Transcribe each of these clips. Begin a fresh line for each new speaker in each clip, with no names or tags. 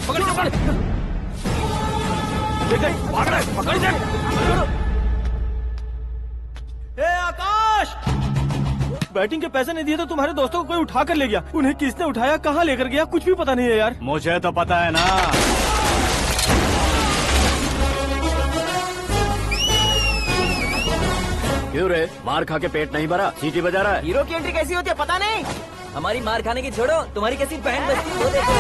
पकड़ पकड़ भाग रहा है, पकड़
ए आकाश, बैटिंग के पैसे नहीं दिए तो तुम्हारे दोस्तों को कोई उठा कर ले गया। उन्हें किसने उठाया, कहाँ लेकर गया, कुछ भी पता नहीं है यार।
मुझे तो पता है ना।
क्यों रे, मार खा के पेट नहीं भरा, सीटी बजा रहा है?
हीरो की एंट्री कैसी होती है पता नहीं। हमारी मार खाने की छोड़ो, तुम्हारी कैसी बहन बस्ती है वो देखो।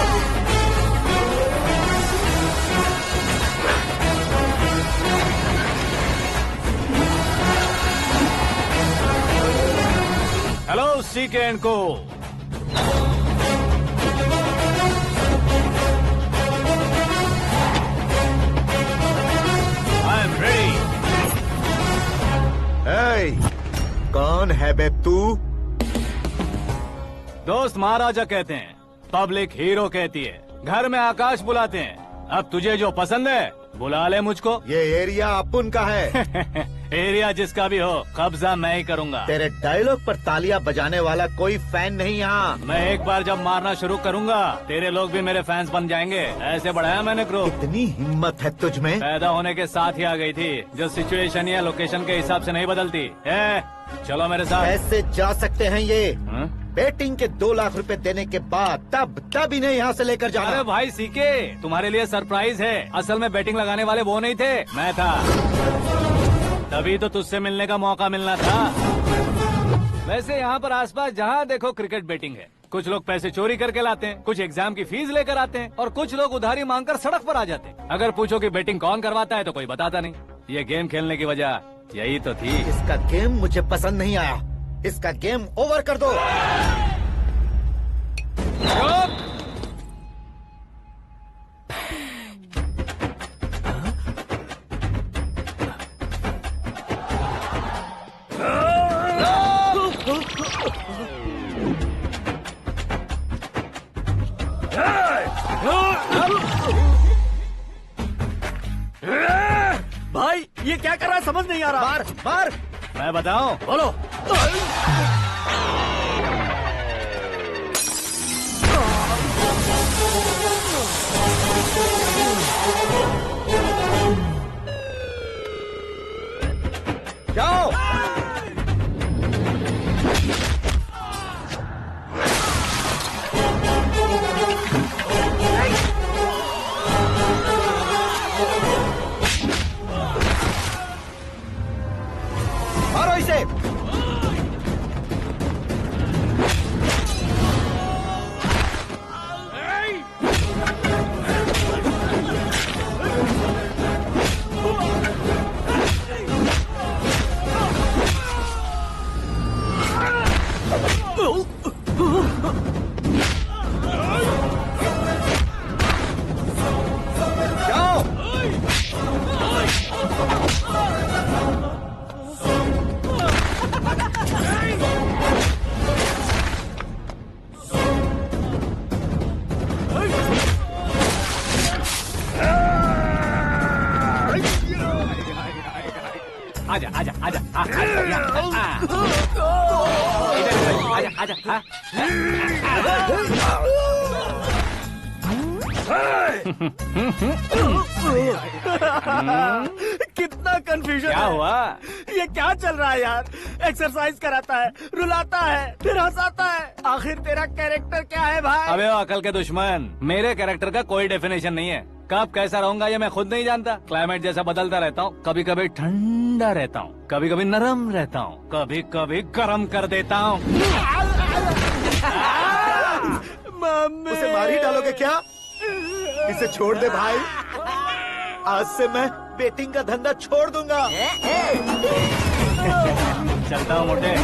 हेलो सीके एंड को। I am ready.
कौन है बे तू?
दोस्त महाराजा कहते हैं, पब्लिक हीरो कहती है, घर में आकाश बुलाते हैं। अब तुझे जो पसंद है बुला ले मुझको।
ये एरिया अपुन का है।
एरिया जिसका भी हो, कब्जा मैं ही करूंगा।
तेरे डायलॉग पर तालियां बजाने वाला कोई फैन नहीं यहाँ।
मैं एक बार जब मारना शुरू करूंगा, तेरे लोग भी मेरे फैंस बन जाएंगे। ऐसे बढ़ाया मैंने ग्रुप।
इतनी हिम्मत है तुझ में?
पैदा होने के साथ ही आ गई थी, जो सिचुएशन या लोकेशन के हिसाब से नहीं बदलती है। चलो मेरे साथ।
कैसे जा सकते हैं ये?
हाँ?
बेटिंग के 2 लाख रुपए देने के बाद तब इन्हें यहाँ से लेकर जाना।
अरे भाई सीके, तुम्हारे लिए सरप्राइज है। असल में बैटिंग लगाने वाले वो नहीं थे, मैं था। तभी तो तुझसे मिलने का मौका मिलना था। वैसे यहाँ पर आसपास जहाँ देखो क्रिकेट बैटिंग है। कुछ लोग पैसे चोरी करके लाते हैं, कुछ एग्जाम की फीस लेकर आते हैं, और कुछ लोग उधारी मांगकर सड़क पर आ जाते हैं। अगर पूछो कि बैटिंग कौन करवाता है तो कोई बताता नहीं। ये गेम खेलने की वजह यही तो थी।
इसका गेम मुझे पसंद नहीं आया। इसका गेम ओवर कर दो।
भाई ये क्या कर रहा है, समझ नहीं आ रहा।
मार मार।
मैं बताऊं?
बोलो। जाओ। मारो इसे। जाओ।
आजा आजा आजा आजा आजा आजा।
कितना कंफ्यूजन
क्या
है।
हुआ?
ये क्या चल रहा है यार? एक्सरसाइज कराता है, रुलाता है, फिर हंसाता है। आखिर तेरा कैरेक्टर क्या है भाई?
अबे ओ अकल के दुश्मन, मेरे कैरेक्टर का कोई डेफिनेशन नहीं है। कब कैसा रहूंगा ये मैं खुद नहीं जानता। क्लाइमेट जैसा बदलता रहता हूँ। कभी कभी ठंडा रहता हूँ, कभी कभी नरम रहता हूँ, कभी कभी गर्म कर देता हूँ।
मम्मी,
उसे मार ही डालोगे क्या? इसे छोड़ दे भाई। आज से मैं बेटिंग का धंधा छोड़ दूंगा।
चलता हूँ मोटे।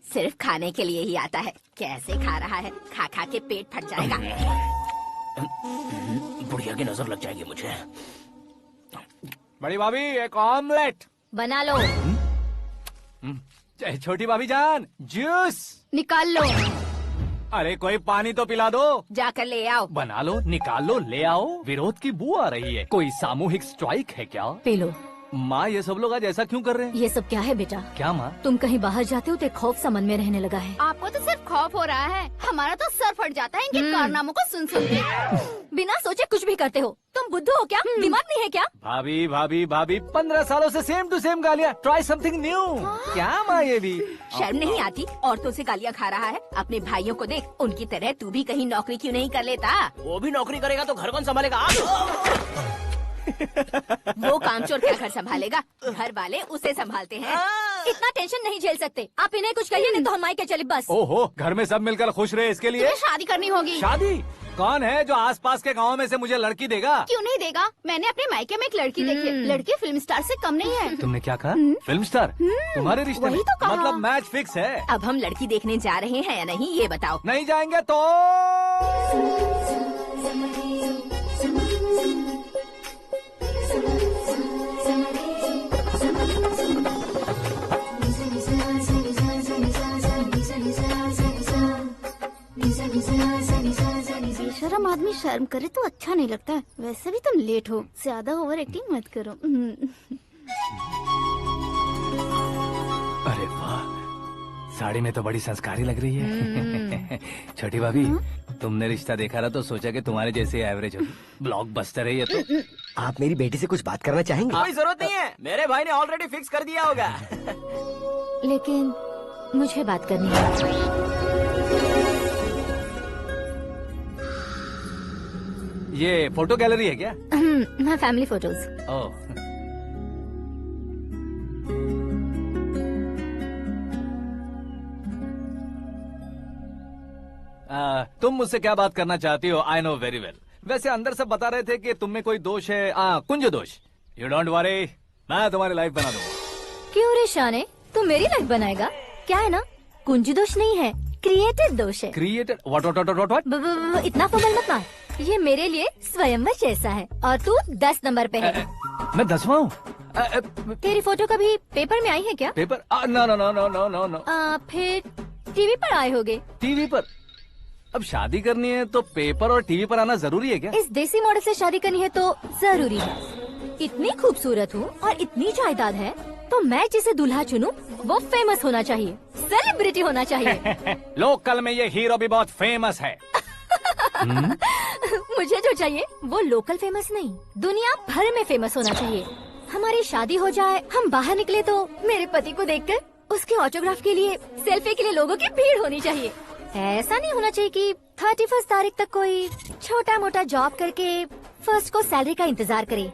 सिर्फ खाने के लिए ही आता है। कैसे खा रहा है, खा खा के पेट फट जाएगा।
बुढ़िया की नजर लग जाएगी मुझे।
बड़ी भाभी एक ऑमलेट।
बना लो।
छोटी भाभी जान जूस
निकाल लो।
अरे कोई पानी तो पिला दो।
जाकर ले आओ।
बना लो, निकाल लो, ले आओ। विरोध की बू आ रही है। कोई सामूहिक स्ट्राइक है क्या?
P low.
माँ ये सब लोग आज ऐसा क्यों कर रहे हैं?
ये सब क्या है बेटा?
क्या माँ?
तुम कहीं बाहर जाते हो तो एक खौफ सा मन में रहने लगा है।
आपको तो सिर्फ खौफ हो रहा है, हमारा तो सर फट जाता है इनके कारनामों को सुन सुन के।
बिना सोचे कुछ भी करते हो। तुम बुद्धू हो क्या? दिमाग नहीं है क्या?
भाभी भाभी भाभी 15 सालों से सेम टू सेम गालियाँ। Try something new. क्या माँ ये भी?
शर्म नहीं आती? औरतों से गालियाँ खा रहा है। अपने भाइयों को देख, उनकी तरह तू भी कहीं नौकरी क्यों नहीं कर लेता?
वो भी नौकरी करेगा तो घर कौन संभालेगा?
वो कामचोर क्या घर संभालेगा? घर वाले उसे संभालते हैं।
इतना टेंशन नहीं झेल सकते। आप इन्हें कुछ कहिए नहीं तो हम मायके चले बस।
ओहो, घर में सब मिलकर खुश रहे इसके लिए।
तुम्हें शादी करनी होगी।
शादी? कौन है जो आसपास के गांव में से मुझे लड़की देगा?
क्यों नहीं देगा? मैंने अपने मायके में एक लड़की देखी है। लड़की फिल्म स्टार से कम नहीं है।
तुमने क्या कहा? Film star? तुम्हारे रिश्ते
वही
में?
तो कहा।
मतलब मैच फिक्स है?
अब हम लड़की देखने जा रहे हैं या नहीं, ये बताओ।
नहीं जाएंगे तो?
बेशरम आदमी शर्म करे तो अच्छा नहीं लगता। वैसे भी तुम लेट हो, ज्यादा ओवर एक्टिंग मत करो।
अरे वाह, साड़ी में तो बड़ी संस्कारी लग रही है। छोटी भाभी, तुमने रिश्ता देखा ना तो सोचा कि तुम्हारे जैसे एवरेज होगी। ब्लॉकबस्टर है ये तो।
आप मेरी बेटी से कुछ बात करना चाहेंगे?
कोई जरूरत नहीं है, मेरे भाई ने ऑलरेडी फिक्स कर दिया होगा।
लेकिन मुझे बात करनी है।
ये फोटो गैलरी है क्या?
मैं फैमिली फोटोज।
ओह, तुम मुझसे क्या बात करना चाहती हो? I know very well. वैसे अंदर सब बता रहे थे कि तुम में कोई दोष है, कुंज दोष। यू डोंट वरी, मैं तुम्हारी लाइफ बना दूंगा।
क्यों रे शाने, तू मेरी लाइफ बनाएगा? क्या है ना, कुंज दोष नहीं है, क्रिएटेड दोष है।
क्रिएटेड? व्हाट?
इतना फॉर्मल मत मार। ये मेरे लिए स्वयंवर जैसा है और तू 10 नंबर पे है।
मैं 10वां हूँ?
तेरी फोटो कभी पेपर में आई है क्या?
Paper? No no no no no no no.
फिर टीवी पर आए होगे।
टीवी पर? अब शादी करनी है तो पेपर और टीवी पर आना जरूरी है क्या?
इस देसी मॉडल से शादी करनी है तो जरूरी है। इतनी खूबसूरत हूँ और इतनी जायदाद है तो मैं जिसे दूल्हा चुनूं वो फेमस होना चाहिए, सेलिब्रिटी होना चाहिए।
लोकल में ये हीरो भी बहुत फेमस है।
मुझे जो चाहिए वो लोकल फेमस नहीं, दुनिया भर में फेमस होना चाहिए। हमारी शादी हो जाए, हम बाहर निकले तो मेरे पति को देखकर उसके ऑटोग्राफ के लिए, सेल्फी के लिए लोगों की भीड़ होनी चाहिए। ऐसा नहीं होना चाहिए कि 31 तारीख तक कोई छोटा मोटा जॉब करके फर्स्ट को सैलरी का इंतजार करे।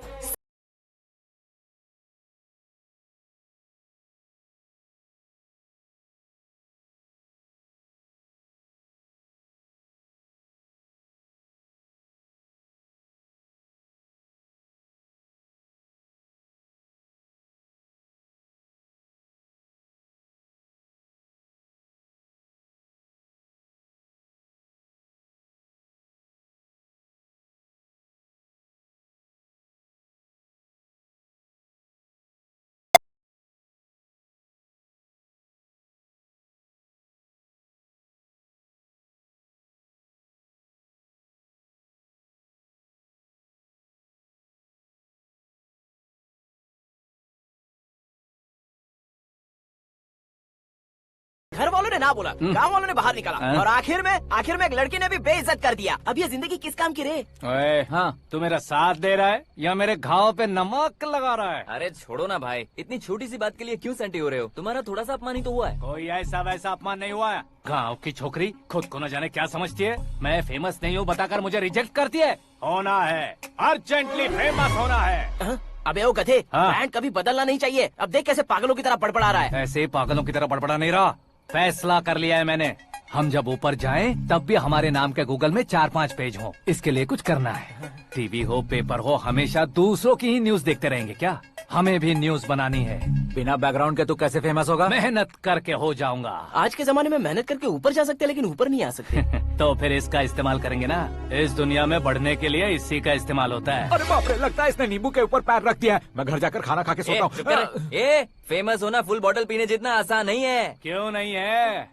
घर वालों ने ना बोला, गांव वालों ने बाहर निकाला और आखिर में एक लड़की ने भी बेइज्जत कर दिया। अब ये जिंदगी किस काम की रे?
ओए, हाँ, तू मेरा साथ दे रहा है या मेरे घाव पे नमक लगा रहा है?
अरे छोड़ो ना भाई, इतनी छोटी सी बात के लिए क्यों सेंटी हो रहे हो? तुम्हारा थोड़ा सा अपमान ही तो हुआ है।
कोई ऐसा वैसा अपमान नहीं हुआ है। गाँव की छोकरी खुद को न जाने क्या समझती है। मैं फेमस नहीं हूँ बताकर मुझे रिजेक्ट करती है। होना है, अर्जेंटली फेमस होना है।
अबे ओ गधे,
हाँ।
ब्रांड कभी बदलना नहीं चाहिए। अब देख कैसे पागलों की तरह बड़बड़ा रहा है।
ऐसे पागलों की तरह बड़बड़ा नहीं रहा, फैसला कर लिया है मैंने। हम जब ऊपर जाएं तब भी हमारे नाम के गूगल में 4-5 पेज हो। इसके लिए कुछ करना है। टीवी हो, पेपर हो, हमेशा दूसरों की ही न्यूज देखते रहेंगे क्या? हमें भी न्यूज बनानी है।
बिना बैकग्राउंड के तू कैसे फेमस होगा?
मेहनत करके हो जाऊंगा।
आज के जमाने में मेहनत करके ऊपर जा सकते हैं लेकिन ऊपर नहीं आ सकते।
तो फिर इसका इस्तेमाल करेंगे ना। इस दुनिया में बढ़ने के लिए इसी का इस्तेमाल होता है।
अरे बाप रे, लगता है इसने नींबू के ऊपर पैर रख दिया है। मैं घर जाकर खाना खा के सोता
चुप कर।
हूँ।
फेमस होना फुल बॉटल पीने जितना आसान नहीं है।
क्यों नहीं है?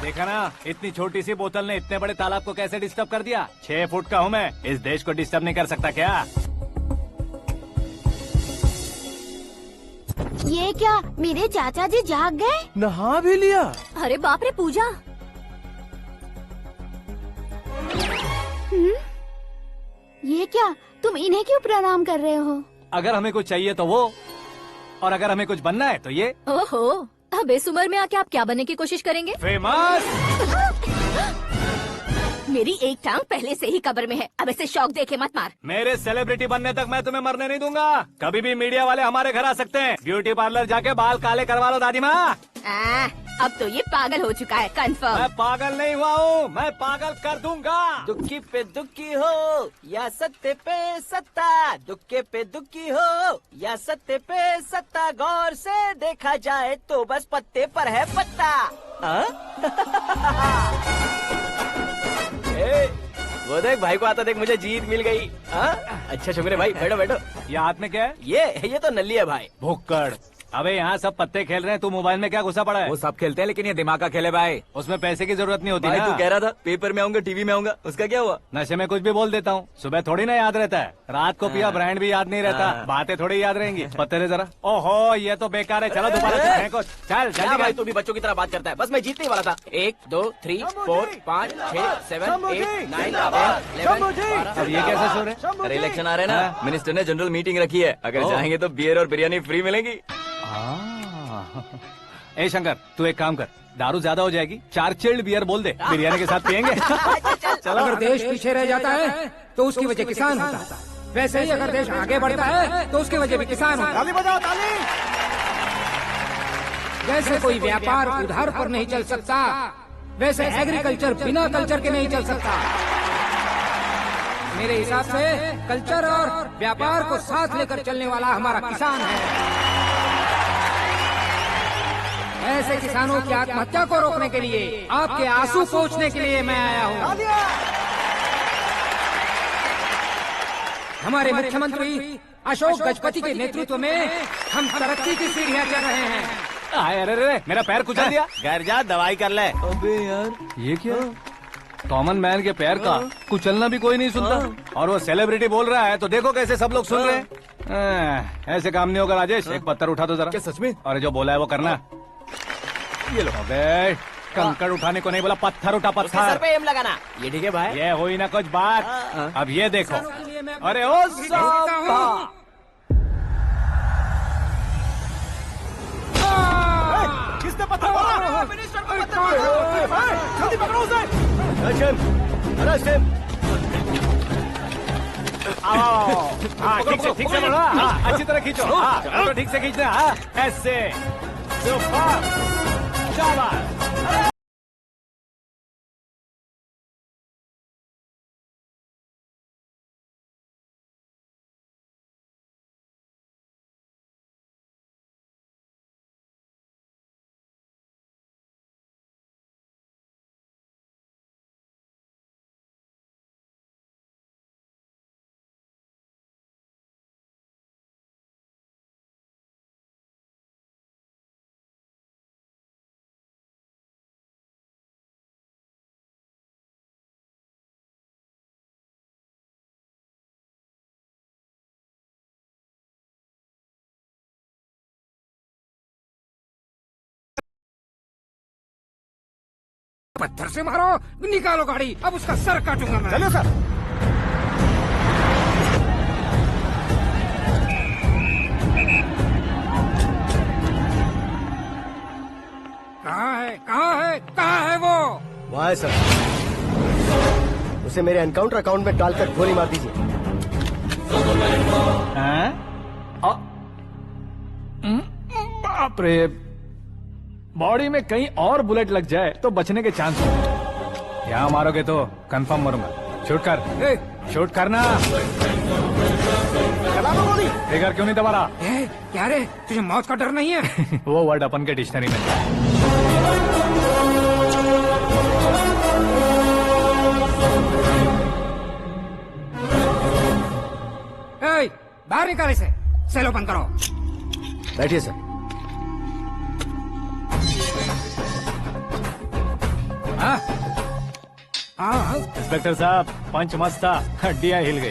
देखा ना, इतनी छोटी सी बोतल ने इतने बड़े तालाब को कैसे डिस्टर्ब कर दिया। 6 फुट का हूँ मैं, इस देश को डिस्टर्ब नहीं कर सकता क्या?
ये क्या, मेरे चाचा जी जाग गए?
नहा भी लिया?
अरे बाप रे पूजा। ये क्या, तुम इन्हें क्यों प्रणाम कर रहे हो?
अगर हमें कुछ चाहिए तो वो, और अगर हमें कुछ बनना है तो ये।
ओहो, अब इस उम्र में आके आप क्या बनने की कोशिश करेंगे?
फेमस।
मेरी एक टांग पहले से ही कब्र में है, अब इसे शौक देके मत मार।
मेरे सेलिब्रिटी बनने तक मैं तुम्हें मरने नहीं दूंगा। कभी भी मीडिया वाले हमारे घर आ सकते हैं। ब्यूटी पार्लर जाके बाल काले करवा लो दादी माँ।
अब तो ये पागल हो चुका है, कंफर्म।
मैं पागल नहीं हुआ हूँ, मैं पागल कर दूंगा।
दुखी पे दुखी हो या सत्य पे सत्ता, दुखे पे दुखी हो या सत्य पे सत्ता, गौर से देखा जाए तो बस पत्ते पर है पत्ता। वो देख भाई को आता देख, मुझे जीत मिल गई। अच्छा शुक्र है भाई, बैठो बैठो।
ये हाथ में क्या है?
ये तो नल्ली है भाई।
भुक्कड़। अबे यहाँ सब पत्ते खेल रहे हैं, तू मोबाइल में क्या घुसा पड़ा है?
वो सब खेलते हैं लेकिन ये दिमाग का खेल है भाई।
उसमें पैसे की जरूरत नहीं होती
भाई
ना।
तू कह रहा था पेपर में आऊंगा, टीवी में आऊंगा, उसका क्या हुआ?
नशे में कुछ भी बोल देता हूँ, सुबह थोड़ी ना याद रहता है। रात को पिया ब्रांड भी याद नहीं रहता, बातें थोड़ी याद रहेंगी। पत्ते दे जरा। ओहो ये तो बेकार है, चलो दोबारा से फेंको। चल
क्या
जल्दी
भाई
कर।
तू भी बच्चों की तरह बात करता है। बस मैं जीतने ही वाला था। 1 2 3 4 5 6 7 8 9 10
अब ये कैसे सो रहे?
अरे इलेक्शन आ रहे हैं ना, मिनिस्टर ने जनरल मीटिंग रखी है, अगर जाएंगे तो बियर और बिरयानी फ्री मिलेगी।
ए शंकर, तू एक काम कर, दारू ज्यादा हो जाएगी, 4 चिल्ड बियर बोल दे, बिरयानी के साथ पियेंगे। चलो।
अगर देश पीछे रह जाता है तो उसकी वजह किसान होता है, वैसे ही अगर देश आगे बढ़ता है तो उसकी वजह भी किसान होता है।
ताली बजाओ ताली।
जैसे कोई व्यापार उधार पर नहीं चल सकता, वैसे एग्रीकल्चर बिना कल्चर के नहीं चल सकता। मेरे हिसाब से कल्चर और व्यापार को साथ लेकर चलने वाला हमारा किसान है। ऐसे किसानों की आत्महत्या को रोकने के लिए, आपके आंसू पोंछने के लिए मैं आया हूँ। हमारे मुख्यमंत्री अशोक गजपति के नेतृत्व में हम तरक्की की सीढ़ियाँ चढ़ रहे हैं।
अरे अरे मेरा पैर कुचल दिया।
घर जा दवाई कर ले।
अबे यार
ये क्या? कॉमन मैन के पैर का कुचलना भी कोई नहीं सुनता, और वो सेलिब्रिटी बोल रहा है तो देखो कैसे सब लोग सुन रहे हैं। ऐसे काम नहीं होगा राजेश, एक पत्थर उठा दो जरा।
क्या सच में?
और जो बोला है वो करना। ये लो। अबे कंकड़ उठाने को नहीं बोला, पत्थर उठा
सर
पत्थर।
पे एम लगाना। ये ठीक है भाई।
ये हुई ना कुछ बात। अब ये देखो। अरे ओ साहब,
किसने पत्थर मारा? जल्दी पकड़ो उसे।
हाँ ठीक से बढ़ो। हाँ अच्छी तरह खींचो। हाँ तो ठीक से खींचना। हाँ ऐसे। सुपर। शाबाश।
पत्थर से मारो, निकालो गाड़ी, अब उसका सर काटूंगा मैं।
चलो सर।
कहाँ है वो?
वहाँ है सर, उसे मेरे एनकाउंटर अकाउंट में डालकर गोली मार दीजिए।
बाप रे, बॉडी में कहीं और बुलेट लग जाए तो बचने के चांस होंगे। यहाँ मारोगे तो कंफर्म मरूंगा। शूट कर। शूट करना।
चला दो गोली।
ट्रिगर क्यों नहीं दबा रहा?
क्या रे, तुझे मौत का डर नहीं है?
वो वर्ड अपन के डिक्शनरी में है।
बाहर निकाल इसे, सेलो बंद करो।
बैठिए सर।
हाँ हाँ
इंस्पेक्टर साहब पंच मस्त था, हड्डियां हिल गई।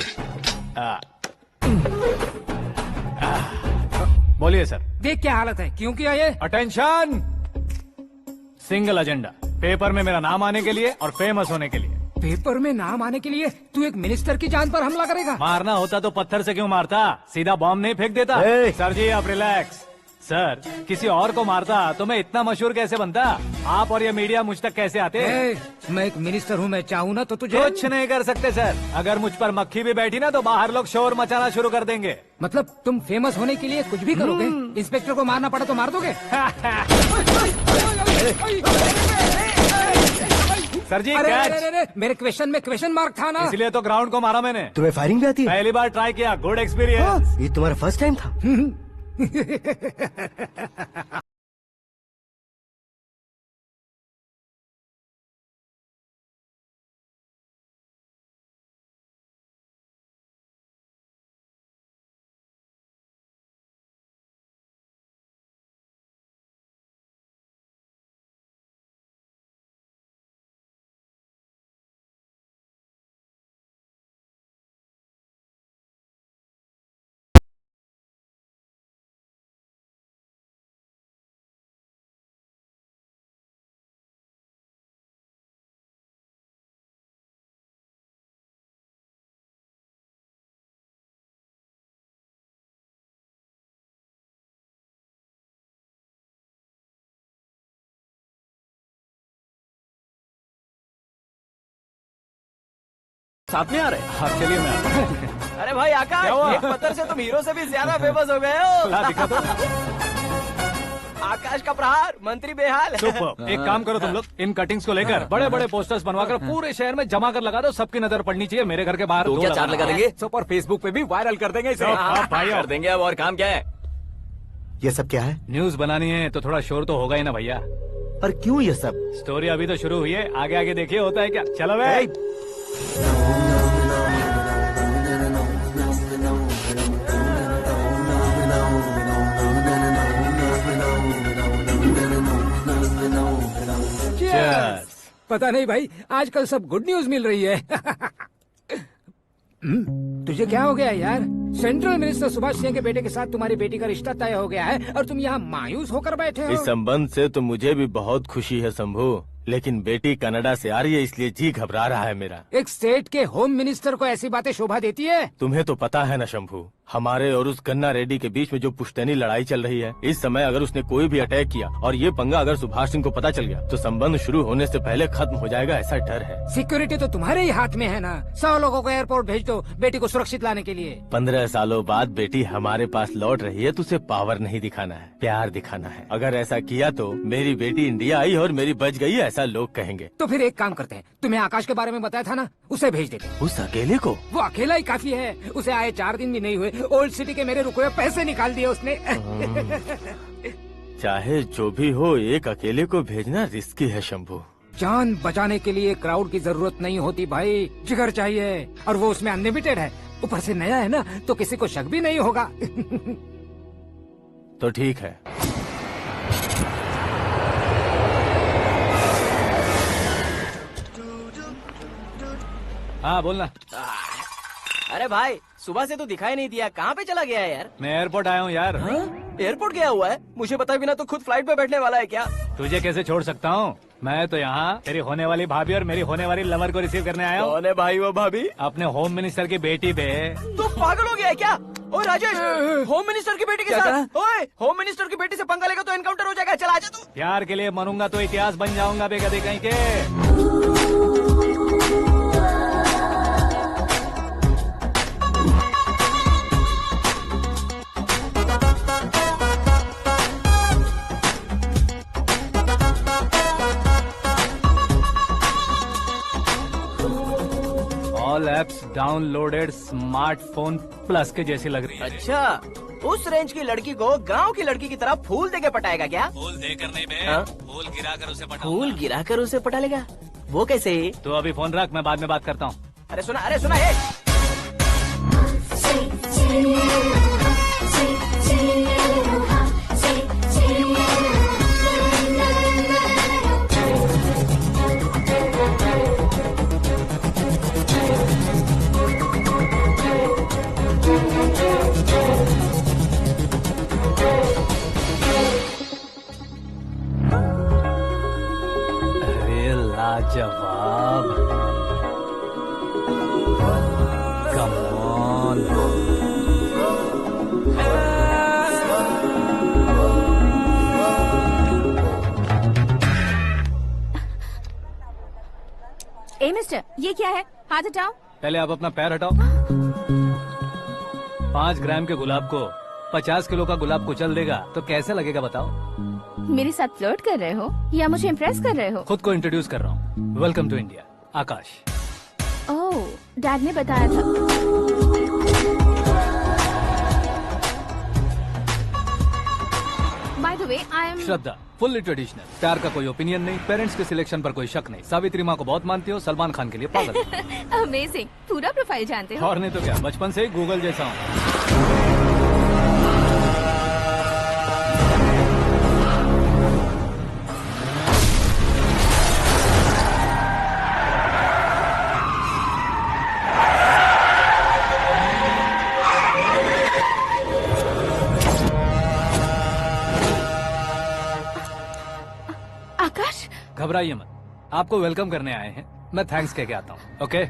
बोलिए सर।
देख क्या हालत है, क्यों किया ये?
अटेंशन, सिंगल एजेंडा, पेपर में मेरा नाम आने के लिए और फेमस होने के लिए।
पेपर में नाम आने के लिए तू एक मिनिस्टर की जान पर हमला करेगा?
मारना होता तो पत्थर से क्यों मारता, सीधा बॉम्ब नहीं फेंक देता।
ए!
सर जी आप रिलैक्स। सर किसी और को मारता तो मैं इतना मशहूर कैसे बनता, आप और ये मीडिया मुझ तक कैसे आते।
मैं एक मिनिस्टर हूँ, मैं चाहूँ ना तो तुझे
कुछ नहीं कर सकते सर, अगर मुझ पर मक्खी भी बैठी ना तो बाहर लोग शोर मचाना शुरू कर देंगे।
मतलब तुम फेमस होने के लिए कुछ भी करोगे? इंस्पेक्टर को मारना पड़ा तो मार दोगे?
सर जी
अरे,
कैच।
अरे, अरे, मेरे क्वेश्चन में क्वेश्चन मार्क था ना।
इसलिए तो ग्राउंड को मारा मैंने।
तुम्हें फायरिंग भी आती है?
पहली बार ट्राई किया, गुड एक्सपीरियंस।
ये तुम्हारा फर्स्ट टाइम था?
साथ में आ रहे?
हाँ चलिए मैं आता हूँ।
अरे भाई आकाश,
क्या हुआ?
एक पत्थर से तुम हीरो से भी ज्यादा फेमस हो गए हो।
ला दिखा दो।
आकाश का प्रहार, मंत्री बेहाल।
सुपर, एक काम करो तुम लोग, इन कटिंग्स को लेकर बड़े बड़े पोस्टर्स बनवाकर पूरे शहर में जमा कर लगा दो, सबकी नजर पड़नी चाहिए। मेरे घर के बाहर
तो
दो
क्या 4
लगाना।
लगा देंगे? सुपर फेसबुक पे भी वायरल कर देंगे इसे।
हाँ, भाई
कर देंगे। अब और काम क्या है?
ये सब क्या है?
न्यूज बनानी है तो थोड़ा शोर तो होगा ही ना भैया।
पर क्यों ये सब?
स्टोरी अभी तो शुरू हुई है, आगे आगे देखिए होता है क्या। चलो भाई। Cheers.
पता नहीं भाई, आजकल सब गुड न्यूज मिल रही है। तुझे क्या हो गया यार? सेंट्रल मिनिस्टर सुभाष सिंह के बेटे के साथ तुम्हारी बेटी का रिश्ता तय हो गया है और तुम यहाँ मायूस होकर बैठे हो।
इस संबंध से तो मुझे भी बहुत खुशी है शंभू, लेकिन बेटी कनाडा से आ रही है इसलिए जी घबरा रहा है मेरा।
एक स्टेट के होम मिनिस्टर को ऐसी बातें शोभा देती है?
तुम्हें तो पता है ना शंभू, हमारे और उस गन्ना रेड्डी के बीच में जो पुश्तैनी लड़ाई चल रही है, इस समय अगर उसने कोई भी अटैक किया और ये पंगा अगर सुभाष सिंह को पता चल गया तो संबंध शुरू होने से पहले खत्म हो जाएगा, ऐसा डर है।
सिक्योरिटी तो तुम्हारे ही हाथ में है ना। 100 लोगों को एयरपोर्ट भेज दो बेटी को सुरक्षित लाने के लिए।
15 सालों बाद बेटी हमारे पास लौट रही है तो उसे पावर नहीं दिखाना है, प्यार दिखाना है। अगर ऐसा किया तो मेरी बेटी इंडिया आई और मेरी बच गई, ऐसा लोग कहेंगे।
तो फिर एक काम करते हैं, तुम्हें आकाश के बारे में बताया था ना, उसे भेज देते हैं।
उस अकेले को?
वो अकेला ही काफी है, उसे आए 4 दिन भी नहीं हुए, ओल्ड सिटी के मेरे रुके हुए पैसे निकाल दिए उसने।
चाहे जो भी हो, एक अकेले को भेजना रिस्की है शंभू।
जान बचाने के लिए क्राउड की जरूरत नहीं होती भाई, जिगर चाहिए, और वो उसमें अनलिमिटेड है। ऊपर से नया है ना, तो किसी को शक भी नहीं होगा।
तो ठीक है।
हाँ बोलना।
अरे भाई, सुबह से तो दिखाई नहीं दिया, कहाँ पे चला गया है यार?
मैं एयरपोर्ट आया हूँ यार।
एयरपोर्ट गया हुआ है? मुझे बताए बिना तो खुद फ्लाइट पे बैठने वाला है क्या?
तुझे कैसे छोड़ सकता हूँ? मैं तो यहाँ तेरी होने वाली भाभी और मेरी होने वाली लवर को रिसीव करने आया हूँ।
कौन है भाई वो भाभी?
अपने होम मिनिस्टर की बेटी पे।
तू पागल हो गया है क्या? ओए राजेश, होम मिनिस्टर की बेटी के साथ? ओए, होम मिनिस्टर की बेटी से पंगा लेगा तो एनकाउंटर हो जाएगा। चल आजा तू।
प्यार के लिए मरूंगा तो इतिहास बन जाऊंगा बेगदे कहीं के। All apps downloaded smartphone plus के जैसी लग रही है।
अच्छा, उस रेंज की लड़की को गांव की लड़की की तरह फूल देके पटाएगा क्या?
फूल देकर नहीं बे,
हाँ?
फूल गिराकर उसे पटा।
फूल गिराकर उसे पटा लेगा? वो कैसे?
तो अभी फोन रख, मैं बाद में बात करता हूँ।
अरे सुना है।
ये क्या है? हाथ हटाओ।
पहले आप अपना पैर हटाओ। 5 ग्राम के गुलाब को 50 किलो का गुलाब कुचल देगा तो कैसे लगेगा बताओ?
मेरे साथ फ्लर्ट कर रहे हो या मुझे इम्प्रेस कर रहे हो?
खुद को इंट्रोड्यूस कर रहा हूँ। Welcome to India, Akash.
ओह, डैड ने बताया था। By the way, I am
Shraddha, fully traditional. प्यार का कोई ओपिनियन नहीं, पेरेंट्स के सिलेक्शन पर कोई शक नहीं। सावित्री माँ को बहुत मानती हो, सलमान खान के लिए पागल हो।
अमेजिंग, पूरा प्रोफाइल जानते हो।
और नहीं तो क्या, बचपन से ही गूगल जैसा हूँ।
आकाश,
घबराइए मत, आपको वेलकम करने आए हैं। मैं थैंक्स कह के आता हूँ। ओके?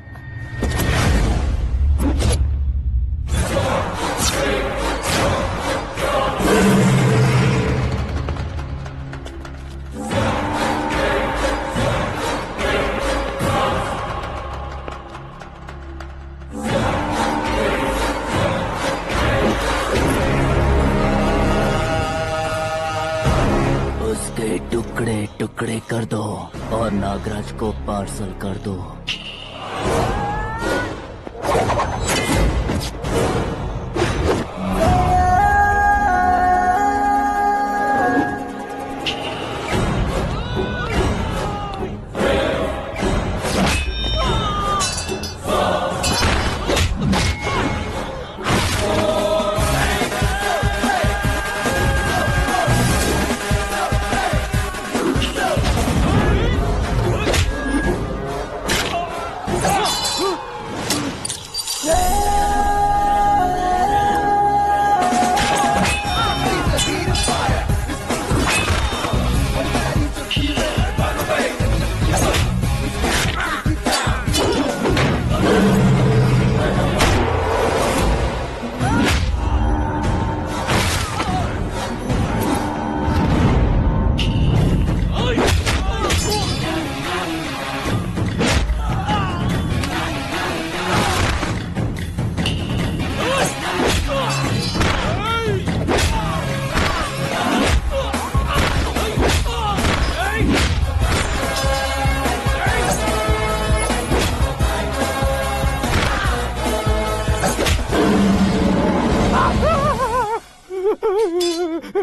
उसके टुकड़े टुकड़े कर दो और नागराज को पार्सल कर दो।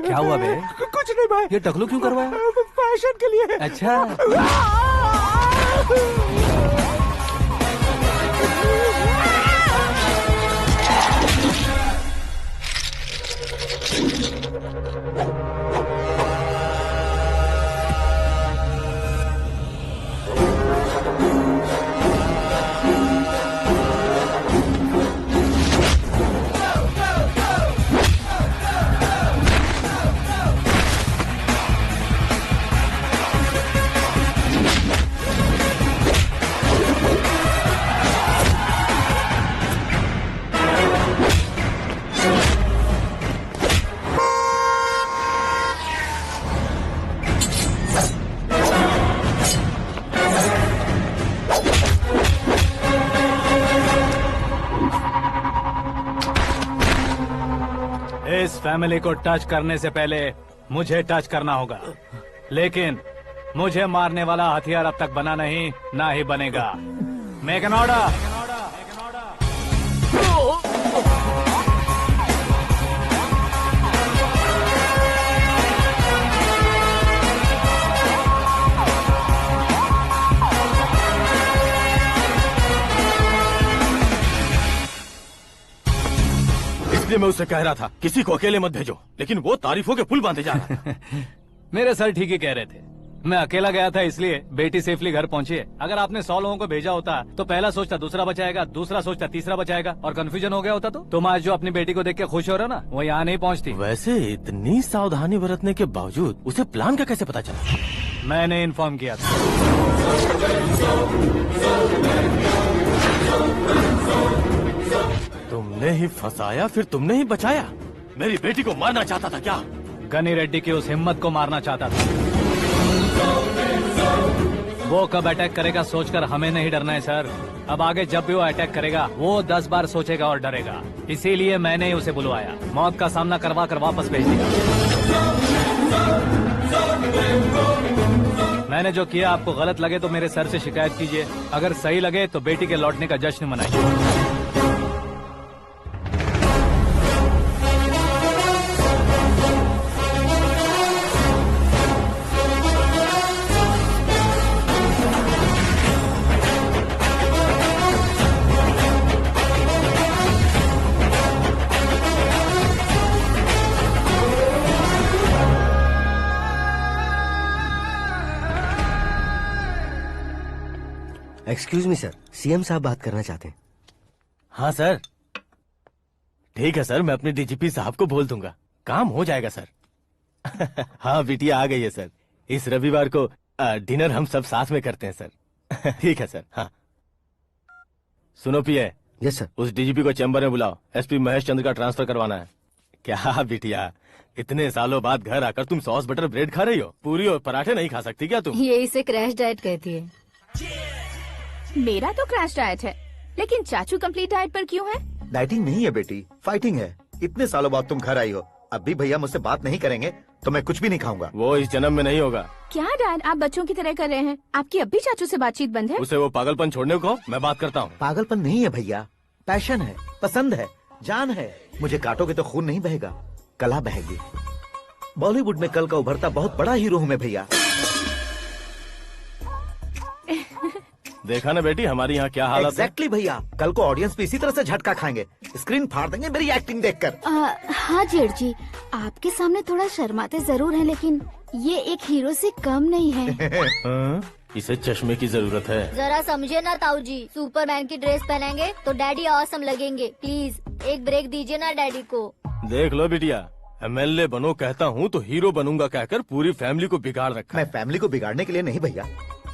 क्या हुआ बे?
कुछ नहीं भाई।
ये टकलू क्यों करवाया?
फैशन के लिए।
अच्छा, इस फैमिली को टच करने से पहले मुझे टच करना होगा, लेकिन मुझे मारने वाला हथियार अब तक बना नहीं, ना ही बनेगा। Make an order.
इसलिए मैं उससे कह रहा था किसी को अकेले मत भेजो, लेकिन वो तारीफों के पुल बांधे जा रहा था।
मेरे सर ठीक ही कह रहे थे। मैं अकेला गया था इसलिए बेटी सेफली घर पहुंची है। अगर आपने 100 लोगों को भेजा होता तो पहला सोचता दूसरा बचाएगा, दूसरा सोचता तीसरा बचाएगा, और कंफ्यूजन हो गया होता तो तुम आज जो अपनी बेटी को देख के खुश हो रहे हो ना, वो यहाँ नहीं पहुँचती।
वैसे इतनी सावधानी बरतने के बावजूद उसे प्लान का कैसे पता चला?
मैंने इन्फॉर्म किया था।
तुमने ही फंसाया, फिर तुमने ही बचाया। मेरी बेटी को मारना चाहता था क्या?
गनी रेड्डी की उस हिम्मत को मारना चाहता था। वो कब अटैक करेगा सोचकर हमें नहीं डरना है सर। अब आगे जब भी वो अटैक करेगा वो 10 बार सोचेगा और डरेगा। इसीलिए मैंने ही उसे बुलवाया। मौत का सामना करवा कर वापस भेज दिया। मैंने जो किया आपको गलत लगे तो मेरे सर से शिकायत कीजिए, अगर सही लगे तो बेटी के लौटने का जश्न मनाइए।
एक्सक्यूज मी सर, सीएम साहब बात करना चाहते हैं।
हाँ सर, ठीक है सर, मैं अपने डीजीपी साहब को बोल दूंगा, काम हो जाएगा सर। हाँ बिटिया आ गई है सर। इस रविवार को डिनर हम सब साथ में करते हैं सर। ठीक है सर। हाँ सुनो पिए।
Yes sir.
उस डीजीपी को चैम्बर में बुलाओ, एसपी महेश चंद्र का ट्रांसफर करवाना है। क्या बिटिया, इतने सालों बाद घर आकर तुम सॉस बटर ब्रेड खा रही हो? पूरी और पराठे नहीं खा सकती क्या तुम?
ये इसे क्रैश डाइट कहती है।
मेरा तो क्रैश डाइट है, लेकिन चाचू कंप्लीट डाइट पर क्यों है?
डाइटिंग नहीं है बेटी, फाइटिंग है। इतने सालों बाद तुम घर आई हो, अब भी भैया मुझसे बात नहीं करेंगे तो मैं कुछ भी नहीं खाऊंगा।
वो इस जन्म में नहीं होगा।
क्या डैड, आप बच्चों की तरह कर रहे हैं? आपकी अब भी चाचू से बातचीत बंद है?
उसे वो पागलपन छोड़ने को, मैं बात करता हूँ।
पागलपन नहीं है भैया, पैशन है, पसंद है, जान है। मुझे काटोगे तो खून नहीं बहेगा, कला बहेगी। बॉलीवुड में कल का उभरता बहुत बड़ा हीरो हूँ मैं भैया।
देखा ना बेटी हमारी यहाँ क्या हालत है।
एग्जैक्टली भैया, कल को ऑडियंस भी इसी तरह से झटका खाएंगे, स्क्रीन फाड़ देंगे मेरी एक्टिंग देखकर।
हाँ जेठ जी, आपके सामने थोड़ा शर्माते जरूर हैं, लेकिन ये एक हीरो से कम नहीं है।
इसे चश्मे की जरूरत है।
जरा समझे ना ताऊ जी, सुपरमैन की ड्रेस पहनेंगे तो डैडी ऑसम लगेंगे। प्लीज एक ब्रेक दीजिए ना डैडी को।
देख लो बिटिया, एमएलए बनो कहता हूँ तो हीरो बनूंगा कहकर पूरी फैमिली को बिगाड़ रखा।
मैं फैमिली को बिगाड़ने के लिए नहीं भैया,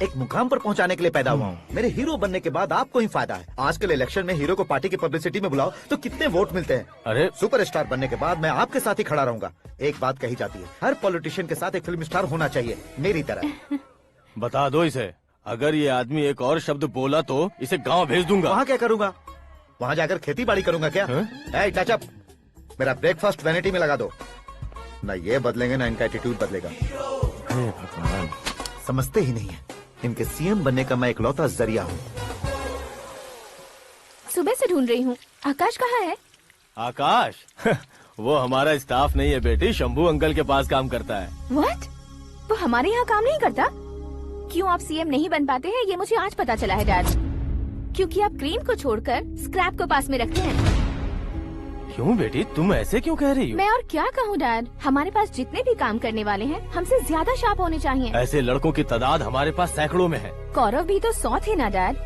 एक मुकाम पर पहुंचाने के लिए पैदा हुआ हूँ। मेरे हीरो बनने के बाद आपको ही फायदा है। आजकल इलेक्शन में हीरो को पार्टी की पब्लिसिटी में बुलाओ तो कितने वोट मिलते हैं।
अरे
सुपरस्टार बनने के बाद मैं आपके साथ ही खड़ा रहूंगा। एक बात कही जाती है, हर पॉलिटिशियन के साथ एक फिल्म स्टार होना चाहिए, मेरी तरह।
बता दो इसे, अगर ये आदमी एक और शब्द बोला तो इसे गाँव भेज दूंगा।
वहाँ क्या करूँगा? वहाँ जाकर खेती बाड़ी करूँगा क्या? टच अप, मेरा ब्रेकफास्ट वैनिटी में लगा दो। न ये बदलेंगे ना इनका एटीट्यूड बदलेगा।
भगवान,
समझते ही नहीं है, इनके सीएम बनने का मैं इकलौता जरिया हूँ।
सुबह से ढूंढ रही हूँ, आकाश कहाँ है?
आकाश? वो हमारा स्टाफ नहीं है बेटी, शंभू अंकल के पास काम करता है।
व्हाट? वो हमारे यहाँ काम नहीं करता? क्यों आप सीएम नहीं बन पाते हैं ये मुझे आज पता चला है डैड। क्योंकि आप क्रीम को छोड़कर स्क्रैप को पास में रखते हैं।
क्यों बेटी, तुम ऐसे क्यों कह रही हो?
मैं और क्या कहूँ डैड, हमारे पास जितने भी काम करने वाले हैं हमसे ज्यादा शार्प होने चाहिए।
ऐसे लड़कों की तादाद हमारे पास सैकड़ों में है।
कौरव भी तो 100 थे ना डैड।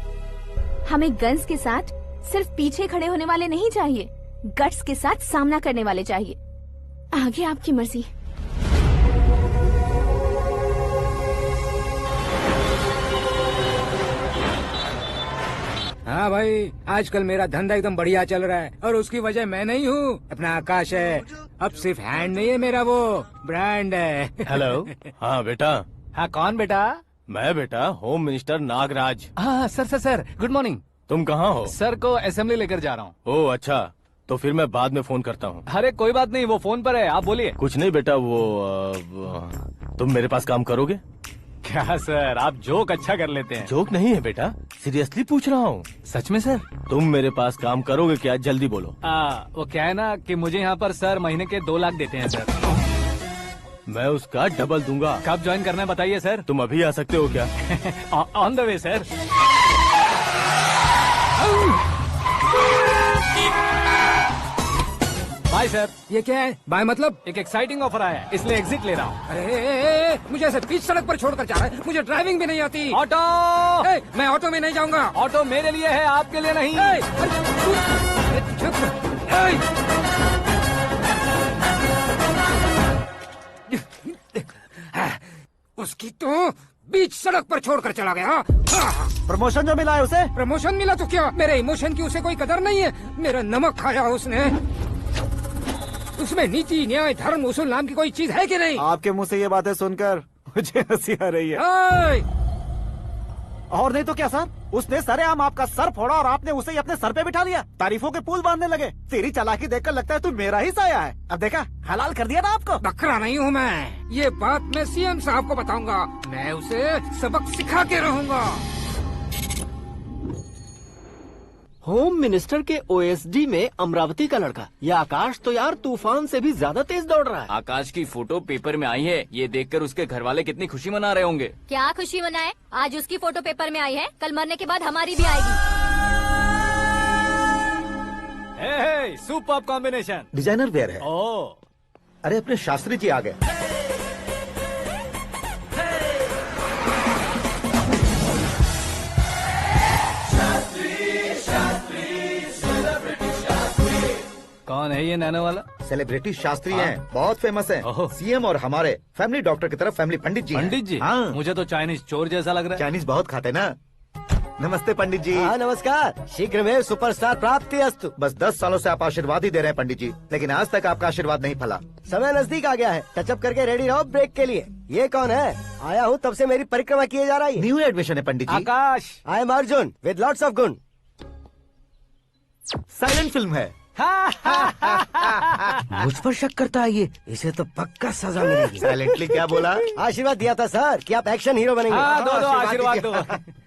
हमें गन्स के साथ सिर्फ पीछे खड़े होने वाले नहीं चाहिए, गट्स के साथ सामना करने वाले चाहिए। आगे आपकी मर्जी।
हाँ भाई, आजकल मेरा धंधा एकदम बढ़िया चल रहा है और उसकी वजह मैं नहीं हूँ, अपना आकाश है। अब सिर्फ हैंड नहीं है मेरा, वो ब्रांड है।
हेलो। हाँ बेटा।
हाँ कौन बेटा?
मैं बेटा होम मिनिस्टर नागराज।
हाँ सर गुड मॉर्निंग।
तुम कहाँ हो?
सर को असेंबली लेकर जा रहा हूँ।
ओह अच्छा, तो फिर मैं बाद में फोन करता हूँ।
अरे कोई बात नहीं, वो फोन पर है, आप बोलिए।
कुछ नहीं बेटा, तुम मेरे पास काम करोगे?
क्या सर, आप जोक अच्छा कर लेते हैं।
जोक नहीं है बेटा, सीरियसली पूछ रहा हूँ।
सच में सर?
तुम मेरे पास काम करोगे क्या? जल्दी बोलो।
वो क्या है ना कि मुझे यहाँ पर सर महीने के 2 लाख देते हैं सर।
मैं उसका डबल दूंगा।
कब ज्वाइन करना है बताइए सर।
तुम अभी आ सकते हो क्या?
On the way sir. Bye sir.
ये क्या है? बाय मतलब?
एक एक्साइटिंग ऑफर आया है, इसलिए एग्जिट ले रहा हूँ।
अरे मुझे ऐसे बीच सड़क पर छोड़कर जा रहा है, मुझे ड्राइविंग भी नहीं आती।
ऑटो!
मैं ऑटो में नहीं जाऊंगा।
ऑटो मेरे लिए है, आपके लिए नहीं।
उसकी तो बीच सड़क पर छोड़कर चला गया।
प्रमोशन जो मिला है उसे?
प्रमोशन मिला तो क्या, मेरे इमोशन की उसे कोई कदर नहीं है। मेरा नमक खाया उसने। उसमें नीति, न्याय, धर्म, उसूल नाम की कोई चीज है कि नहीं?
आपके मुंह से ये बातें सुनकर मुझे हंसी आ रही है।
ओए!
मुझे हंसी आ रही है।
मुझे हंसी आ रही है।
ओए!
और नहीं तो क्या सर, उसने सरेआम आपका सर फोड़ा और आपने उसे ही अपने सर पे बिठा लिया। तारीफों के पुल बांधने लगे। तेरी चालाकी देखकर लगता है तू मेरा ही साया है। अब देखा, हलाल कर दिया ना आपको।
बकरा नहीं हूँ मैं, ये बात मैं सीएम साहब को बताऊंगा। मैं उसे सबक सिखा के रहूंगा।
होम मिनिस्टर के ओएसडी में अमरावती का लड़का, ये आकाश तो यार तूफान से भी ज्यादा तेज दौड़ रहा है।
आकाश की फोटो पेपर में आई है, ये देखकर उसके घर वाले कितनी खुशी मना रहे होंगे।
क्या खुशी मनाए? आज उसकी फोटो पेपर में आई है, कल मरने के बाद हमारी भी आएगी।
Superb combination.
डिजाइनर वेयर है।
ओह,
अरे अपने शास्त्री जी आ गए।
कौन है ये नैनो वाला?
सेलिब्रिटी शास्त्री हैं, बहुत फेमस हैं। सीएम और हमारे फैमिली डॉक्टर की तरफ फैमिली पंडित जी हैं।
पंडित जी?
हाँ।
मुझे तो चाइनीज चोर जैसा लग रहा है।
चाइनीज बहुत खाते ना। नमस्ते पंडित जी।
हाँ नमस्कार, शीघ्र में सुपरस्टार प्राप्ति अस्तु।
बस 10 सालों से आप आशीर्वाद ही दे रहे हैं पंडित जी, लेकिन आज तक आपका आशीर्वाद नहीं फला।
समय नजदीक आ गया है, टचअप करके रेडी रहो ब्रेक के लिए। ये कौन है? आया हूँ तब से मेरी परिक्रमा किए जा रही है।
न्यू एडमिशन है Pandit ji.
Aakash.
I am Arjun with lots of गुण।
साइलेंट फिल्म है।
मुझ पर शक करता है ये, इसे तो पक्का सजा मिलेगी।
साइलेंटली क्या बोला?
आशीर्वाद दिया था सर कि आप एक्शन हीरो बनेंगे।
हाँ, दो आशीर्वाद दो।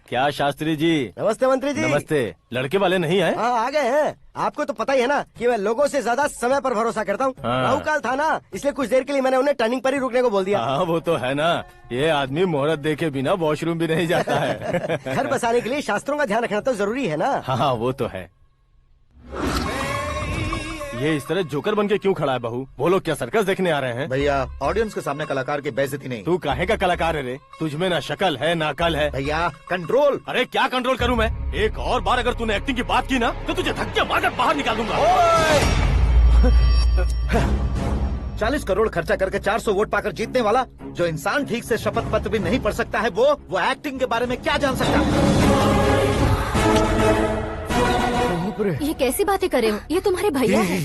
क्या शास्त्री जी?
नमस्ते मंत्री जी।
नमस्ते। लड़के वाले नहीं आए?
हाँ आ गए हैं। आपको तो पता ही है ना कि मैं लोगों से ज्यादा समय पर भरोसा करता हूँ।
हाँ।
राहु काल था ना, इसलिए कुछ देर के लिए मैंने उन्हें टर्निंग पर ही रुकने को बोल दिया।
हाँ वो तो है ना, ये आदमी मुहूर्त देखे बिना वॉशरूम भी नहीं जाता है।
घर बसाने के लिए शास्त्रों का ध्यान रखना तो जरूरी है ना।
हाँ वो तो है। ये इस तरह जोकर बन के क्यों खड़ा है बहू? वो लोग क्या सर्कस देखने आ रहे हैं?
भैया ऑडियंस के सामने कलाकार की बेइज्जती नहीं।
तू काहे का कलाकार है रे? तुझमें ना शक्ल है ना अकल है।
भैया कंट्रोल।
अरे क्या कंट्रोल करूं मैं? एक और बार अगर तूने एक्टिंग की बात की ना तो तुझे धक्के मारकर बाहर निकाल दूंगा।
40 करोड़ खर्चा करके 400 वोट पाकर जीतने वाला, जो इंसान ठीक से शपथ पत्र भी नहीं पढ़ सकता है, वो एक्टिंग के बारे में क्या जान सकता है?
ये कैसी बातें कर रहे हो? ये तुम्हारे भैया हैं।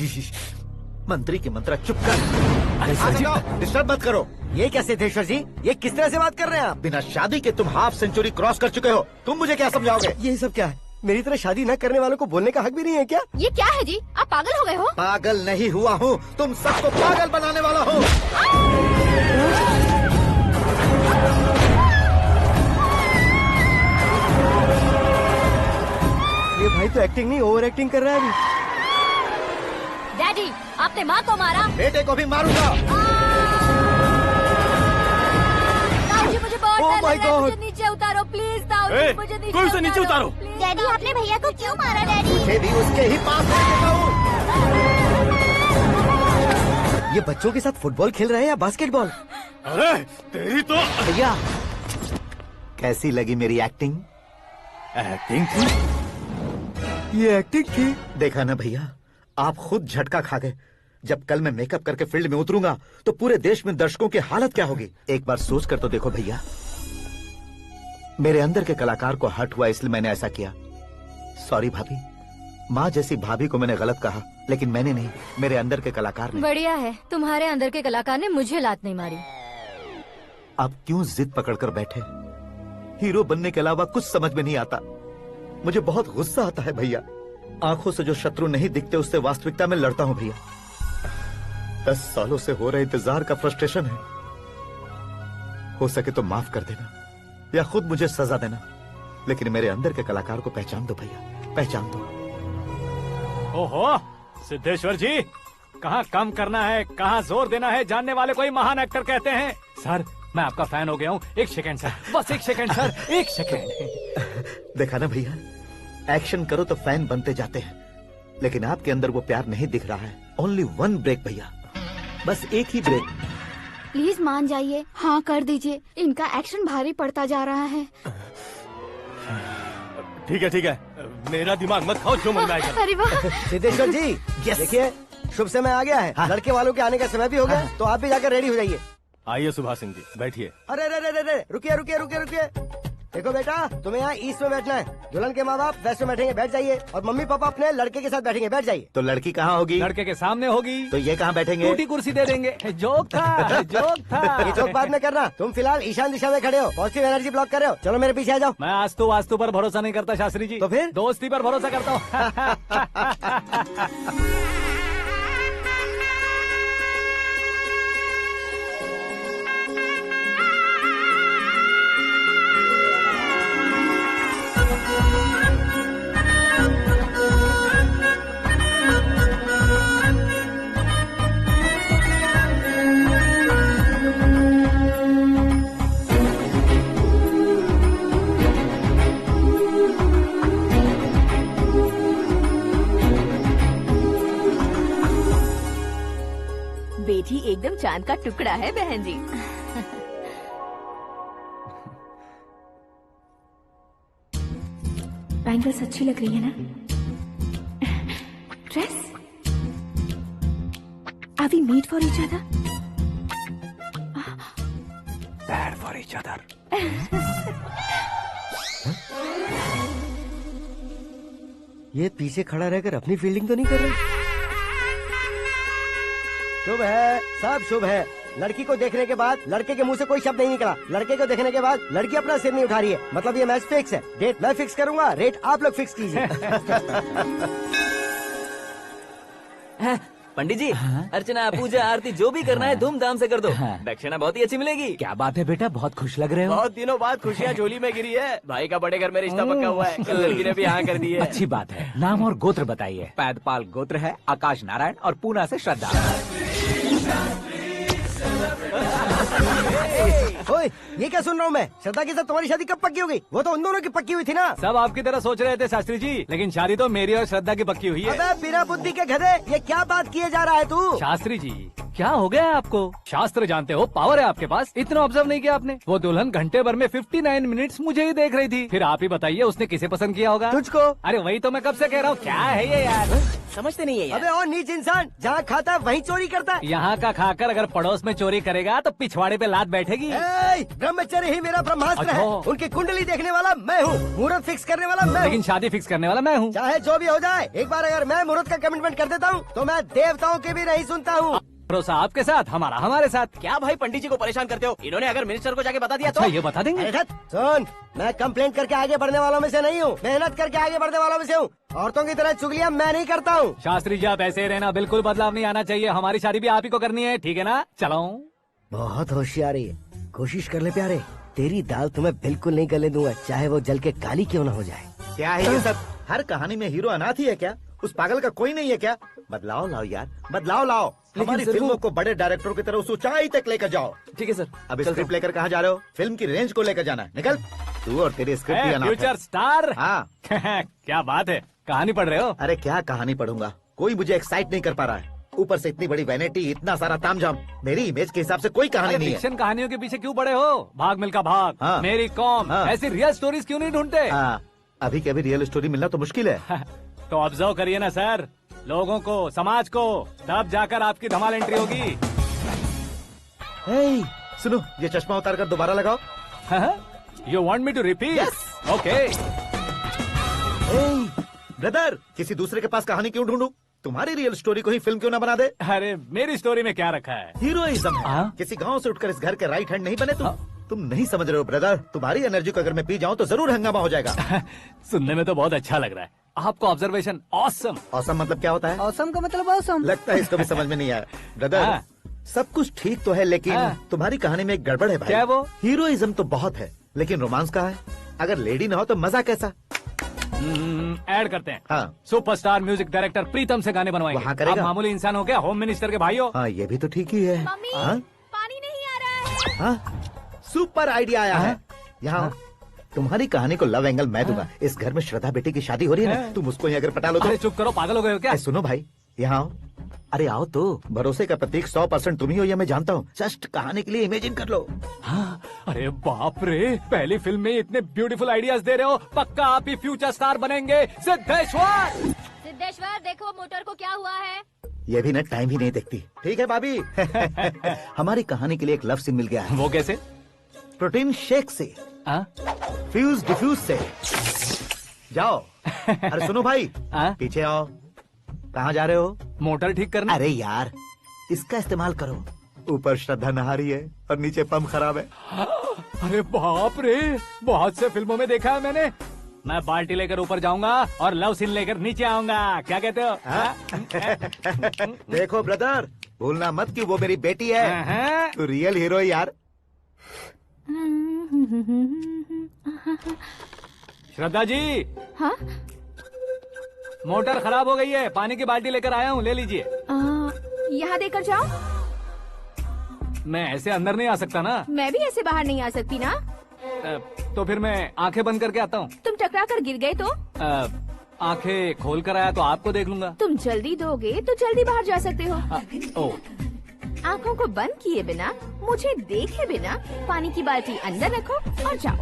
मंत्री की मंत्रा चुप कर। डिस्टर्ब मत करो।
ये क्या सिद्धेश्वर जी, ये किस तरह से बात कर रहे हैं आप?
बिना शादी के तुम हाफ सेंचुरी क्रॉस कर चुके हो, तुम मुझे क्या समझाओगे?
ये सब क्या है? मेरी तरह शादी न करने वालों को बोलने का हक भी नहीं है क्या?
ये क्या है जी? आप पागल हो गए हो?
पागल नहीं हुआ हूँ, तुम सबको पागल बनाने वाला हूँ।
ये भाई तो एक्टिंग नहीं ओवर एक्टिंग कर रहा है अभी।
डैडी, आपने माँ को मारा।
बेटे को भी मारूंगा।
ताऊजी मुझे बहुत
Oh
डर
my
लग रहा है,
God!
मुझे नीचे उतारो प्लीज। ताऊजी
ए,
मुझे
कोई उसे नीचे उतारो।
डैडी आपने भैया को क्यों मारा डैडी?
मुझे भी उसके ही पास लेके जाऊं।
ये बच्चों के साथ फुटबॉल खेल रहे हैं या बास्केटबॉल?
अरे तेरी तो
भैया कैसी लगी मेरी एक्टिंग?
एक्टिंग थी।
ये एक्टिंग थी।
देखा ना भैया, आप खुद झटका खा गए। जब कल मैं मेकअप करके फील्ड में उतरूंगा तो पूरे देश में दर्शकों की हालत क्या होगी? एक बार सोच कर तो देखो भैया। मेरे अंदर के कलाकार को हर्ट हुआ इसलिए मैंने ऐसा किया। सॉरी भाभी। माँ जैसी भाभी को मैंने गलत कहा, लेकिन मैंने नहीं, मेरे अंदर के कलाकार ने।
बढ़िया है, तुम्हारे अंदर के कलाकार ने मुझे लात नहीं मारी।
आप क्यों जिद पकड़कर बैठे? हीरो बनने के अलावा कुछ समझ में नहीं आता। मुझे बहुत गुस्सा आता है भैया। आंखों से जो शत्रु नहीं दिखते उससे वास्तविकता में लड़ता हूँ भैया। 10 सालों से हो रहे इंतजार का फ्रस्ट्रेशन है। हो सके तो माफ कर देना या खुद मुझे सजा देना, लेकिन मेरे अंदर के कलाकार को पहचान दो भैया, पहचान दो।
ओहो सिद्धेश्वर जी, कहाँ कम करना है कहाँ जोर देना है, जानने वाले को ही महान एक्टर कहते हैं। सर मैं आपका फैन हो गया हूँ। एक सेकंड सर, बस एक सेकंड सर, एक सेकंड।
देखा ना भैया, एक्शन करो तो फैन बनते जाते हैं, लेकिन आपके अंदर वो प्यार नहीं दिख रहा है। ओनली 1 ब्रेक भैया, बस एक ही ब्रेक।
प्लीज मान जाइए, हाँ कर दीजिए। इनका एक्शन भारी पड़ता जा रहा है।
ठीक है, मेरा दिमाग मत खाओ, जो मन में आएगा।
अरे वाह
सिद्धेश्वर जी, देखिए शुभ समय आ गया है।
हाँ।
लड़के वालों के आने का समय भी हो गया, तो आप भी जाकर रेडी हो जाइए।
आइए सुभाष सिंह जी, बैठिए।
अरे रे रे रे रे, रुकिए रुकिए रुकिए रुकिए।
देखो बेटा, तुम्हें यहाँ ईस्ट में बैठना है। दुल्हन के माँ बाप वेस्ट में बैठेंगे, बैठ जाइए। और मम्मी पापा अपने लड़के के साथ बैठेंगे, बैठ जाइए।
तो लड़की कहाँ होगी?
लड़के के सामने होगी।
तो ये कहाँ बैठेंगे?
टूटी कुर्सी दे देंगे। जोक था, जोक था।
ये जोक बाद में करना। तुम फिलहाल ईशान दिशा में खड़े हो, पॉजिटिव एनर्जी ब्लॉक कर रहे हो। चलो मेरे पीछे आ जाओ।
मैं वास्तु पर भरोसा नहीं करता शास्त्री जी।
तो फिर?
दोस्ती पर भरोसा करता हूँ।
बेटी एकदम चांद का टुकड़ा है बहन जी। बैंगल्स अच्छी लग रही है ना? Dress? Are we made for each other?
Bad for each other.
ये पीछे खड़ा रहकर अपनी फील्डिंग तो नहीं कर रहा? शुभ है, सब शुभ है। लड़की को देखने के बाद लड़के के मुंह से कोई शब्द नहीं निकला। लड़के को देखने के बाद लड़की अपना सिर नहीं उठा रही है। मतलब ये मैच फिक्स है। डेट मैं फिक्स करूंगा, रेट आप लोग फिक्स कीजिए।
पंडित जी, अर्चना पूजा आरती जो भी करना है धूमधाम से कर दो। दक्षिणा बहुत ही अच्छी मिलेगी।
क्या बात है बेटा, बहुत खुश लग रहे हो।
बहुत दिनों बाद खुशियाँ झोली में गिरी है। भाई का बड़े घर में रिश्ता पक्का हुआ है। कल लड़की ने भी हाँ कर दी है।
अच्छी बात है। नाम और गोत्र बताइए। पैदपाल गोत्र है, आकाश नारायण और पूना से श्रद्धा।
ओए, ये क्या सुन रहा हूँ मैं? श्रद्धा के साथ तुम्हारी शादी कब पक्की हो गई? वो तो उन दोनों की पक्की हुई थी ना।
सब आपकी तरह सोच रहे थे शास्त्री जी, लेकिन शादी तो मेरी और श्रद्धा की पक्की हुई है।
अबे बिना बुद्धि के गधे, ये क्या बात किए जा रहा है तू?
शास्त्री जी, क्या हो गया है आपको? शास्त्र जानते हो, पावर है आपके पास। इतना ऑब्जर्व नहीं किया आपने? वो दुल्हन घंटे भर में 59 मिनट्स मुझे ही देख रही थी। फिर आप ही बताइए उसने किसे पसंद किया होगा?
तुझको।
अरे वही तो मैं कब से कह रहा हूँ, क्या है ये यार?
समझते नहीं है यार।
अबे और नीच इंसान, जहाँ खाता है वहीं चोरी करता है।
यहाँ का खाकर अगर पड़ोस में चोरी करेगा तो पिछवाड़े पे लात बैठेगी।
ब्रह्मचर्य ही मेरा ब्रह्मास्त्र है।
अच्छा।
उनकी कुंडली देखने वाला मैं हूँ, मुहूर्त फिक्स करने वाला मैं
लेकिन
हूँ।
शादी फिक्स करने वाला मैं हूँ।
चाहे जो भी हो जाए, एक बार अगर मैं मुहूर्त का कमिटमेंट कर देता हूँ तो मैं देवताओं के भी नहीं सुनता हूँ।
भरोसा आपके साथ, हमारा हमारे साथ।
क्या भाई पंडित जी को परेशान करते हो? इन्होंने अगर मिनिस्टर को जाके बता दिया
अच्छा,
तो
ये बता देंगे?
अरे सुन, मैं कंप्लेंट करके आगे बढ़ने वालों में से नहीं हूँ, मेहनत करके आगे बढ़ने वालों में से हूँ। औरतों की तरह चुगलियाँ मैं नहीं करता हूँ।
शास्त्री जी आप ऐसे ही रहना, बिल्कुल बदलाव नहीं आना चाहिए। हमारी शादी भी आप ही को करनी है, ठीक है ना? चलो।
बहुत होशियारी है, कोशिश कर ले प्यारे। तेरी दाल तुम्हें बिल्कुल नहीं गलने दूंगा, चाहे वो जल के काली क्यों न हो जाए।
क्या है ये सब? हर कहानी में हीरो अनाथ ही है क्या? उस पागल का कोई नहीं है क्या? बदलाव लाओ यार, बदलाव लाओ। हमारी फिल्मों को बड़े डायरेक्टरों की तरह उस ऊंचाई तक लेकर जाओ।
ठीक है सर।
अब स्क्रिप्ट लेकर कहाँ जा रहे हो? फिल्म की रेंज को लेकर जाना है। निकल तू और तेरी स्क्रिप्ट ही अनाथ है।
Future star.
हाँ।
क्या बात है, कहानी पढ़ रहे हो?
अरे क्या कहानी पढ़ूंगा, कोई मुझे एक्साइट नहीं कर पा रहा है। ऊपर से इतनी बड़ी वैनिटी, इतना सारा तामझाम। मेरी इमेज के हिसाब से कोई कहानी नहीं है।
फिक्शन कहानियों के पीछे क्यों पड़े हो? भाग मिल्खा भाग,
हाँ।
मेरी कॉम,
हाँ।
ऐसी रियल स्टोरीज क्यों नहीं ढूंढते?
हाँ, अभी के अभी रियल स्टोरी मिलना तो मुश्किल है।
तो ऑब्जर्व करिए ना सर, लोगों को, समाज को, तब जाकर आपकी धमाल एंट्री होगी।
सुनो, ये चश्मा उतार कर दोबारा लगाओ।
You want me to repeat? Okay.
Brother, किसी दूसरे के पास कहानी क्यों ढूंढूं? तुम्हारी रियल स्टोरी को ही फिल्म क्यों ना बना दे?
अरे मेरी स्टोरी में क्या रखा है?
हीरोइज्म है। किसी गांव से उठकर इस घर के राइट हैंड नहीं बने तुम। तुम नहीं समझ रहे हो ब्रदर, तुम्हारी एनर्जी को अगर मैं पी जाऊं तो जरूर हंगामा हो जाएगा।
सुनने में तो बहुत अच्छा लग रहा है आपको। Observation awesome.
ऑसम मतलब क्या होता है?
औसम का मतलब औसम।
लगता है इसको भी समझ में नहीं आया। ब्रदर, सब कुछ ठीक तो है, लेकिन तुम्हारी कहानी में एक गड़बड़ है भाई।
क्या वो?
हीरोइज्म तो बहुत है, लेकिन रोमांस कहाँ है? अगर लेडी ना हो तो मजा कैसा?
ऐड करते हैं।
हाँ।
सुपरस्टार म्यूजिक डायरेक्टर प्रीतम से गाने बनवाएंगे।
वहाँ करेगा?
आप मामूली इंसान हो क्या, होम मिनिस्टर के भाई हो?
हाँ, ये भी तो ठीक ही है।
मम्मी,
हाँ?
पानी नहीं आ रहा है।
हाँ? सुपर आइडिया आया है। यहाँ तुम्हारी कहानी को लव एंगल मैं दूंगा। इस घर में श्रद्धा बेटी की शादी हो रही है ना, तुम उसको ही अगर पटा लो तो।
अरे चुप करो, पागल हो गए हो क्या?
सुनो भाई, यहाँ आओ। अरे आओ तो, भरोसे का प्रतीक 100% तुम ही हो, ये मैं जानता हूँ। जस्ट कहानी के लिए इमेजिन कर लो।
हाँ, अरे बाप रे, पहली फिल्म में इतने ब्यूटीफुल आइडियाज दे रहे हो। पक्का आप ही फ्यूचर स्टार बनेंगे। सिद्धेश्वर,
सिद्धेश्वर देखो मोटर को क्या हुआ है।
ये भी ना टाइम ही नहीं देखती। ठीक है भाभी। हमारी कहानी के लिए एक लव सीन मिल गया है।
वो कैसे?
प्रोटीन शेक से फ्यूज डिफ्यूज से जाओ। अरे सुनो भाई, पीछे आओ। कहाँ जा रहे हो?
मोटर ठीक करना।
अरे यार, इसका इस्तेमाल करो। ऊपर श्रद्धा नहा रही है और नीचे पंप खराब है।
अरे बाप रे, बहुत से फिल्मों में देखा है मैंने। मैं बाल्टी लेकर ऊपर जाऊंगा और लव सीन लेकर नीचे आऊंगा। क्या कहते हो?
देखो ब्रदर, भूलना मत कि वो मेरी बेटी है। तू रियल हीरो है यार।
श्रद्धा जी।
हाँ?
मोटर खराब हो गई है, पानी की बाल्टी लेकर आया हूँ, ले लीजिए।
यहाँ देकर जाओ।
मैं ऐसे अंदर नहीं आ सकता ना।
मैं भी ऐसे बाहर नहीं आ सकती ना।
तो फिर मैं आंखें बंद करके आता हूँ।
तुम टकरा कर गिर गए तो?
आंखें खोल कर आया तो आपको देख लूंगा।
तुम जल्दी दोगे तो जल्दी बाहर जा सकते हो। आँखों को बंद किए बिना, मुझे देखे बिना पानी की बाल्टी अंदर रखो और जाओ।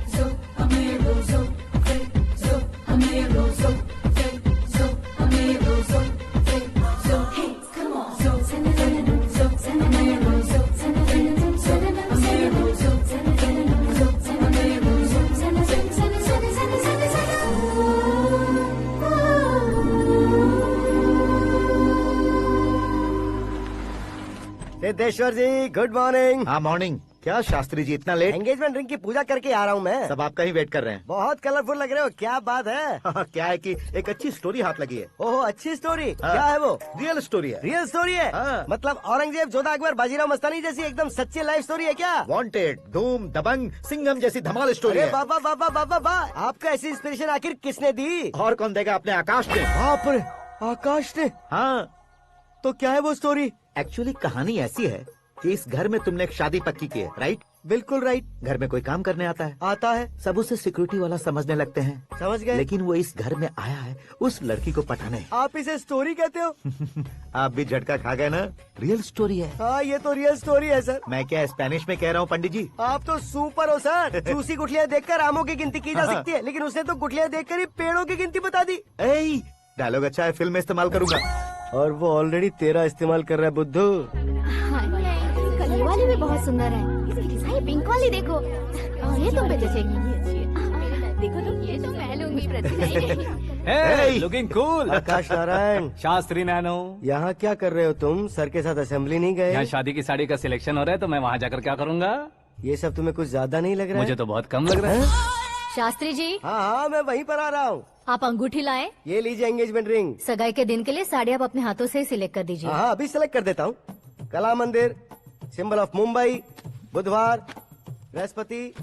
सिद्धेश्वर जी, गुड मॉर्निंग।
हाँ मॉर्निंग। क्या शास्त्री जी इतना लेट?
एंगेजमेंट रिंग की पूजा करके आ रहा हूँ मैं।
सब आपका ही वेट कर रहे हैं।
बहुत कलरफुल लग रहे हो, क्या बात है?
क्या है कि एक अच्छी स्टोरी हाथ लगी है।
ओहो, अच्छी स्टोरी। क्या है वो?
रियल स्टोरी है।
रियल स्टोरी है? मतलब औरंगजेब, जोधा अकबर, बाजीराव मस्तानी जैसी एकदम सच्ची लाइफ स्टोरी है क्या?
वांटेड, धूम, दबंग, सिंघम जैसी धमाल स्टोरी है।
बाबा बाबा बाबा बा, आपको ऐसी इंस्पिरेशन आखिर किसने दी?
और कौन देगा? अपने आकाश ने।
बाप रे, आकाश ने?
हाँ।
तो क्या है वो स्टोरी?
एक्चुअली कहानी ऐसी है कि इस घर में तुमने एक शादी पक्की की है, राइट?
बिल्कुल राइट।
घर में कोई काम करने आता है?
आता है।
सब उसे सिक्योरिटी वाला समझने लगते हैं।
समझ गए।
लेकिन वो इस घर में आया है उस लड़की को पटाने।
आप इसे स्टोरी कहते हो?
आप भी झटका खा गए ना? रियल स्टोरी है।
हाँ, ये तो रियल स्टोरी है सर।
मैं क्या स्पेनिश में कह रहा हूँ पंडित जी?
आप तो सुपर हो सर। चूसी गुठलियाँ देखकर आमों की गिनती की जा सकती है, लेकिन उसने तो गुठलियाँ देखकर ही पेड़ों की गिनती बता दी।
डायलॉग अच्छा है, फिल्म में इस्तेमाल करूंगा।
और वो ऑलरेडी तेरा इस्तेमाल कर रहा है बुद्धू।
ये वाली भी बहुत सुंदर है। ये पिंक वाली देखो, ये तुम पे जचेगी। देखो तुम, ये तो मैं लूंगी।
Looking cool.
Aakash Narayan.
Shastri nano.
यहाँ क्या कर रहे हो तुम? सर के साथ असेंबली नहीं गए?
यहाँ शादी की साड़ी का सिलेक्शन हो रहा है, तो मैं वहाँ जाकर क्या करूँगा?
ये सब तुम्हें कुछ ज्यादा नहीं लग रहा है?
मुझे तो बहुत कम लग रहा है।
शास्त्री जी।
हाँ, मैं वहीं पर आ रहा हूँ।
आप अंगूठी लाएं।
ये लीजिए एंगेजमेंट रिंग।
सगाई के दिन के लिए साड़ी आप अपने हाथों से सिलेक्ट कर दीजिए।
हाँ, अभी सिलेक्ट कर देता हूँ। कला मंदिर, सिंबल ऑफ मुंबई, बुधवार, बृहस्पति,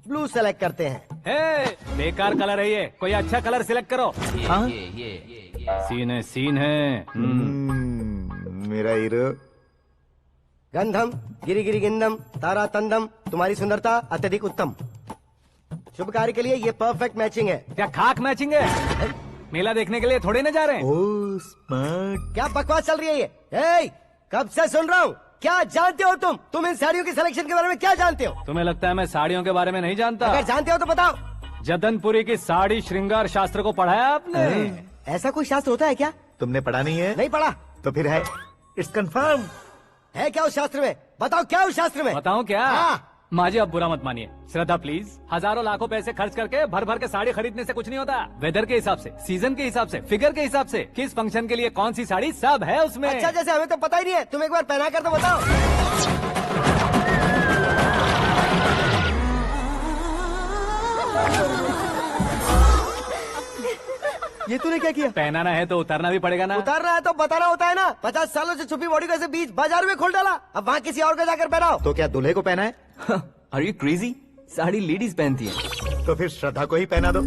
ब्लू सेलेक्ट करते हैं।
बेकार कलर है ये, कोई अच्छा कलर सिलेक्ट करो। सीन है।
मेरा हीरो।
गंधम, गिरी गिरी गिंदम, तारा तंदम, तुम्हारी सुंदरता अत्यधिक उत्तम। शुभ कार्य के लिए ये परफेक्ट मैचिंग है।
क्या खाक मैचिंग है? मेला देखने के लिए थोड़े न जा रहे हैं।
Oh smart.
क्या बकवास चल रही है ये? ए, कब से सुन रहा हूँ। क्या जानते हो तुम? तुम इन साड़ियों के सिलेक्शन के बारे में क्या जानते हो?
तुम्हें लगता है मैं साड़ियों के बारे में नहीं जानता?
अगर जानते हो तो बताओ।
जदनपुरी की साड़ी श्रृंगार शास्त्र को पढ़ाया आपने?
ऐसा कोई शास्त्र होता है क्या?
तुमने पढ़ा नहीं है?
नहीं पढ़ा।
तो फिर है, इट्स कंफर्म।
है क्या उस शास्त्र में? बताओ क्या उस शास्त्र में?
बताऊं क्या?
हाँ।
माँ जी, अब बुरा मत मानिए। श्रद्धा प्लीज, हजारों लाखों पैसे खर्च करके भर भर के साड़ी खरीदने से कुछ नहीं होता। वेदर के हिसाब से, सीजन के हिसाब से, फिगर के हिसाब से, किस फंक्शन के लिए कौन सी साड़ी, सब है उसमें।
अच्छा, जैसे हमें तो पता ही नहीं है। तुम एक बार पहना कर तो बताओ। ये तूने क्या किया?
पहनाना है तो उतारना भी पड़ेगा ना।
उतारना है तो बताना होता है ना। 50 सालों से छुपी बॉडी को ऐसे बीच बाजार में खोल डाला, अब वहाँ किसी और को जाकर पहनाओ।
तो क्या दूल्हे को पहना है?
Are you crazy? Sari ladies पहनती है।
तो फिर श्रद्धा को ही पहना दो।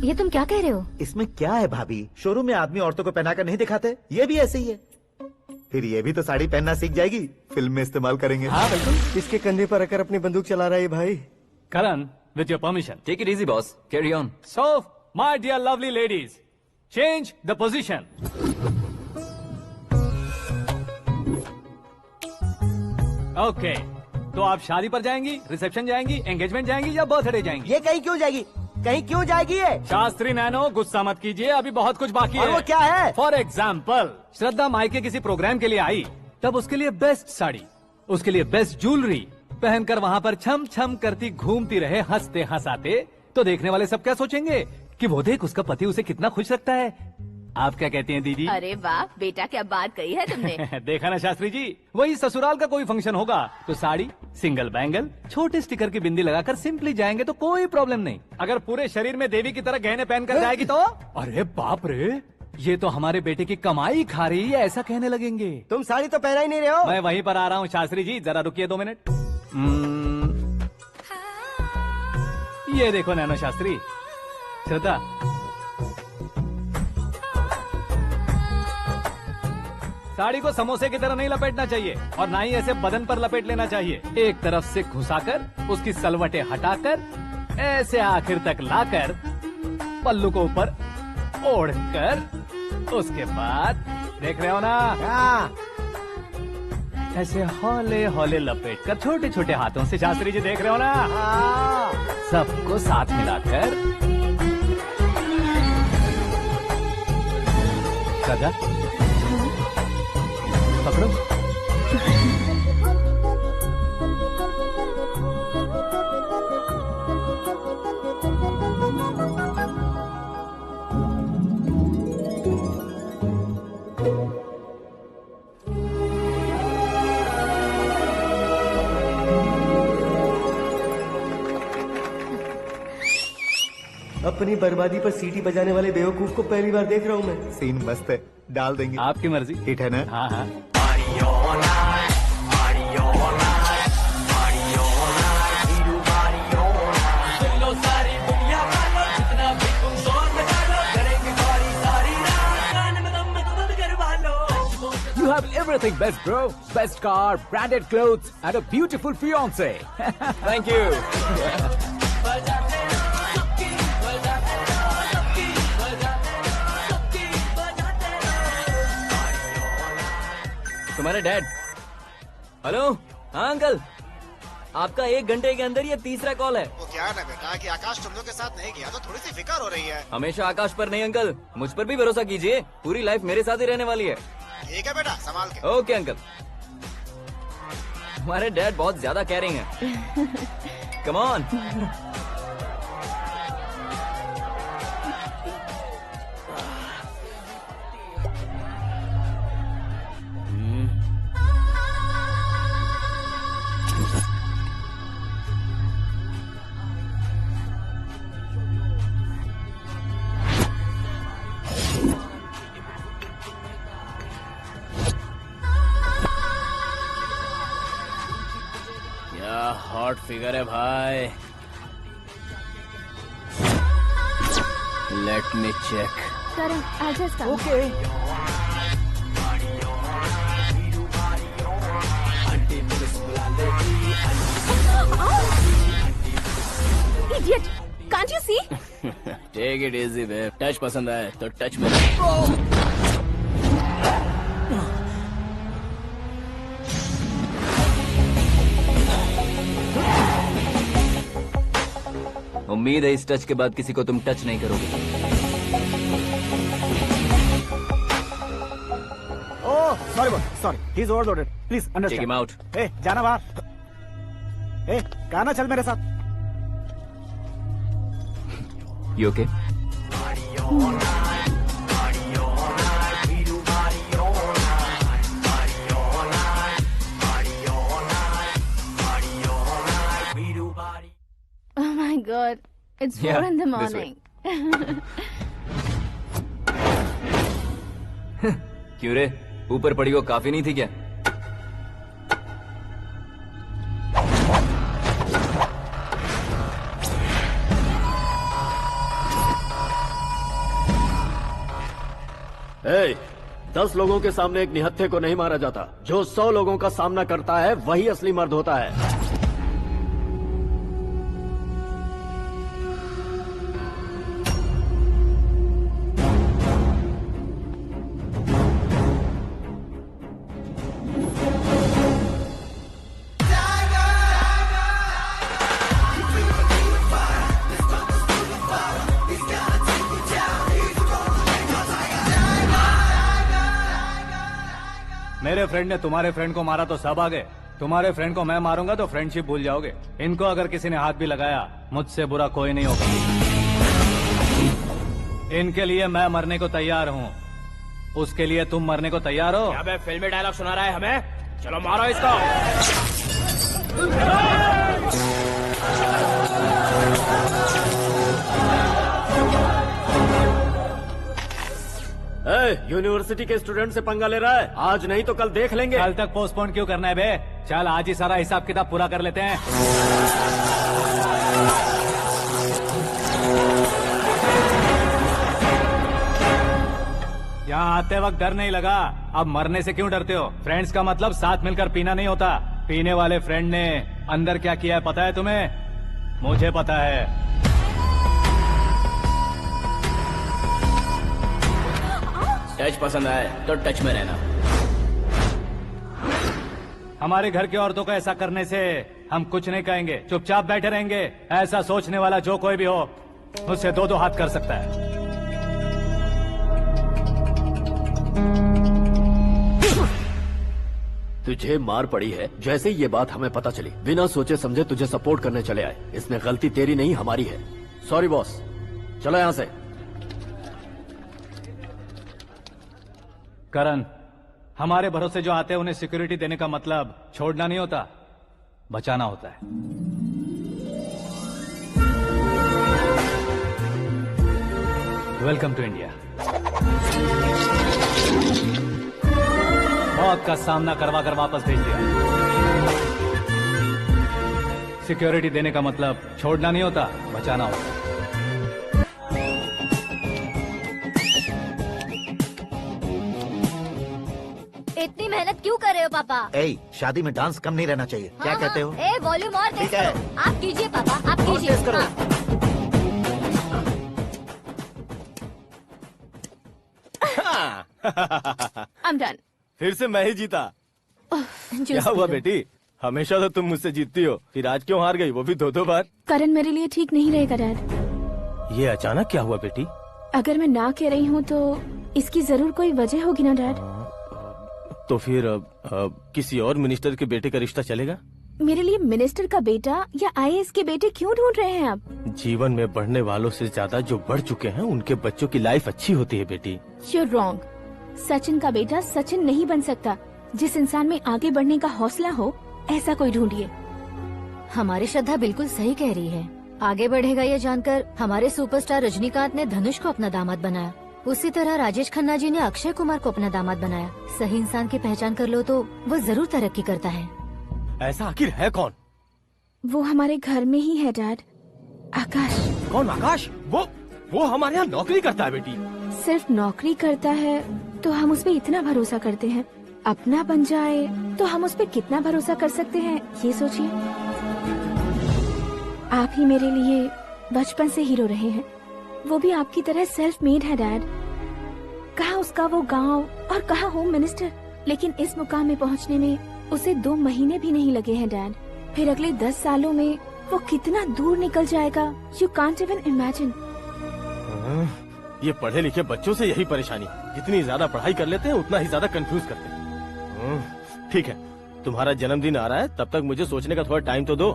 ये तुम क्या कह रहे हो?
इसमें क्या है भाभी? शोरूम में आदमी औरतों को पहनाकर नहीं दिखाते? ये भी ऐसे ही है। फिर ये भी तो साड़ी पहनना सीख जाएगी, फिल्म में इस्तेमाल करेंगे।
हाँ बिल्कुल।
इसके कंधे पर रखकर अपनी बंदूक चला रहा है भाई।
करण, with your permission.
Take it easy, boss. Carry on.
So, my dear lovely ladies, change the position. Okay. तो आप शादी पर जाएंगी, रिसेप्शन जाएंगी, एंगेजमेंट जाएंगी या बर्थडे जाएंगी?
ये कहीं क्यों जाएगी? कहीं क्यों जाएगी ये?
शास्त्री नैनो, गुस्सा मत कीजिए, अभी बहुत कुछ बाकी
और
है।
वो क्या है?
फॉर एग्जाम्पल, श्रद्धा माई के किसी प्रोग्राम के लिए आई, तब उसके लिए बेस्ट साड़ी, उसके लिए बेस्ट ज्वेलरी, पहनकर वहाँ पर छम छम करती घूमती रहे हंसते हंसाते, तो देखने वाले सब क्या सोचेंगे कि वो देख उसका पति उसे कितना खुश रखता है। आप क्या कहती हैं दीदी?
अरे वाह बेटा, क्या बात कही है तुमने।
देखा ना शास्त्री जी, वही ससुराल का कोई फंक्शन होगा तो साड़ी, सिंगल बैंगल, छोटे स्टिकर की बिंदी लगाकर सिंपली जाएंगे तो कोई प्रॉब्लम नहीं। अगर पूरे शरीर में देवी की तरह गहने पहनकर जाएगी तो अरे बाप रे, ये तो हमारे बेटे की कमाई खा रही है, ऐसा कहने लगेंगे।
तुम साड़ी तो पहना ही नहीं रहे हो।
मैं वहीं पर आ रहा हूँ शास्त्री जी, जरा रुकिए 2 मिनट। ये देखो नैनो शास्त्री, श्रद्धा, साड़ी को समोसे की तरह नहीं लपेटना चाहिए और ना ही ऐसे बदन पर लपेट लेना चाहिए। एक तरफ से घुसाकर उसकी सलवटें हटाकर ऐसे आखिर तक लाकर पल्लू को ऊपर ओढ़कर उसके बाद देख रहे हो ना, ऐसे हौले हौले लपेट कर छोटे छोटे हाथों से, शास्त्री जी देख रहे हो ना, सबको साथ मिलाकर सदा पकड़ो।
अपनी बर्बादी पर सीटी बजाने वाले बेवकूफ को पहली बार देख रहा हूँ मैं।
सीन मस्त है, डाल देंगे।
आपकी मर्जी।
हिट है ना?
हाँ हाँ।
You have everything best, bro. Best car, branded clothes, and a beautiful fiance.
Thank you. तुम्हारे डैड। हेलो, हाँ अंकल, आपका 1 घंटे के अंदर ये तीसरा कॉल है।
वो क्या है ना बेटा कि आकाश तुम लोग के साथ नहीं गया तो थोड़ी सी फिक्र हो रही है।
हमेशा आकाश पर नहीं अंकल, मुझ पर भी भरोसा कीजिए, पूरी लाइफ मेरे साथ ही रहने वाली है।
ठीक है बेटा, संभाल के।
Okay uncle. हमारे डैड बहुत ज्यादा केयरिंग है। Come on. हॉट फिगर है भाई। Let me check.
Karan, I'll just come.
Okay.
Idiot! Can't you see?
Take it easy babe. Touch पसंद आए तो टच में। उम्मीद है इस टच के बाद किसी को तुम टच नहीं करोगे।
Oh sorry sorry, he is overloaded, please
take
understand.
Him out.
ए जाना बाहर। ए गाना चल मेरे साथ।
You okay?
Oh my God, it's 4 in the morning.
क्यों रे, ऊपर पड़ी वो काफी नहीं थी क्या?
Hey, 10 लोगों के सामने एक निहत्थे को नहीं मारा जाता। जो 100 लोगों का सामना करता है वही असली मर्द होता है।
मेरे फ्रेंड ने तुम्हारे फ्रेंड को मारा तो सब आ गए, तुम्हारे फ्रेंड को मैं मारूंगा तो फ्रेंडशिप भूल जाओगे। इनको अगर किसी ने हाथ भी लगाया, मुझसे बुरा कोई नहीं होगा। इनके लिए मैं मरने को तैयार हूँ, उसके लिए तुम मरने को तैयार हो?
अबे फिल्मी डायलॉग सुना रहा है हमें? चलो मारो इसको।
यूनिवर्सिटी के स्टूडेंट से पंगा ले रहा है, आज नहीं तो कल देख लेंगे।
कल तक पोस्टपोन क्यों करना है बे? चल आज ही सारा हिसाब किताब पूरा कर लेते हैं। यहाँ आते वक्त डर नहीं लगा, अब मरने से क्यों डरते हो? फ्रेंड्स का मतलब साथ मिलकर पीना नहीं होता। पीने वाले फ्रेंड ने अंदर क्या किया है पता है तुम्हें? मुझे पता है।
टच पसंद आए तो टच में रहना।
हमारे घर की औरतों को ऐसा करने से हम कुछ नहीं कहेंगे, चुपचाप बैठे रहेंगे। ऐसा सोचने वाला जो कोई भी हो, उससे दो हाथ कर सकता है।
तुझे मार पड़ी है, जैसे ही ये बात हमें पता चली बिना सोचे समझे तुझे सपोर्ट करने चले आए। इसमें गलती तेरी नहीं हमारी है। सॉरी बॉस, चलो यहाँ से।
करण, हमारे भरोसे जो आते हैं उन्हें सिक्योरिटी देने का मतलब छोड़ना नहीं होता, बचाना होता है। Welcome to India. मौत का सामना करवा कर वापस भेज दिया। सिक्योरिटी देने का मतलब छोड़ना नहीं होता, बचाना होता है।
इतनी मेहनत क्यों कर रहे हो पापा?
शादी में डांस कम नहीं रहना चाहिए। क्या कहते हो?
वॉल्यूम और तेज करो। आप कीजिए पापा, आप कीजिए।
I'm done.
फिर से मैं ही जीता। क्या हुआ बेटी? हमेशा तो तुम मुझसे जीतती हो, फिर आज क्यों हार गई, वो भी दो बार?
करण मेरे लिए ठीक नहीं रहेगा डैड।
ये अचानक क्या हुआ बेटी?
अगर मैं ना कह रही हूँ तो इसकी जरूर कोई वजह होगी ना डैड।
तो फिर किसी और मिनिस्टर के बेटे का रिश्ता चलेगा?
मेरे लिए मिनिस्टर का बेटा या IAS के बेटे क्यों ढूंढ रहे हैं आप?
जीवन में बढ़ने वालों से ज्यादा जो बढ़ चुके हैं उनके बच्चों की लाइफ अच्छी होती है बेटी।
You're wrong. सचिन का बेटा सचिन नहीं बन सकता। जिस इंसान में आगे बढ़ने का हौसला हो, ऐसा कोई ढूंढिए।
हमारी श्रद्धा बिल्कुल सही कह रही है। आगे बढ़ेगा ये जानकर हमारे सुपरस्टार रजनीकांत ने धनुष को अपना दामाद बनाया, उसी तरह राजेश खन्ना जी ने अक्षय कुमार को अपना दामाद बनाया। सही इंसान की पहचान कर लो तो वो जरूर तरक्की करता है।
ऐसा आखिर है कौन?
वो हमारे घर में ही है डैड, आकाश।
कौन आकाश? वो हमारे यहाँ नौकरी करता है बेटी।
सिर्फ नौकरी करता है तो हम उस पे इतना भरोसा करते हैं, अपना बन जाए तो हम उस पे कितना भरोसा कर सकते हैं, ये सोचिए। आप ही मेरे लिए बचपन से हीरो रहे हैं, वो भी आपकी तरह सेल्फ मेड है डैड। कहाँ उसका वो गांव और कहाँ होम मिनिस्टर, लेकिन इस मुकाम में पहुँचने में उसे 2 महीने भी नहीं लगे हैं डैड। फिर अगले 10 सालों में वो कितना दूर निकल जाएगा, यू कांट इवन इमेजिन।
ये पढ़े लिखे बच्चों से यही परेशानी, जितनी ज्यादा पढ़ाई कर लेते हैं उतना ही ज्यादा कंफ्यूज करते हैं। ठीक है, तुम्हारा जन्मदिन आ रहा है, तब तक मुझे सोचने का थोड़ा टाइम तो दो।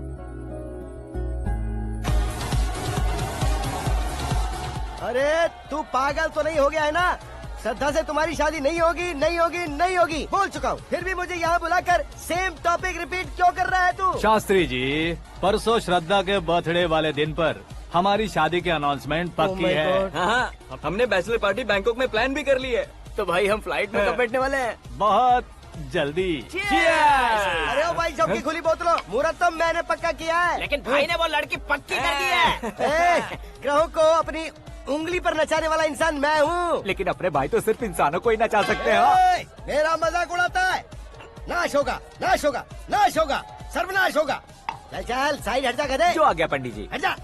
अरे तू पागल तो नहीं हो गया है ना? श्रद्धा से तुम्हारी शादी नहीं होगी, नहीं होगी, नहीं होगी, बोल चुका हूँ। फिर भी मुझे यहाँ बुलाकर सेम टॉपिक रिपीट क्यों कर रहा है तू?
शास्त्री जी, परसों श्रद्धा के बर्थडे वाले दिन पर हमारी शादी की अनाउंसमेंट पक्की है।
हाँ, हमने बैचलर पार्टी बैंकॉक में प्लान भी कर ली है। तो भाई हम फ्लाइट में कब बैठने वाले हैं?
बहुत जल्दी।
अरे ओ भाई, सबकी खुली बोतलों, मुहूर्त तो मैंने पक्का किया है।
लेकिन भाई ने वो लड़की पक्की कर दी है।
ग्रहों को अपनी उंगली पर नचाने वाला इंसान मैं हूँ।
लेकिन अपने भाई तो सिर्फ इंसानों को ही नचा सकते हैं।
मेरा मजाक उड़ाता है? नाश होगा, नाश होगा, नाश होगा, सर्वनाश होगा। चल चल साइड हट जा, गधे।
जो आ गया पंडित जी।
हट जा।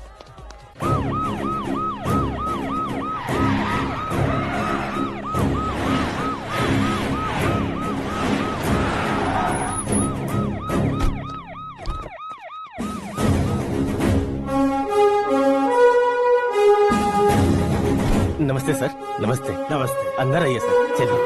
नमस्ते सर। नमस्ते। नमस्ते। अंदर आइए सर, चलिए।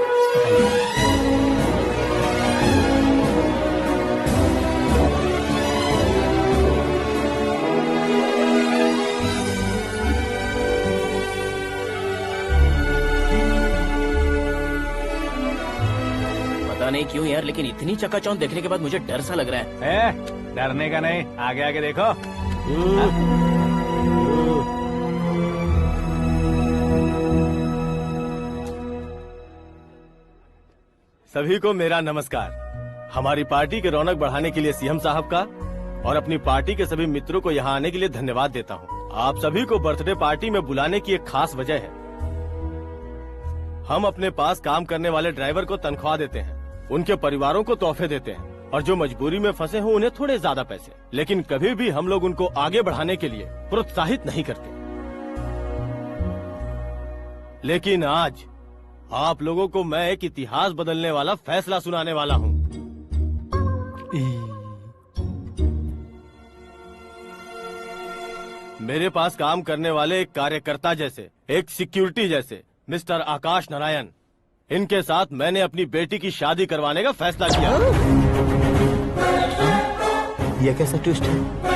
नहीं क्यों यार, लेकिन इतनी चकाचौंध देखने के बाद मुझे डर सा लग रहा है।
डरने का नहीं, आगे आगे देखो।
सभी को मेरा नमस्कार। हमारी पार्टी के रौनक बढ़ाने के लिए सीएम साहब का और अपनी पार्टी के सभी मित्रों को यहाँ आने के लिए धन्यवाद देता हूँ। आप सभी को बर्थडे पार्टी में बुलाने की एक खास वजह है। हम अपने पास काम करने वाले ड्राइवर को तनख्वाह देते हैं, उनके परिवारों को तोहफे देते हैं और जो मजबूरी में फंसे हो उन्हें थोड़े ज्यादा पैसे। लेकिन कभी भी हम लोग उनको आगे बढ़ाने के लिए प्रोत्साहित नहीं करते। लेकिन आज आप लोगों को मैं एक इतिहास बदलने वाला फैसला सुनाने वाला हूँ। मेरे पास काम करने वाले एक कार्यकर्ता जैसे, एक सिक्योरिटी जैसे मिस्टर आकाश नारायण, इनके साथ मैंने अपनी बेटी की शादी करवाने का फैसला किया।
ये कैसा ट्विस्ट है?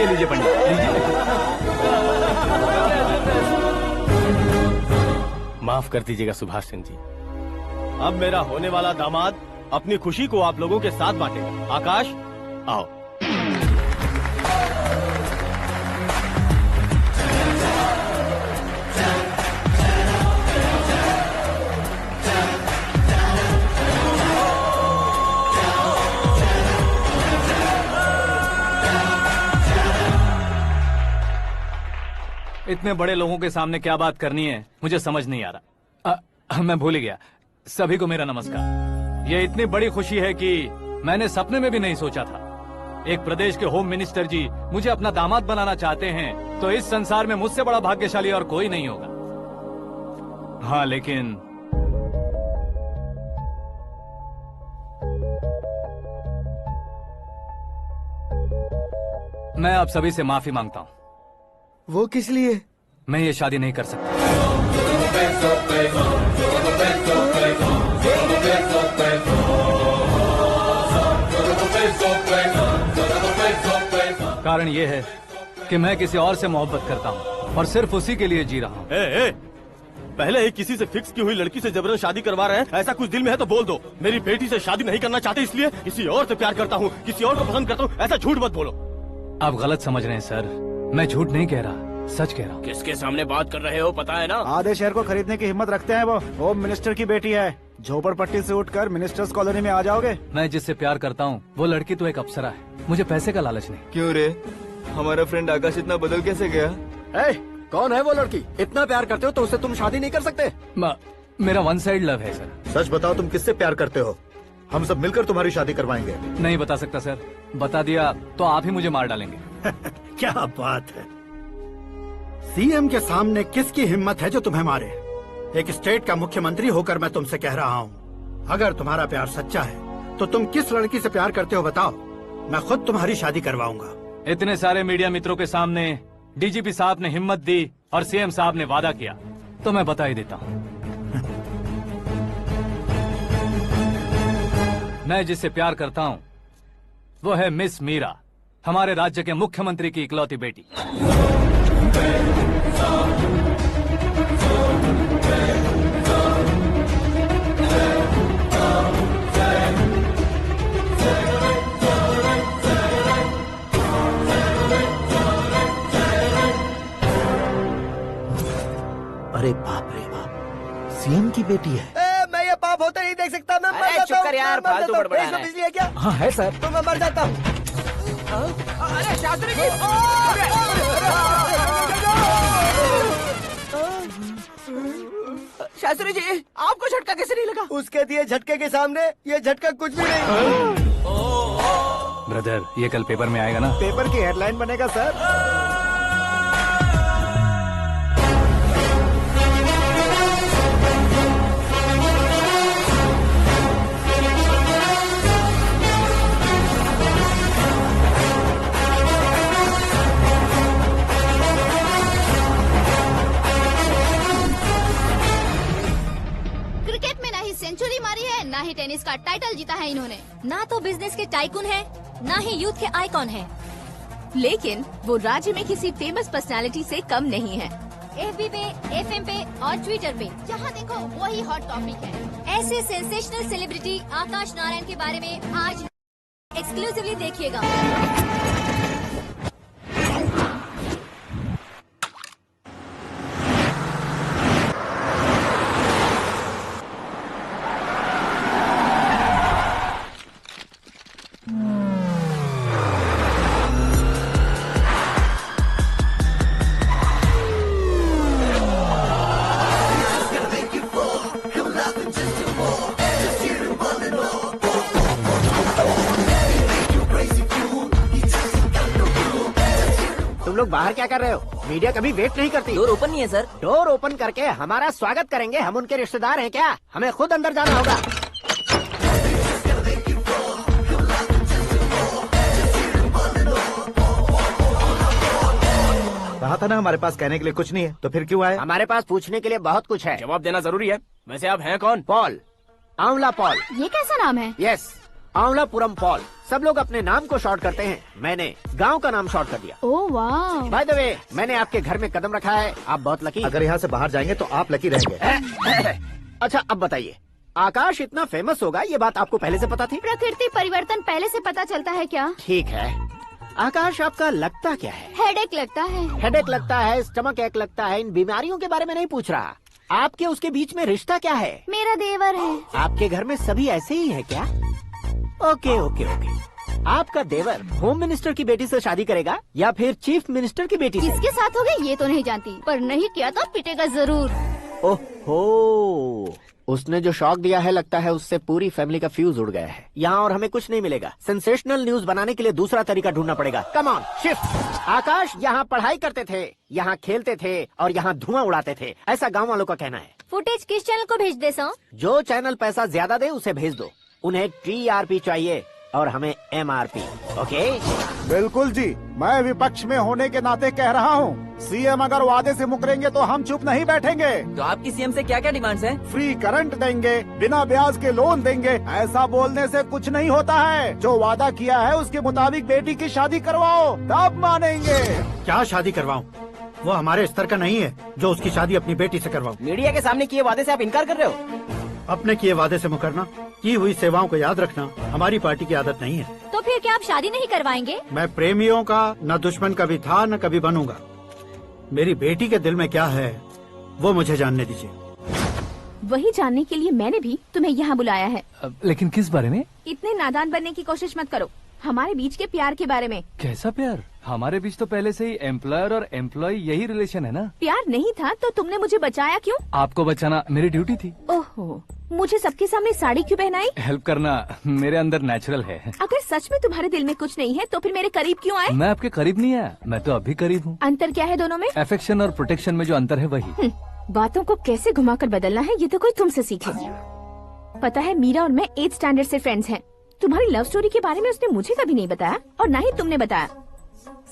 लीजिए पंडित, लीजिए।
माफ कर दीजिएगा सुभाष सिंह जी। अब मेरा होने वाला दामाद अपनी खुशी को आप लोगों के साथ बांटेगा। आकाश, आओ।
इतने बड़े लोगों के सामने क्या बात करनी है मुझे समझ नहीं आ रहा। मैं भूल ही गया। सभी को मेरा नमस्कार। ये इतनी बड़ी खुशी है कि मैंने सपने में भी नहीं सोचा था। एक प्रदेश के होम मिनिस्टर जी मुझे अपना दामाद बनाना चाहते हैं तो इस संसार में मुझसे बड़ा भाग्यशाली और कोई नहीं होगा। हाँ, लेकिन मैं आप सभी से माफी मांगता हूँ।
वो किस लिए?
मैं ये शादी नहीं कर सकता। कारण ये है कि मैं किसी और से मोहब्बत करता हूँ और सिर्फ उसी के लिए जी रहा हूँ।
पहले ही किसी से फिक्स की हुई लड़की से जबरन शादी करवा रहे हैं। ऐसा कुछ दिल में है तो बोल दो। मेरी बेटी से शादी नहीं करना चाहते इसलिए किसी और से प्यार करता हूँ, किसी और को पसंद करता हूँ। ऐसा झूठ मत बोलो।
आप गलत समझ रहे हैं सर। मैं झूठ नहीं कह रहा, सच कह रहा हूँ।
किसके सामने बात कर रहे हो पता है ना?
आधे शहर को खरीदने की हिम्मत रखते हैं वो। होम मिनिस्टर की बेटी है। झोपड़पट्टी से उठकर मिनिस्टर्स कॉलोनी में आ जाओगे।
मैं जिससे प्यार करता हूँ वो लड़की तो एक अप्सरा है। मुझे पैसे का लालच नहीं।
क्यों रे, हमारा फ्रेंड आकाश इतना बदल कैसे गया?
कौन है वो लड़की? इतना प्यार करते हो तो उससे तुम शादी नहीं कर सकते?
मेरा वन साइड लव है सर।
सच बताओ, तुम किससे प्यार करते हो? हम सब मिलकर तुम्हारी शादी करवाएंगे।
नहीं बता सकता सर। बता दिया तो आप ही मुझे मार डालेंगे।
क्या बात है। सीएम के सामने किसकी हिम्मत है जो तुम्हें मारे? एक स्टेट का मुख्यमंत्री होकर मैं तुमसे कह रहा हूँ, अगर तुम्हारा प्यार सच्चा है तो तुम किस लड़की से प्यार करते हो बताओ, मैं खुद तुम्हारी शादी करवाऊंगा।
इतने सारे मीडिया मित्रों के सामने डीजीपी साहब ने हिम्मत दी और सीएम साहब ने वादा किया तो मैं बता ही देता हूँ। मैं जिससे प्यार करता हूँ वो है मिस मीरा, हमारे राज्य के मुख्यमंत्री की इकलौती बेटी।
अरे बाप रे बाप, सीएम की बेटी है।
मैं ये पाप होते नहीं देख सकता। मैं मर जाता
चुप कर यार, फालतू बड़बड़ा रहा है।
बिजली है क्या?
हाँ है सर।
तो मैं मर जाता हूँ।
अरे शास्त्री जी, शास्त्री जी आपको झटका कैसे नहीं लगा?
उसके दिए झटके के सामने ये झटका कुछ भी नहीं।
ब्रदर, ये कल पेपर में आएगा ना?
पेपर की हेडलाइन बनेगा सर।
क्रिकेट में ना ही सेंचुरी मारी है, ना ही टेनिस का टाइटल जीता है इन्होंने। ना तो बिजनेस के टाइकून है, ना ही यूथ के आइकॉन है।
लेकिन वो राज्य में किसी फेमस पर्सनालिटी से कम नहीं है।
FB पे, FM पे और ट्विटर पे जहाँ देखो वही हॉट टॉपिक है। ऐसे सेंसेशनल सेलिब्रिटी आकाश नारायण के बारे में आज एक्सक्लूसिवली देखिएगा।
तुम लोग बाहर क्या कर रहे हो? मीडिया कभी वेट नहीं करती।
डोर ओपन नहीं है सर।
डोर ओपन करके हमारा स्वागत करेंगे। हम उनके रिश्तेदार हैं क्या? हमें खुद अंदर जाना होगा।
कहा था ना हमारे पास कहने के लिए कुछ नहीं है, तो फिर क्यों आए?
हमारे पास पूछने के लिए बहुत कुछ है।
जवाब देना जरूरी है। वैसे आप हैं कौन?
पॉल, आंवला पॉल।
ये कैसा नाम है?
Yes, Aanwlapuram Paul. सब लोग अपने नाम को शॉर्ट करते हैं, मैंने गांव का नाम शॉर्ट कर दिया।
ओह वाह।
बाय द वे, मैंने आपके घर में कदम रखा है। आप बहुत लकी।
अगर यहाँ से बाहर जाएंगे तो आप लकी रहेंगे।
अच्छा अब बताइए, आकाश इतना फेमस होगा ये बात आपको पहले से पता थी?
प्रकृति परिवर्तन पहले से पता चलता है क्या?
ठीक है, आकाश आपका लगता क्या है?
हेडेक लगता है।
हेडेक लगता है, स्टमक एक लगता है। इन बीमारियों के बारे में नहीं पूछ रहा। आपके उसके बीच में रिश्ता क्या है?
मेरा देवर है।
आपके घर में सभी ऐसे ही है क्या? Okay okay okay. आपका देवर होम मिनिस्टर की बेटी से शादी करेगा या फिर चीफ मिनिस्टर की बेटी से?
किसके साथ होगा ये तो नहीं जानती, पर नहीं किया तो पिटेगा जरूर।
ओहो, उसने जो शॉक दिया है लगता है उससे पूरी फैमिली का फ्यूज उड़ गया है। यहाँ और हमें कुछ नहीं मिलेगा। सेंसेशनल न्यूज बनाने के लिए दूसरा तरीका ढूंढना पड़ेगा। Come on, shift. आकाश यहाँ पढ़ाई करते थे, यहाँ खेलते थे और यहाँ धुआं उड़ाते थे, ऐसा गाँव वालों का कहना है।
फुटेज किस चैनल को भेज दे सो?
जो चैनल पैसा ज्यादा दे उसे भेज दो। उन्हें TRP चाहिए और हमें MRP। ओके?
बिल्कुल जी, मैं विपक्ष में होने के नाते कह रहा हूँ, सीएम अगर वादे से मुकरेंगे तो हम चुप नहीं बैठेंगे।
तो आपकी सीएम से क्या क्या डिमांड्स हैं?
फ्री करंट देंगे, बिना ब्याज के लोन देंगे। ऐसा बोलने से कुछ नहीं होता है। जो वादा किया है उसके मुताबिक बेटी की शादी करवाओ, तब मानेंगे।
क्या शादी करवाऊं? वो हमारे स्तर का नहीं है जो उसकी शादी अपनी बेटी से करवाऊं।
मीडिया के सामने किए वादे से आप इनकार कर रहे हो?
अपने किए वादे से मुकरना, की हुई सेवाओं को याद रखना हमारी पार्टी की आदत नहीं है।
तो फिर क्या आप शादी नहीं करवाएंगे?
मैं प्रेमियों का न दुश्मन कभी था न कभी बनूंगा। मेरी बेटी के दिल में क्या है वो मुझे जानने दीजिए।
वही जानने के लिए मैंने भी तुम्हें यहाँ बुलाया है।
लेकिन किस बारे में?
इतने नादान बनने की कोशिश मत करो। हमारे बीच के प्यार के बारे में।
कैसा प्यार? हमारे बीच तो पहले से ही एम्प्लॉयर और एम्प्लॉय यही रिलेशन है ना।
प्यार नहीं था तो तुमने मुझे बचाया क्यों?
आपको बचाना मेरी ड्यूटी थी।
ओहो, मुझे सबके सामने साड़ी क्यों पहनाई?
हेल्प करना मेरे अंदर नेचुरल है।
अगर सच में तुम्हारे दिल में कुछ नहीं है तो फिर मेरे करीब क्यों आए?
मैं आपके करीब नहीं आया, मैं तो अभी करीब हूँ।
अंतर क्या है दोनों में?
अफेक्शन और प्रोटेक्शन में जो अंतर है वही।
बातों को कैसे घुमाकर बदलना है ये तो कोई तुमसे सीखे। पता है, मीरा और मैं 8th स्टैंडर्ड से फ्रेंड्स हैं। तुम्हारी लव स्टोरी के बारे में उसने मुझे कभी नहीं बताया और ना ही तुमने बताया।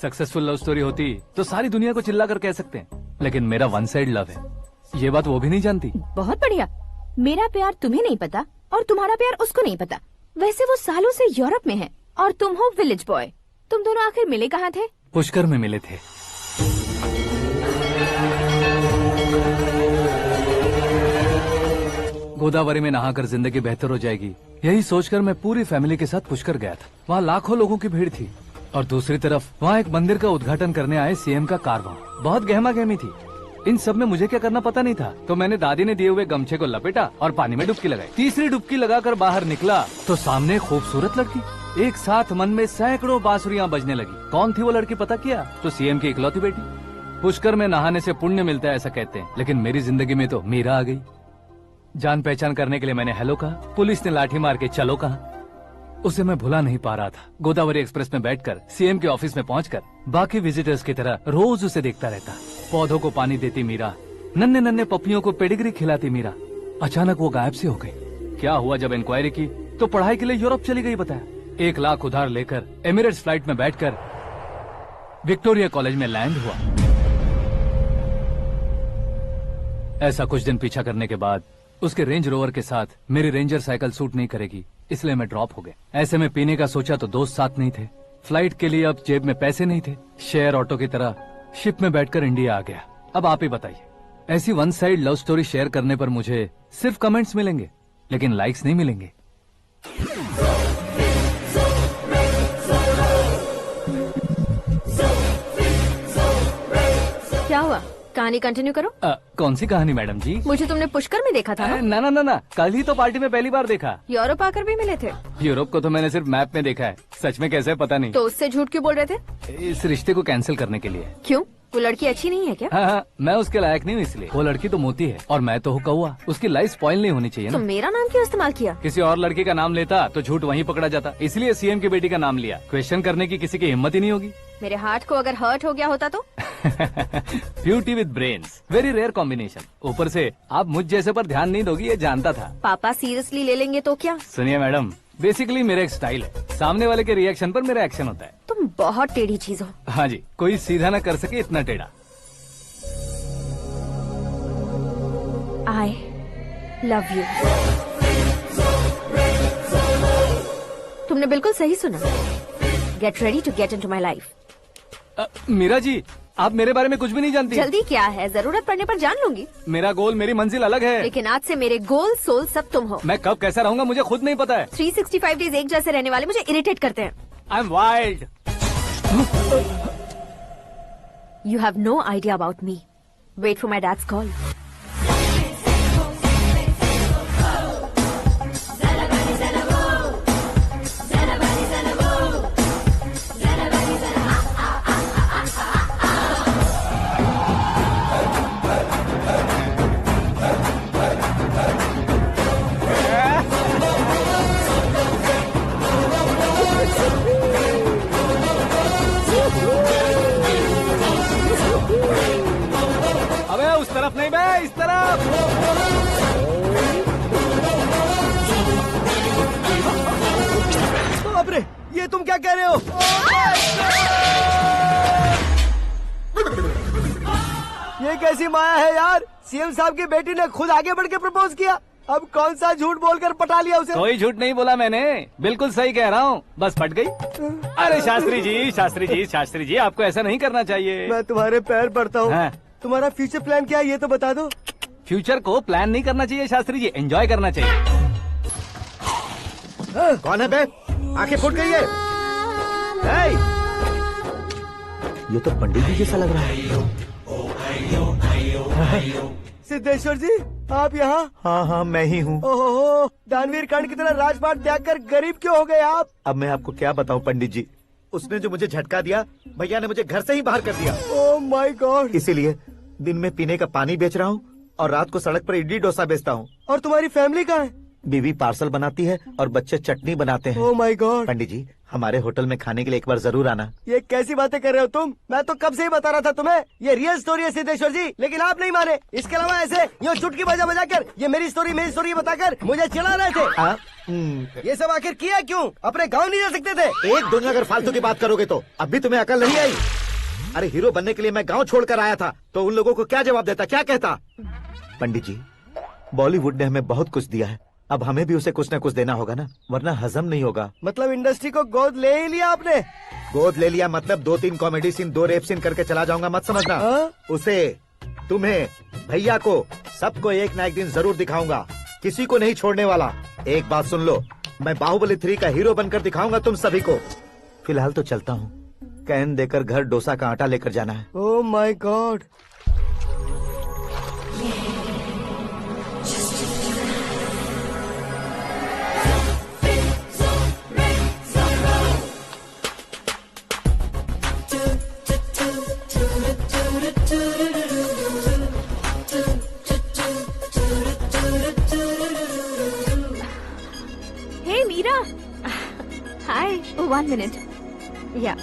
सक्सेसफुल लव स्टोरी होती तो सारी दुनिया को चिल्ला कर कह सकते हैं, लेकिन मेरा वन साइड लव है, ये बात वो भी नहीं जानती।
बहुत बढ़िया। मेरा प्यार तुम्हें नहीं पता और तुम्हारा प्यार उसको नहीं पता। वैसे वो सालों से यूरोप में है और तुम हो विलेज बॉय। तुम दोनों आखिर मिले कहाँ थे?
पुष्कर में मिले थे। गोदावरी में नहाकर जिंदगी बेहतर हो जाएगी, यही सोचकर मैं पूरी फैमिली के साथ पुष्कर गया था। वहाँ लाखों लोगों की भीड़ थी और दूसरी तरफ वहाँ एक मंदिर का उद्घाटन करने आए सीएम का कारवां। बहुत गहमा गहमी थी। इन सब में मुझे क्या करना पता नहीं था, तो मैंने दादी ने दिए हुए गमछे को लपेटा और पानी में डुबकी लगाई। तीसरी डुबकी लगाकर बाहर निकला तो सामने खूबसूरत लड़की। एक साथ मन में सैकड़ों बांसुरियां बजने लगी। कौन थी वो लड़की पता किया? तो सीएम की इकलौती बेटी। पुष्कर में नहाने से पुण्य मिलता है ऐसा कहते हैं, लेकिन मेरी जिंदगी में तो मीरा आ गई। जान पहचान करने के लिए मैंने हेलो कहा, पुलिस ने लाठी मार के चलो कहा। उसे मैं भुला नहीं पा रहा था। गोदावरी एक्सप्रेस में बैठकर सीएम के ऑफिस में पहुंचकर बाकी विजिटर्स की तरह रोज उसे देखता रहता। पौधों को पानी देती मीरा, नन्हे नन्हे पपियों को पेडिग्री खिलाती मीरा। अचानक वो गायब सी हो गई। क्या हुआ? जब इंक्वायरी की तो पढ़ाई के लिए यूरोप चली गई बताया। 1 लाख उधार लेकर एमिरेट्स फ्लाइट में बैठकर विक्टोरिया कॉलेज में लैंड हुआ। ऐसा कुछ दिन पीछा करने के बाद उसके रेंज रोवर के साथ मेरी रेंजर साइकिल सूट नहीं करेगी, इसलिए मैं ड्रॉप हो गया। ऐसे में पीने का सोचा तो दोस्त साथ नहीं थे। फ्लाइट के लिए अब जेब में पैसे नहीं थे, शेयर ऑटो की तरह शिप में बैठकर इंडिया आ गया। अब आप ही बताइए, ऐसी one side love story share करने पर मुझे सिर्फ कमेंट्स मिलेंगे, लेकिन लाइक्स नहीं मिलेंगे।
क्या हुआ, कहानी कंटिन्यू करो।
कौन सी कहानी मैडम जी?
मुझे तुमने पुष्कर में देखा था ना?
ना ना ना ना, कल ही तो पार्टी में पहली बार देखा।
यूरोप आकर भी मिले थे?
यूरोप को तो मैंने सिर्फ मैप में देखा है, सच में कैसे है पता नहीं।
तो उससे झूठ क्यों बोल रहे थे?
इस रिश्ते को कैंसिल करने के लिए।
क्यों, वो लड़की अच्छी नहीं है क्या?
हाँ, मैं उसके लायक नहीं हूँ इसलिए। वो लड़की तो मोती है और मैं तो हूँ कौवा, उसकी लाइफ स्पॉइल नहीं होनी चाहिए
तो
ना।
मेरा नाम क्यों इस्तेमाल किया?
किसी और लड़की का नाम लेता तो झूठ वहीं पकड़ा जाता, इसलिए सीएम की बेटी का नाम लिया। क्वेश्चन करने की किसी की हिम्मत ही नहीं होगी।
मेरे हार्ट को अगर हर्ट हो गया होता तो?
Beauty with brains, very rare combination. ऊपर से आप मुझ जैसे पर ध्यान नहीं दोगी ये जानता था।
पापा सीरियसली ले लेंगे तो क्या?
सुनिए मैडम, बेसिकली मेरा एक स्टाइल है, सामने वाले के रिएक्शन पर मेरा एक्शन होता है।
तुम बहुत टेढ़ी चीज हो।
हाँ जी, कोई सीधा न कर सके इतना टेढ़ा।
I love you. तुमने बिल्कुल सही सुना। Get ready to get into my life.
Meera ji, आप मेरे बारे में कुछ भी नहीं जानती।
जल्दी क्या है, जरूरत पड़ने पर जान लूंगी।
मेरा गोल, मेरी मंजिल अलग है।
लेकिन आज से मेरे गोल सोल सब तुम हो।
मैं कब कैसा रहूंगा मुझे खुद नहीं पता है।
365 डेज एक जैसे रहने वाले मुझे इरिटेट करते हैं।
I am wild.
You have no idea about me. Wait for my dad's call.
अबे उस तरफ नहीं बे, इस तरफ।
बाप रे, ये तुम क्या कह रहे हो? ये कैसी माया है यार? सीएम साहब की बेटी ने खुद आगे बढ़ के प्रपोज किया, अब कौन सा झूठ बोलकर पटा लिया उसे?
कोई झूठ नहीं बोला मैंने, बिल्कुल सही कह रहा हूँ, बस फट गई। अरे शास्त्री जी, शास्त्री जी, शास्त्री जी, आपको ऐसा नहीं करना चाहिए।
मैं तुम्हारे पैर पड़ता हूँ।
हाँ।
तुम्हारा फ्यूचर प्लान क्या है ये तो बता दो।
फ्यूचर को प्लान नहीं करना चाहिए शास्त्री जी, एंजॉय करना चाहिए।
कौन है बे? आंखें फूट गई है। हे! ये तो पंडित जी जैसा लग रहा है।
सिद्धेश्वर जी, आप यहाँ?
हाँ हाँ, मैं ही हूँ।
ओहो, दानवीर कांड की तरह राजपाट त्याग कर गरीब क्यों हो गए आप?
अब मैं आपको क्या बताऊँ पंडित जी, उसने जो मुझे झटका दिया, भैया ने मुझे घर से ही बाहर कर दिया।
Oh my God.
इसीलिए दिन में पीने का पानी बेच रहा हूँ और रात को सड़क पर इडली डोसा बेचता हूँ।
और तुम्हारी फैमिली कहाँ है?
बीवी पार्सल बनाती है और बच्चे चटनी बनाते हैं।
Oh my God.
पंडित जी, हमारे होटल में खाने के लिए एक बार जरूर आना।
ये कैसी बातें कर रहे हो तुम? मैं तो कब से ही बता रहा था तुम्हें, ये रियल स्टोरी है सिद्धेश्वर जी, लेकिन आप नहीं माने। इसके अलावा ऐसे यूँ चुटकी बजा कर ये मेरी स्टोरी बताकर मुझे चिढ़ा रहे थे। ये सब आखिर किया क्यों? अपने गाँव नहीं जा सकते थे?
एक दिन अगर फालतू की बात करोगे तो अब भी तुम्हें अकल नहीं आई। अरे हीरो बनने के लिए मैं गाँव छोड़कर आया था, तो उन लोगों को क्या जवाब देता, क्या कहता? पंडित जी, बॉलीवुड ने हमें बहुत कुछ दिया है, अब हमें भी उसे कुछ न कुछ देना होगा ना, वरना हजम नहीं होगा।
मतलब इंडस्ट्री को गोद ले ही लिया आपने?
गोद ले लिया मतलब 2-3 कॉमेडी सीन, 2 रेप सीन करके चला जाऊंगा मत समझना। उसे, तुम्हें, भैया को, सबको एक ना एक दिन जरूर दिखाऊंगा, किसी को नहीं छोड़ने वाला। एक बात सुन लो, मैं बाहुबली 3 का हीरो बनकर दिखाऊंगा तुम सभी को। फिलहाल तो चलता हूँ, कैन देकर घर डोसा का आटा लेकर जाना है।
Oh my God.
Hey Meera. Hi. Oh, 1 minute. Yeah.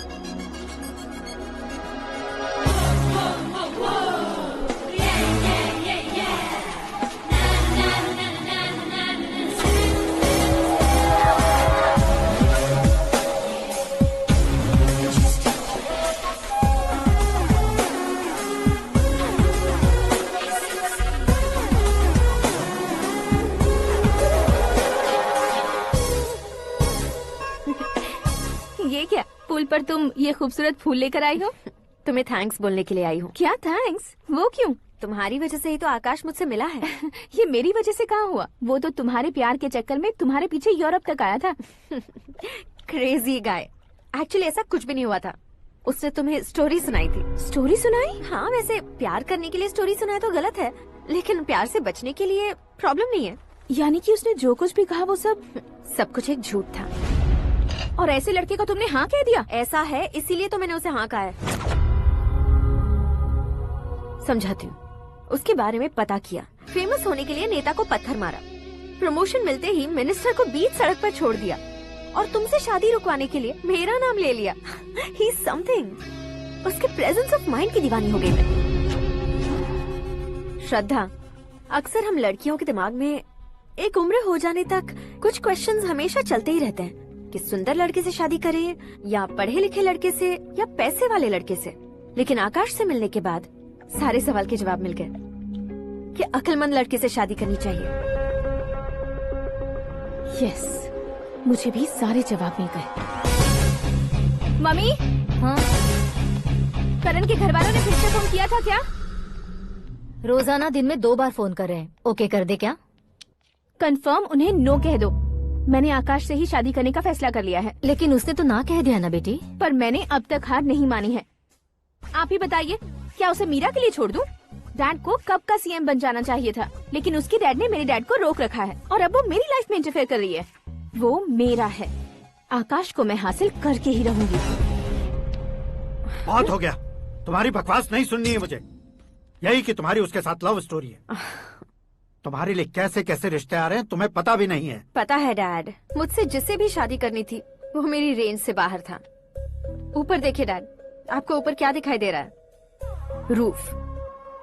ये क्या, पुल पर पर तुम ये खूबसूरत फूल लेकर आई हो।
तुम्हें थैंक्स बोलने के लिए आई हूँ।
क्या थैंक्स? वो क्यों?
तुम्हारी वजह से ही तो आकाश मुझसे मिला है।
ये मेरी वजह से कहाँ हुआ? वो तो तुम्हारे प्यार के चक्कर में तुम्हारे पीछे यूरोप तक आया था।
Crazy guy. एक्चुअली ऐसा कुछ भी नहीं हुआ था। उसने तुम्हें स्टोरी सुनाई थी।
स्टोरी सुनाई?
हाँ, वैसे प्यार करने के लिए स्टोरी सुनाए तो गलत है, लेकिन प्यार से बचने के लिए प्रॉब्लम नहीं है।
यानी कि उसने जो कुछ भी कहा वो सब
कुछ एक झूठ था।
और ऐसे लड़के को तुमने हाँ कह दिया?
ऐसा है, इसीलिए तो मैंने उसे हाँ कहा है। समझाती हूँ। उसके बारे में पता किया, फेमस होने के लिए नेता को पत्थर मारा, प्रमोशन मिलते ही मिनिस्टर को बीच सड़क पर छोड़ दिया और तुमसे शादी रुकवाने के लिए मेरा नाम ले लिया। ही समथिंग। उसके प्रेजेंस ऑफ माइंड की दीवानी हो गई मैं। श्रद्धा, अक्सर हम लड़कियों के दिमाग में एक उम्र हो जाने तक कुछ क्वेश्चंस हमेशा चलते ही रहते हैं कि सुंदर लड़के से शादी करें या पढ़े लिखे लड़के से या पैसे वाले लड़के से। लेकिन आकाश से मिलने के बाद सारे सवाल के जवाब मिल गए कि अक्लमंद लड़के से शादी करनी चाहिए।
यस, मुझे भी सारे जवाब मिल गए। मम्मी,
हाँ?
करण के घर वालों ने फिर से फोन किया था क्या?
रोजाना दिन में 2 बार फोन कर रहे हैं। ओके कर दे क्या?
कंफर्म उन्हें नो कह दो। मैंने आकाश से ही शादी करने का फैसला कर लिया है।
लेकिन उसने तो ना कह दिया ना बेटी।
पर मैंने अब तक हार नहीं मानी है। आप ही बताइए, क्या उसे मीरा के लिए छोड़ दूं? डैड को कब का सीएम बन जाना चाहिए था, लेकिन उसकी डैड ने मेरे डैड को रोक रखा है और अब वो मेरी लाइफ में इंटरफेयर कर रही है। वो मेरा है। आकाश को मैं हासिल करके ही रहूंगी।
बहुत हो गया, तुम्हारी बकवास नहीं सुननी है मुझे। यही कि तुम्हारी उसके साथ लव स्टोरी है। तुम्हारे लिए कैसे कैसे रिश्ते आ रहे हैं तुम्हें पता भी नहीं है।
पता है डैड, मुझसे जिसे भी शादी करनी थी वो मेरी रेंज से बाहर था। ऊपर देखिए डैड, आपको ऊपर क्या दिखाई दे रहा है? रूफ।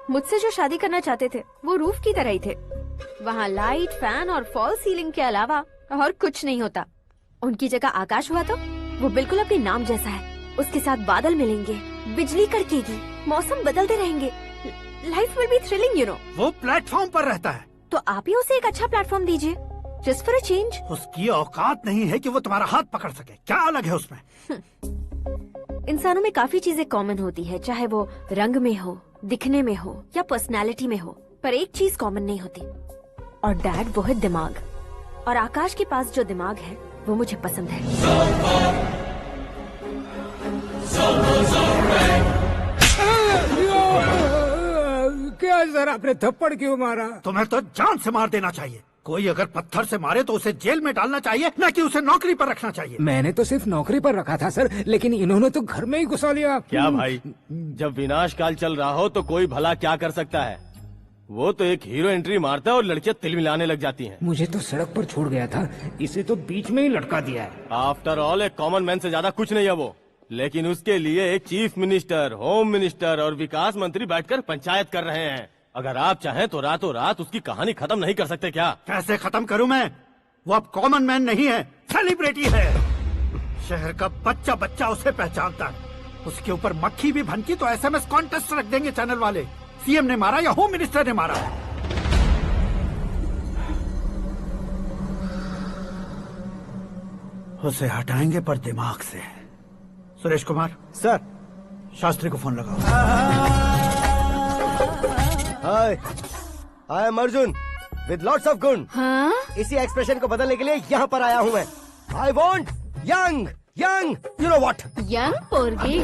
मुझसे जो शादी करना चाहते थे वो रूफ की तरह ही थे। वहाँ लाइट, फैन और फॉल सीलिंग के अलावा और कुछ नहीं होता। उनकी जगह आकाश हुआ तो वो बिल्कुल अपने नाम जैसा है। उसके साथ बादल मिलेंगे, बिजली कड़केगी, मौसम बदलते रहेंगे। Life will be thrilling, you know.
वो प्लेटफॉर्म पर रहता है
तो आप ही उसे एक अच्छा प्लेटफॉर्म दीजिए, जस्ट फॉर अ चेंज।
उसकी औकात नहीं है कि वो तुम्हारा हाथ पकड़ सके। क्या अलग है उसमें?
इंसानों में काफी चीजें कॉमन होती है, चाहे वो रंग में हो, दिखने में हो या पर्सनालिटी में हो, पर एक चीज कॉमन नहीं होती, और डैड वो है दिमाग। और आकाश के पास जो दिमाग है वो मुझे पसंद है।
क्या सर, आपने थप्पड़ क्यों मारा?
तुम्हें तो जान से मार देना चाहिए। कोई अगर पत्थर से मारे तो उसे जेल में डालना चाहिए, न कि उसे नौकरी पर रखना चाहिए।
मैंने तो सिर्फ नौकरी पर रखा था सर, लेकिन इन्होंने तो घर में ही घुसा लिया।
क्या भाई, जब विनाश काल चल रहा हो तो कोई भला क्या कर सकता है? वो तो एक हीरो एंट्री मारता है और लड़कियां तिल मिलाने लग जाती हैं।
मुझे तो सड़क पर छोड़ गया था, इसे तो बीच में ही लटका दिया है।
आफ्टर ऑल एक कॉमन मैन से ज्यादा कुछ नहीं है वो, लेकिन उसके लिए एक चीफ मिनिस्टर, होम मिनिस्टर और विकास मंत्री बैठकर पंचायत कर रहे हैं। अगर आप चाहें तो रातों रात उसकी कहानी खत्म नहीं कर सकते क्या?
कैसे खत्म करूं मैं? वो अब कॉमन मैन नहीं है, सेलिब्रिटी है। शहर का बच्चा बच्चा उसे पहचानता है। उसके ऊपर मक्खी भी भनकी तो SMS कॉन्टेस्ट रख देंगे चैनल वाले। सीएम ने मारा या होम मिनिस्टर ने मारा? उसे हटाएंगे पर दिमाग से। सुरेश कुमार
सर,
शास्त्री को फोन लगाओ।
Hi, I am Arjun with lots of गुण।
हाँ?
इसी एक्सप्रेशन को बदलने के लिए यहाँ पर आया हूँ मैं। I want young young, you know what?
Young पोरगी।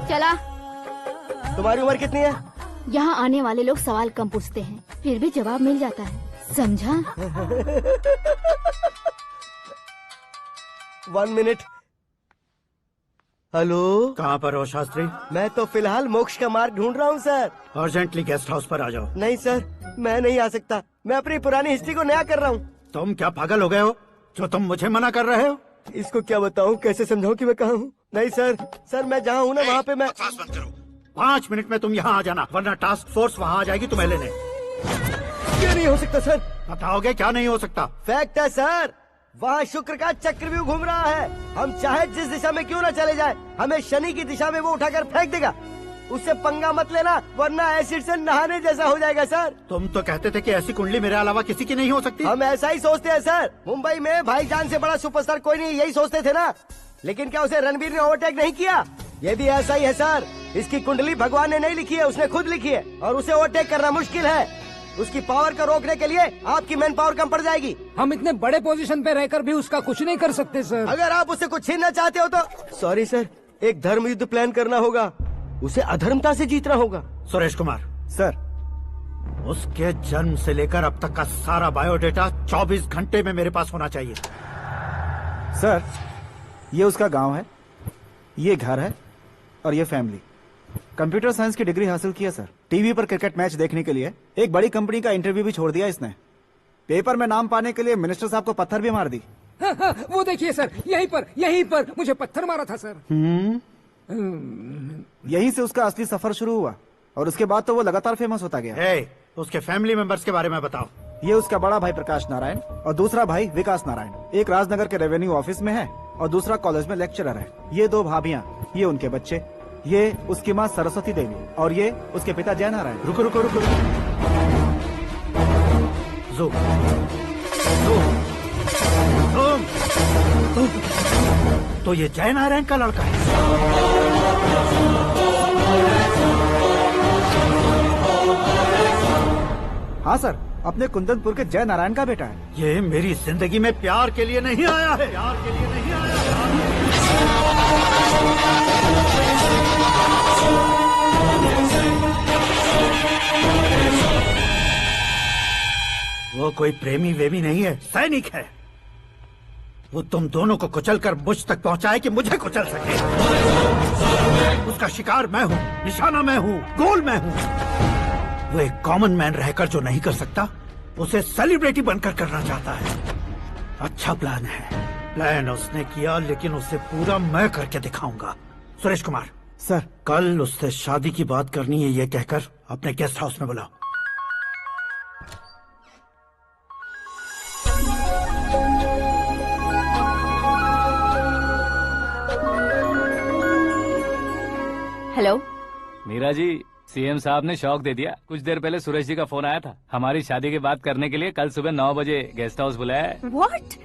चला।
तुम्हारी उम्र कितनी है?
यहाँ आने वाले लोग सवाल कम पूछते हैं, फिर भी जवाब मिल जाता है, समझा?
1 मिनट। हेलो,
कहाँ पर हो शास्त्री?
मैं तो फिलहाल मोक्ष का मार्ग ढूंढ रहा हूँ सर।
अर्जेंटली गेस्ट हाउस पर आ जाओ।
नहीं सर, मैं नहीं आ सकता। मैं अपनी पुरानी हिस्ट्री को नया कर रहा हूँ।
तुम क्या पागल हो गए हो जो तुम मुझे मना कर रहे हो?
इसको क्या बताऊँ, कैसे समझाऊँ कि मैं कहाँ हूँ? नहीं सर, मैं जहाँ हूँ ना वहाँ पे मैं।
5 मिनट में तुम यहाँ आ जाना, वरना टास्क फोर्स वहाँ आ जाएगी तुम्हें लेने।
क्या नहीं हो सकता सर?
बताओगे क्या नहीं हो सकता?
फैक्ट है सर, वहाँ शुक्र का चक्रव्यूह घूम रहा है। हम चाहे जिस दिशा में क्यों ना चले जाए, हमें शनि की दिशा में वो उठाकर फेंक देगा। उससे पंगा मत लेना, वरना एसिड से नहाने जैसा हो जाएगा सर।
तुम तो कहते थे कि ऐसी कुंडली मेरे अलावा किसी की नहीं हो सकती।
हम ऐसा ही सोचते हैं सर। मुंबई में भाईजान से बड़ा सुपरस्टार कोई नहीं, यही सोचते थे ना। लेकिन क्या उसे रणवीर ने ओवरटेक नहीं किया? ये भी ऐसा ही है सर। इसकी कुंडली भगवान ने नहीं लिखी है, उसने खुद लिखी है, और उसे ओवरटेक करना मुश्किल है। उसकी पावर को रोकने के लिए आपकी मैन पावर कम पड़ जाएगी।
हम इतने बड़े पोजीशन पे रहकर भी उसका कुछ नहीं कर सकते सर।
अगर आप उसे कुछ छीनना चाहते हो तो सॉरी सर, एक धर्म युद्ध प्लान करना होगा। उसे अधर्मता से जीतना होगा।
सुरेश कुमार
सर,
उसके जन्म से लेकर अब तक का सारा बायोडेटा 24 घंटे में मेरे पास होना चाहिए।
सर, ये उसका गांव है, ये घर है और ये फैमिली। कंप्यूटर साइंस की डिग्री हासिल की है सर। टीवी पर क्रिकेट मैच देखने के लिए एक बड़ी कंपनी का इंटरव्यू भी छोड़ दिया इसने। पेपर में नाम पाने के लिए मिनिस्टर साहब को पत्थर भी मार दी।
हाँ, वो देखिए सर, यहीं पर मुझे पत्थर मारा था सर।
यहीं से उसका असली सफर शुरू हुआ और उसके बाद तो वो लगातार फेमस होता गया।
उसके फैमिली मेंबर्स के बारे में बताओ।
ये उसका बड़ा भाई प्रकाश नारायण और दूसरा भाई विकास नारायण। एक राजनगर के रेवेन्यू ऑफिस में है और दूसरा कॉलेज में लेक्चरर है। ये 2 भाभियां, ये उनके बच्चे, ये उसकी माँ सरस्वती देवी और ये उसके पिता जय नारायण।
रुको रुको रुको, तो ये जय नारायण का लड़का है।
हाँ सर, अपने कुंदनपुर के जय नारायण का बेटा है।
ये मेरी जिंदगी में प्यार के लिए नहीं आया है। प्यार के लिए नहीं आया वो कोई प्रेमी वेमी नहीं है, सैनिक है। वो तुम दोनों को कुचलकर मुझ तक पहुंचाए कि मुझे कुचल सके। उसका शिकार मैं हूँ, निशाना मैं हूँ, गोल मैं हूँ। वो एक कॉमन मैन रहकर जो नहीं कर सकता, उसे सेलिब्रिटी बनकर करना चाहता है। अच्छा प्लान है। प्लान उसने किया, लेकिन उसे पूरा मैं करके दिखाऊंगा। सुरेश कुमार
सर,
कल उससे शादी की बात करनी है, ये कहकर अपने गेस्ट हाउस में बुलाओ।
हेलो
मीरा जी, सीएम साहब ने शौक दे दिया। कुछ देर पहले सुरेश जी का फोन आया था, हमारी शादी की बात करने के लिए कल सुबह 9 बजे गेस्ट हाउस बुलाया है।
What?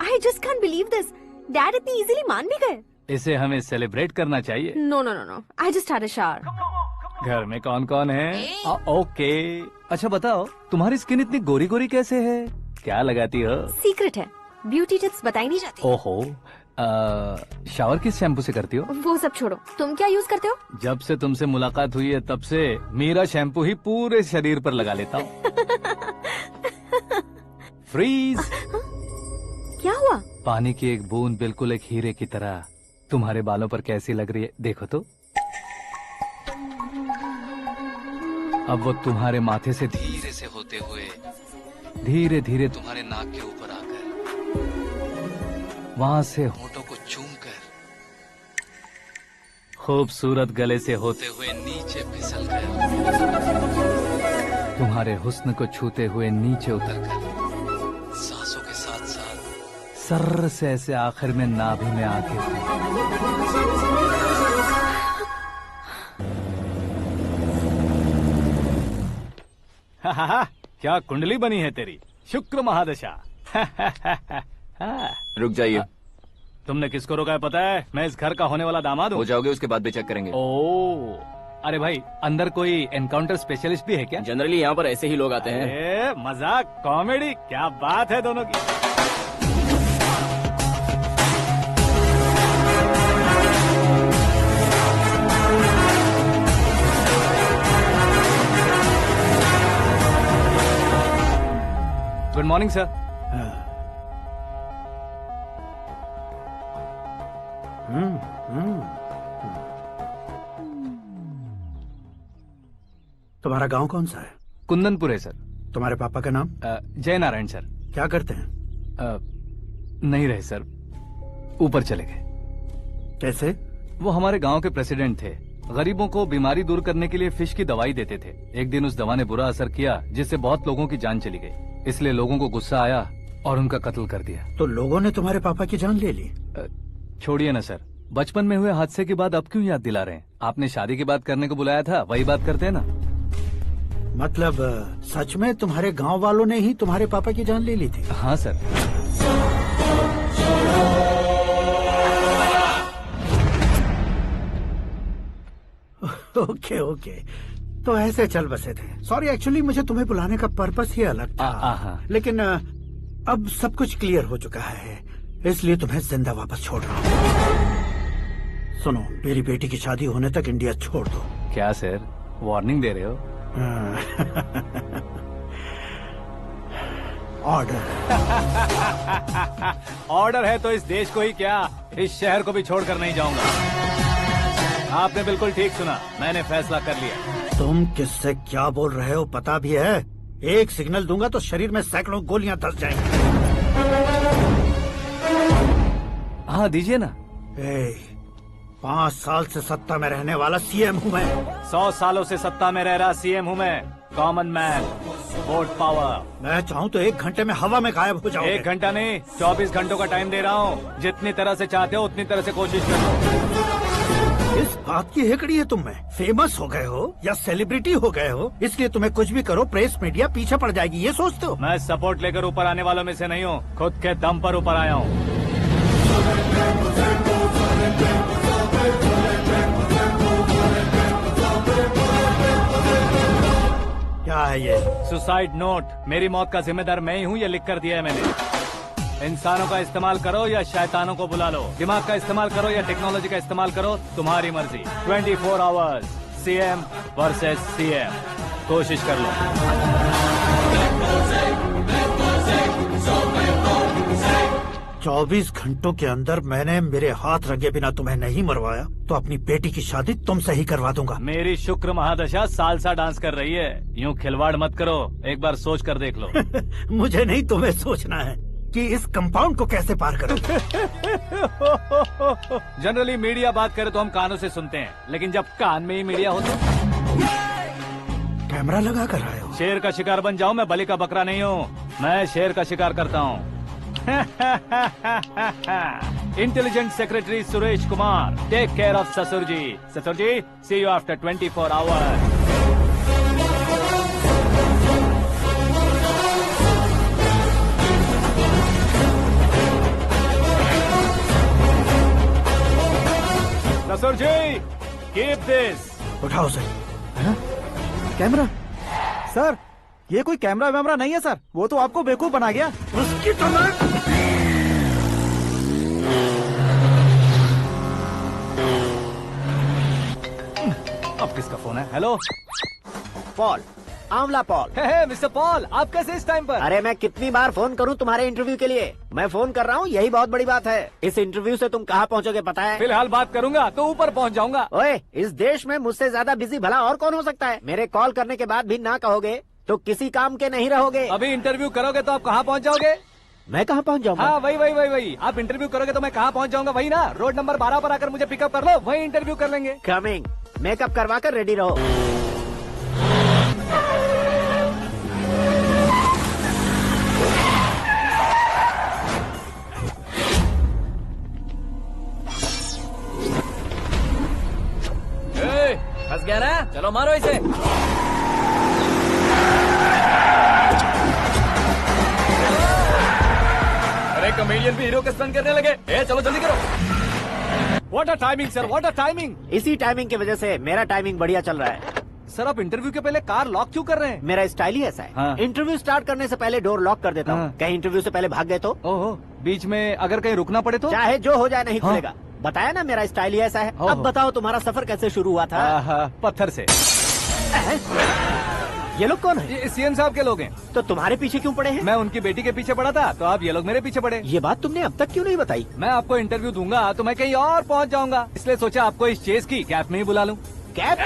I just can't believe this. Dad इतनी इजीली मान भी गए।
इसे हमें सेलिब्रेट करना चाहिए।
No, no, no, no. I just had a shower.
घर में कौन कौन है? ओके, अच्छा बताओ, तुम्हारी स्किन इतनी गोरी गोरी कैसे है? क्या लगाती हो?
सीक्रेट है, ब्यूटी टिप्स बताई नहीं जाती।
ओहो, शावर किस शैम्पू से करती हो?
वो सब छोड़ो, तुम क्या यूज करते हो?
जब से तुमसे मुलाकात हुई है तब से मेरा शैम्पू ही पूरे शरीर पर लगा लेता हूँ। फ्रीज।
क्या हुआ?
पानी की एक बूंद बिल्कुल एक हीरे की तरह तुम्हारे बालों पर कैसी लग रही है, देखो तो। अब वो तुम्हारे माथे से धीरे से होते हुए धीरे धीरे तुम्हारे नाक के ऊपर आकर वहां से होठों को चूमकर खूबसूरत गले से होते हुए नीचे फिसलकर तुम्हारे हुस्न को छूते हुए नीचे उतरकर सांसों के साथ साथ सर्र से ऐसे आखिर में नाभि में आके क्या कुंडली बनी है तेरी, शुक्र महादशा।
रुक जाइए।
तुमने किसको रोका है पता है? मैं इस घर का होने वाला दामाद हूँ।
हो जाओगे उसके बाद भी चेक करेंगे।
ओ, अरे भाई, अंदर कोई एनकाउंटर स्पेशलिस्ट भी है क्या?
जनरली यहाँ पर ऐसे ही लोग आते हैं।
मजाक, कॉमेडी, क्या बात है दोनों की। Good morning sir.
तुम्हारा गांव कौन सा है?
कुंदनपुर है सर।
तुम्हारे पापा का नाम?
जय नारायण सर।
क्या करते हैं?
नहीं रहे सर, ऊपर चले गए।
कैसे?
वो हमारे गांव के प्रेसिडेंट थे। गरीबों को बीमारी दूर करने के लिए फिश की दवाई देते थे। एक दिन उस दवा ने बुरा असर किया जिससे बहुत लोगों की जान चली गई। इसलिए लोगों को गुस्सा आया और उनका कत्ल कर दिया।
तो लोगों ने तुम्हारे पापा की जान ले ली?
छोड़िए ना सर, बचपन में हुए हादसे के बाद अब क्यों याद दिला रहे हैं? आपने शादी की बात करने को बुलाया था, वही बात करते हैं ना।
मतलब सच में तुम्हारे गांव वालों ने ही तुम्हारे पापा की जान ले ली थी?
हाँ सर।
ओके ओके, तो ऐसे चल बसे थे। सॉरी, एक्चुअली मुझे तुम्हें बुलाने का पर्पस ही अलग था, लेकिन अब सब कुछ क्लियर हो चुका है, इसलिए तुम्हें जिंदा वापस छोड़ रहा हूँ। सुनो, मेरी बेटी की शादी होने तक इंडिया छोड़ दो।
क्या सर, वार्निंग दे रहे हो?
ऑर्डर।
ऑर्डर है तो इस देश को ही क्या, इस शहर को भी छोड़कर नहीं जाऊंगा। आपने बिल्कुल ठीक सुना, मैंने फैसला कर लिया।
तुम किससे क्या बोल रहे हो पता भी है? एक सिग्नल दूंगा तो शरीर में सैकड़ों गोलियां धस जाएंगी।
हाँ दीजिए ना।
5 साल से सत्ता में रहने वाला सीएम हूँ मैं।
100 सालों से सत्ता में रह रहा सीएम हूँ मैं। Common man, vote power.
मैं चाहूँ तो 1 घंटे में हवा में गायब हो जाऊँ।
1 घंटा नहीं, 24 घंटों का टाइम दे रहा हूँ। जितनी तरह से चाहते हो उतनी तरह से कोशिश करो।
इस बात की हेकड़ी है तुम में। फेमस हो गए हो या सेलिब्रिटी हो गए हो, इसलिए तुम्हें कुछ भी करो प्रेस मीडिया पीछे पड़ जाएगी, ये सोचते हो?
मैं सपोर्ट लेकर ऊपर आने वालों में से नहीं हूँ, खुद के दम पर ऊपर आया हूँ।
क्या है ये?
Suicide note. मेरी मौत का जिम्मेदार मैं ही हूँ, ये लिख कर दिया है मैंने। इंसानों का इस्तेमाल करो या शैतानों को बुला लो, दिमाग का इस्तेमाल करो या टेक्नोलॉजी का इस्तेमाल करो, तुम्हारी मर्जी। 24 आवर्स, सीएम वर्सेस सीएम, कोशिश कर लो।
24 घंटों के अंदर मैंने मेरे हाथ रंगे बिना तुम्हें नहीं मरवाया तो अपनी बेटी की शादी तुमसे ही करवा दूंगा।
मेरी शुक्र महादशा सालसा डांस कर रही है, यूँ खिलवाड़ मत करो, एक बार सोच कर देख लो।
मुझे नहीं, तुम्हें सोचना है कि इस कंपाउंड को कैसे पार करो।
जनरली मीडिया बात करे तो हम कानों से सुनते हैं, लेकिन जब कान में ही मीडिया हो तो
कैमरा लगा कर आए हो।
शेर का शिकार बन जाऊं, मैं बलि का बकरा नहीं हूँ, मैं शेर का शिकार करता हूँ। Intelligent secretary Suresh Kumar, take care of ससुर जी। ससुर जी, सी यू आफ्टर 24 आवर्स। ससुर जी, कीप दिस।
उठाओ सर।
कैमरा? सर, ये कोई कैमरा वैमरा नहीं है सर, वो तो आपको बेवकूफ बना गया।
उसकी तो
अब किसका फोन है? हेलो
पॉल, आंवला पॉल।
मिस्टर पॉल, आप कैसे इस टाइम पर?
अरे मैं कितनी बार फोन करूं तुम्हारे इंटरव्यू के लिए? मैं फोन कर रहा हूं, यही बहुत बड़ी बात है। इस इंटरव्यू से तुम कहां पहुंचोगे पता है?
फिलहाल बात करूंगा तो ऊपर पहुंच जाऊंगा।
ओए, इस देश में मुझसे ज्यादा बिजी भला और कौन हो सकता है? मेरे कॉल करने के बाद भी ना कहोगे तो किसी काम के नहीं रहोगे।
अभी इंटरव्यू करोगे तो आप कहाँ पहुँच जाओगे?
मैं कहाँ पहुँच जाऊंगा?
हाँ, वही। आप इंटरव्यू करोगे तो मैं कहाँ पहुँच जाऊंगा? वही ना, रोड नंबर 12 पर आकर मुझे पिकअप कर लो, वही इंटरव्यू कर लेंगे।
कमिंग। मेकअप करवा कर रेडी रहो।
फंस गया ना, चलो मारो इसे। अरे कॉमेडियन भी हीरो के स्टंट करने लगे। चलो जल्दी करो।
What a timing sir, what a timing.
इसी टाइमिंग की वजह से मेरा टाइमिंग बढ़िया चल रहा है।
सर, आप इंटरव्यू के पहले कार लॉक क्यों कर रहे हैं?
मेरा स्टाइल ही ऐसा है।
हाँ।
इंटरव्यू स्टार्ट करने से पहले डोर लॉक कर देता हूँ। कहीं इंटरव्यू से पहले भाग गए तो?
ओहो, बीच में अगर कहीं रुकना पड़े तो?
चाहे जो हो जाए नहीं खुलेगा। बताया ना, मेरा स्टाइल ही ऐसा है। अब बताओ तुम्हारा सफर कैसे शुरू हुआ था?
पत्थर से।
ये लोग कौन है?
ये सीएम साहब के लोग हैं।
तो तुम्हारे पीछे क्यों पड़े हैं?
मैं उनकी बेटी के पीछे पड़ा था, तो आप ये लोग मेरे पीछे पड़े।
ये बात तुमने अब तक क्यों नहीं बताई?
मैं आपको इंटरव्यू दूंगा तो मैं कहीं और पहुंच जाऊंगा, इसलिए सोचा आपको इस चेस की कैप में ही बुला लूं।
कैप में?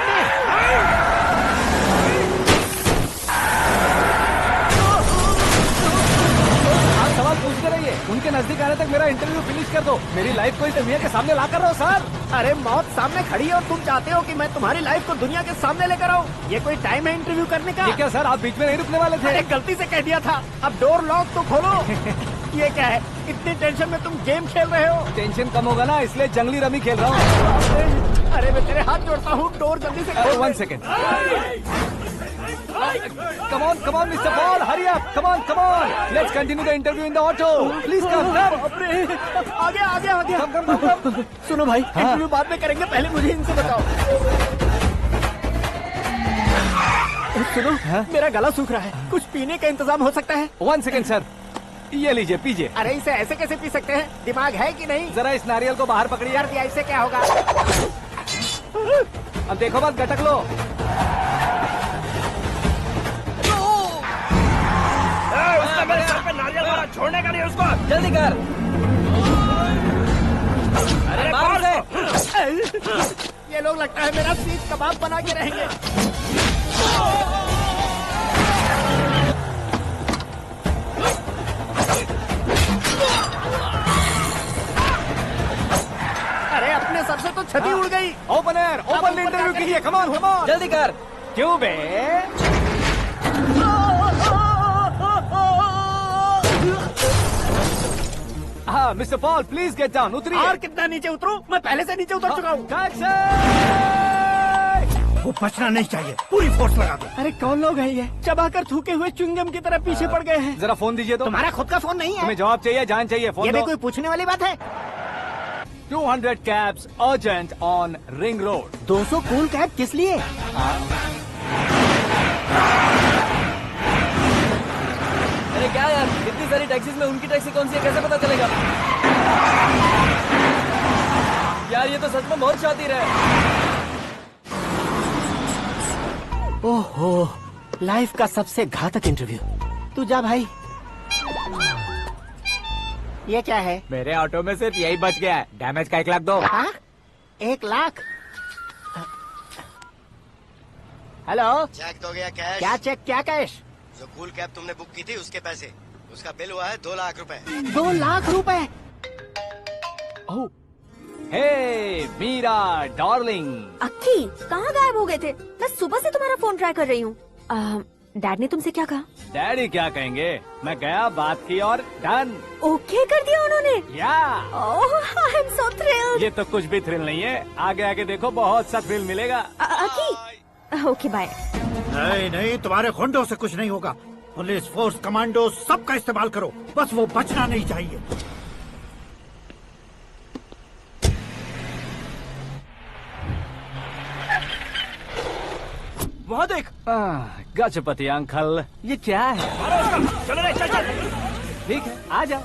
आप सवाल पूछते रहिए, उनके नजदीक आने तक मेरा इंटरव्यू फिनिश कर दो। मेरी लाइफ को इस दुनिया के सामने ला कर रहो सर।
अरे मौत सामने खड़ी है और तुम चाहते हो कि मैं तुम्हारी लाइफ को दुनिया के सामने लेकर आऊं? ये कोई टाइम है इंटरव्यू करने का?
ठीक है सर, आप बीच में नहीं रुकने वाले थे।
अरे गलती से कह दिया था, अब डोर लॉक तो खोलो। ये क्या है, इतनी टेंशन में तुम गेम खेल रहे हो?
टेंशन कम होगा ना, इसलिए जंगली रमी खेल रहा हूँ।
अरे मैं तेरे हाथ जोड़ता हूँ, डोर जल्दी से खोल।
1 second. Come on, Mr. Paul, hurry up! Come on! Let's continue the interview in the auto. Please come.
आगे।
Come.
सुनो भाई, इंटरव्यू बाद में करेंगे, पहले मुझे इनसे बताओ। सुनो, मेरा गला सूख रहा है, कुछ पीने का इंतजाम हो सकता है?
1 सेकेंड सर, ये लीजिए पीजिए।
अरे इसे ऐसे कैसे पी सकते हैं? दिमाग है कि नहीं?
जरा इस नारियल को बाहर पकड़िए।
कर दिया, इससे क्या होगा?
अब देखो मत, गटक लो।
उसने मेरे सर पे नारियल मारा, छोड़ने का नहीं उसको।
जल्दी कर।
अरे
मार उसे।
ये लोग लगता है मेरा सीख कबाब बना के रहेंगे। अरे अपने सर से तो छती उड़ गई।
ओपनर, ओपन इंटरव्यू कीजिए। Come on, come on.
जल्दी कर।
क्यों बे? हाँ mister Paul, please get down. उतरिए।
और कितना नीचे उतरूं? मैं पहले से नीचे उतर चुका हूँ।
वो बचना नहीं चाहिए, पूरी फोर्स लगा दो।
अरे कौन लोग हैं ये? चबाकर थूके हुए च्युइंगम की तरह पीछे पड़ गए हैं।
जरा फोन दीजिए तो।
तुम्हारा खुद का फोन नहीं है?
तुम्हें जवाब चाहिए, जान चाहिए, फोन
ये
दो।
भी कोई पूछने वाली बात है?
200 cabs urgent on Ring Road।
200 cool cab किस लिए?
अरे क्या यार, इतनी सारी टैक्सीज में उनकी टैक्सी कौन सी है, कैसे पता चलेगा? यार ये तो सच में बहुत शातिर है।
ओहो, लाइफ का सबसे घातक इंटरव्यू। तू जा भाई। ये क्या है?
मेरे ऑटो में सिर्फ यही बच गया है। डैमेज का 1 लाख दो।
1 लाख? हेलो,
चेक तो गया कैश।
क्या चेक, क्या कैश?
जो कूल कैब तुमने बुक की थी उसके पैसे, उसका बिल हुआ है 2 लाख रुपए।
2 लाख रुपए?
हे मीरा डार्लिंग।
अक्की, कहाँ गायब हो गए थे? मैं सुबह से तुम्हारा फोन ट्राई कर रही हूँ। डैड ने तुमसे क्या कहा?
डैडी क्या कहेंगे, मैं गया, बात की और डन।
ओके कर दिया उन्होंने?
या।
ओह, आई एम सो थ्रिल्ड।
ये तो कुछ भी थ्रिल नहीं है, आगे आगे देखो बहुत सा थ्रिल मिलेगा।
अक्की, ओके बाय।
नहीं, तुम्हारे गुंडों से कुछ नहीं होगा। पुलिस फोर्स, कमांडो, सबका इस्तेमाल करो, बस वो बचना नहीं चाहिए।
वहाँ देख। गजपति अंकल, ये क्या है?
चलो रे, चल चल।
ठीक है, आ जा।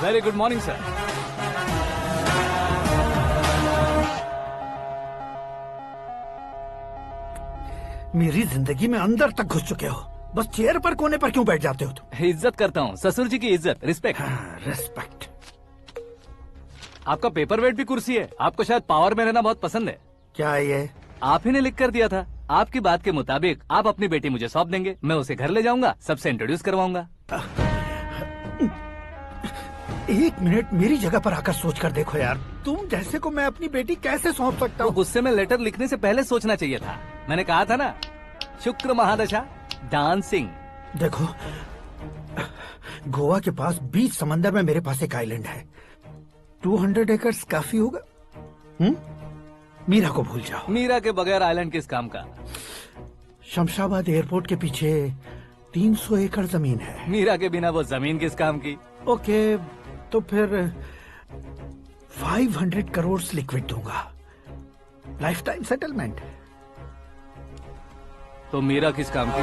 Very good morning sir.
मेरी जिंदगी में अंदर तक घुस चुके हो, बस चेयर पर कोने पर क्यों बैठ जाते हो तुम?
इज्जत करता हूँ, ससुर जी की इज्जत, रिस्पेक्ट।
रिस्पेक्ट।
आपका पेपर वेट भी कुर्सी है। आपको शायद पावर में रहना बहुत पसंद है।
क्या ये?
आप ही ने लिख कर दिया था। आपकी बात के मुताबिक आप अपनी बेटी मुझे सौंप देंगे, मैं उसे घर ले जाऊंगा, सबसे इंट्रोड्यूस करवाऊंगा।
1 मिनट मेरी जगह पर आकर सोच कर देखो यार, तुम जैसे को मैं अपनी बेटी कैसे सौंप सकता हूँ?
गुस्से में लेटर लिखने से पहले सोचना चाहिए था। मैंने कहा था ना, शुक्र महादशा डांसिंग।
देखो, गोवा के पास बीच समंदर में मेरे पास एक आइलैंड है, 200 एकर्स काफी होगा। मीरा को भूल जाओ।
मीरा के बगैर आइलैंड किस काम का?
शमशाबाद एयरपोर्ट के पीछे 300 एकड़ जमीन है।
मीरा के बिना वो जमीन किस काम की?
ओके, तो फिर 500 करोड़ लिक्विड दूंगा, लाइफ टाइम सेटलमेंट।
तो मीरा किस काम की?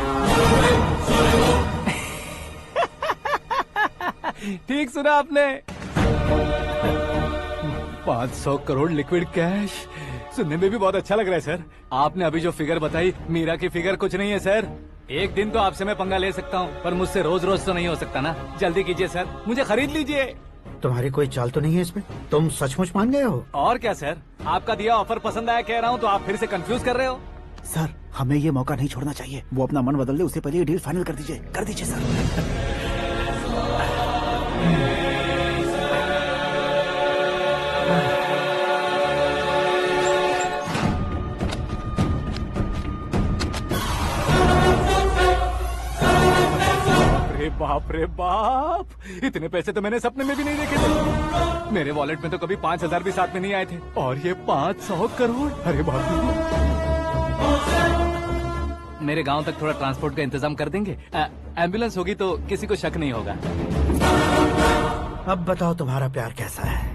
ठीक सुना आपने, 500 करोड़ लिक्विड कैश। सुनने में भी बहुत अच्छा लग रहा है सर। आपने अभी जो फिगर बताई, मीरा की फिगर कुछ नहीं है सर। एक दिन तो आपसे मैं पंगा ले सकता हूँ, पर मुझसे रोज रोज तो नहीं हो सकता ना। जल्दी कीजिए सर, मुझे खरीद लीजिए।
तुम्हारी कोई चाल तो नहीं है इसमें? तुम सचमुच मान गए हो?
और क्या सर, आपका दिया ऑफर पसंद आया कह रहा हूँ, तो आप फिर से कंफ्यूज कर रहे हो।
सर, हमें ये मौका नहीं छोड़ना चाहिए। वो अपना मन बदल दे, उससे पहले ये डील फाइनल कर दीजिए। कर दीजिए सर।
बाप रे बाप, इतने पैसे तो मैंने सपने में भी नहीं देखे थे। मेरे वॉलेट में तो कभी 5,000 भी साथ में नहीं आए थे, और ये 500 करोड़। अरे बाप रे। मेरे गांव तक थोड़ा ट्रांसपोर्ट का इंतजाम कर देंगे? एम्बुलेंस होगी तो किसी को शक नहीं होगा।
अब बताओ तुम्हारा प्यार कैसा है?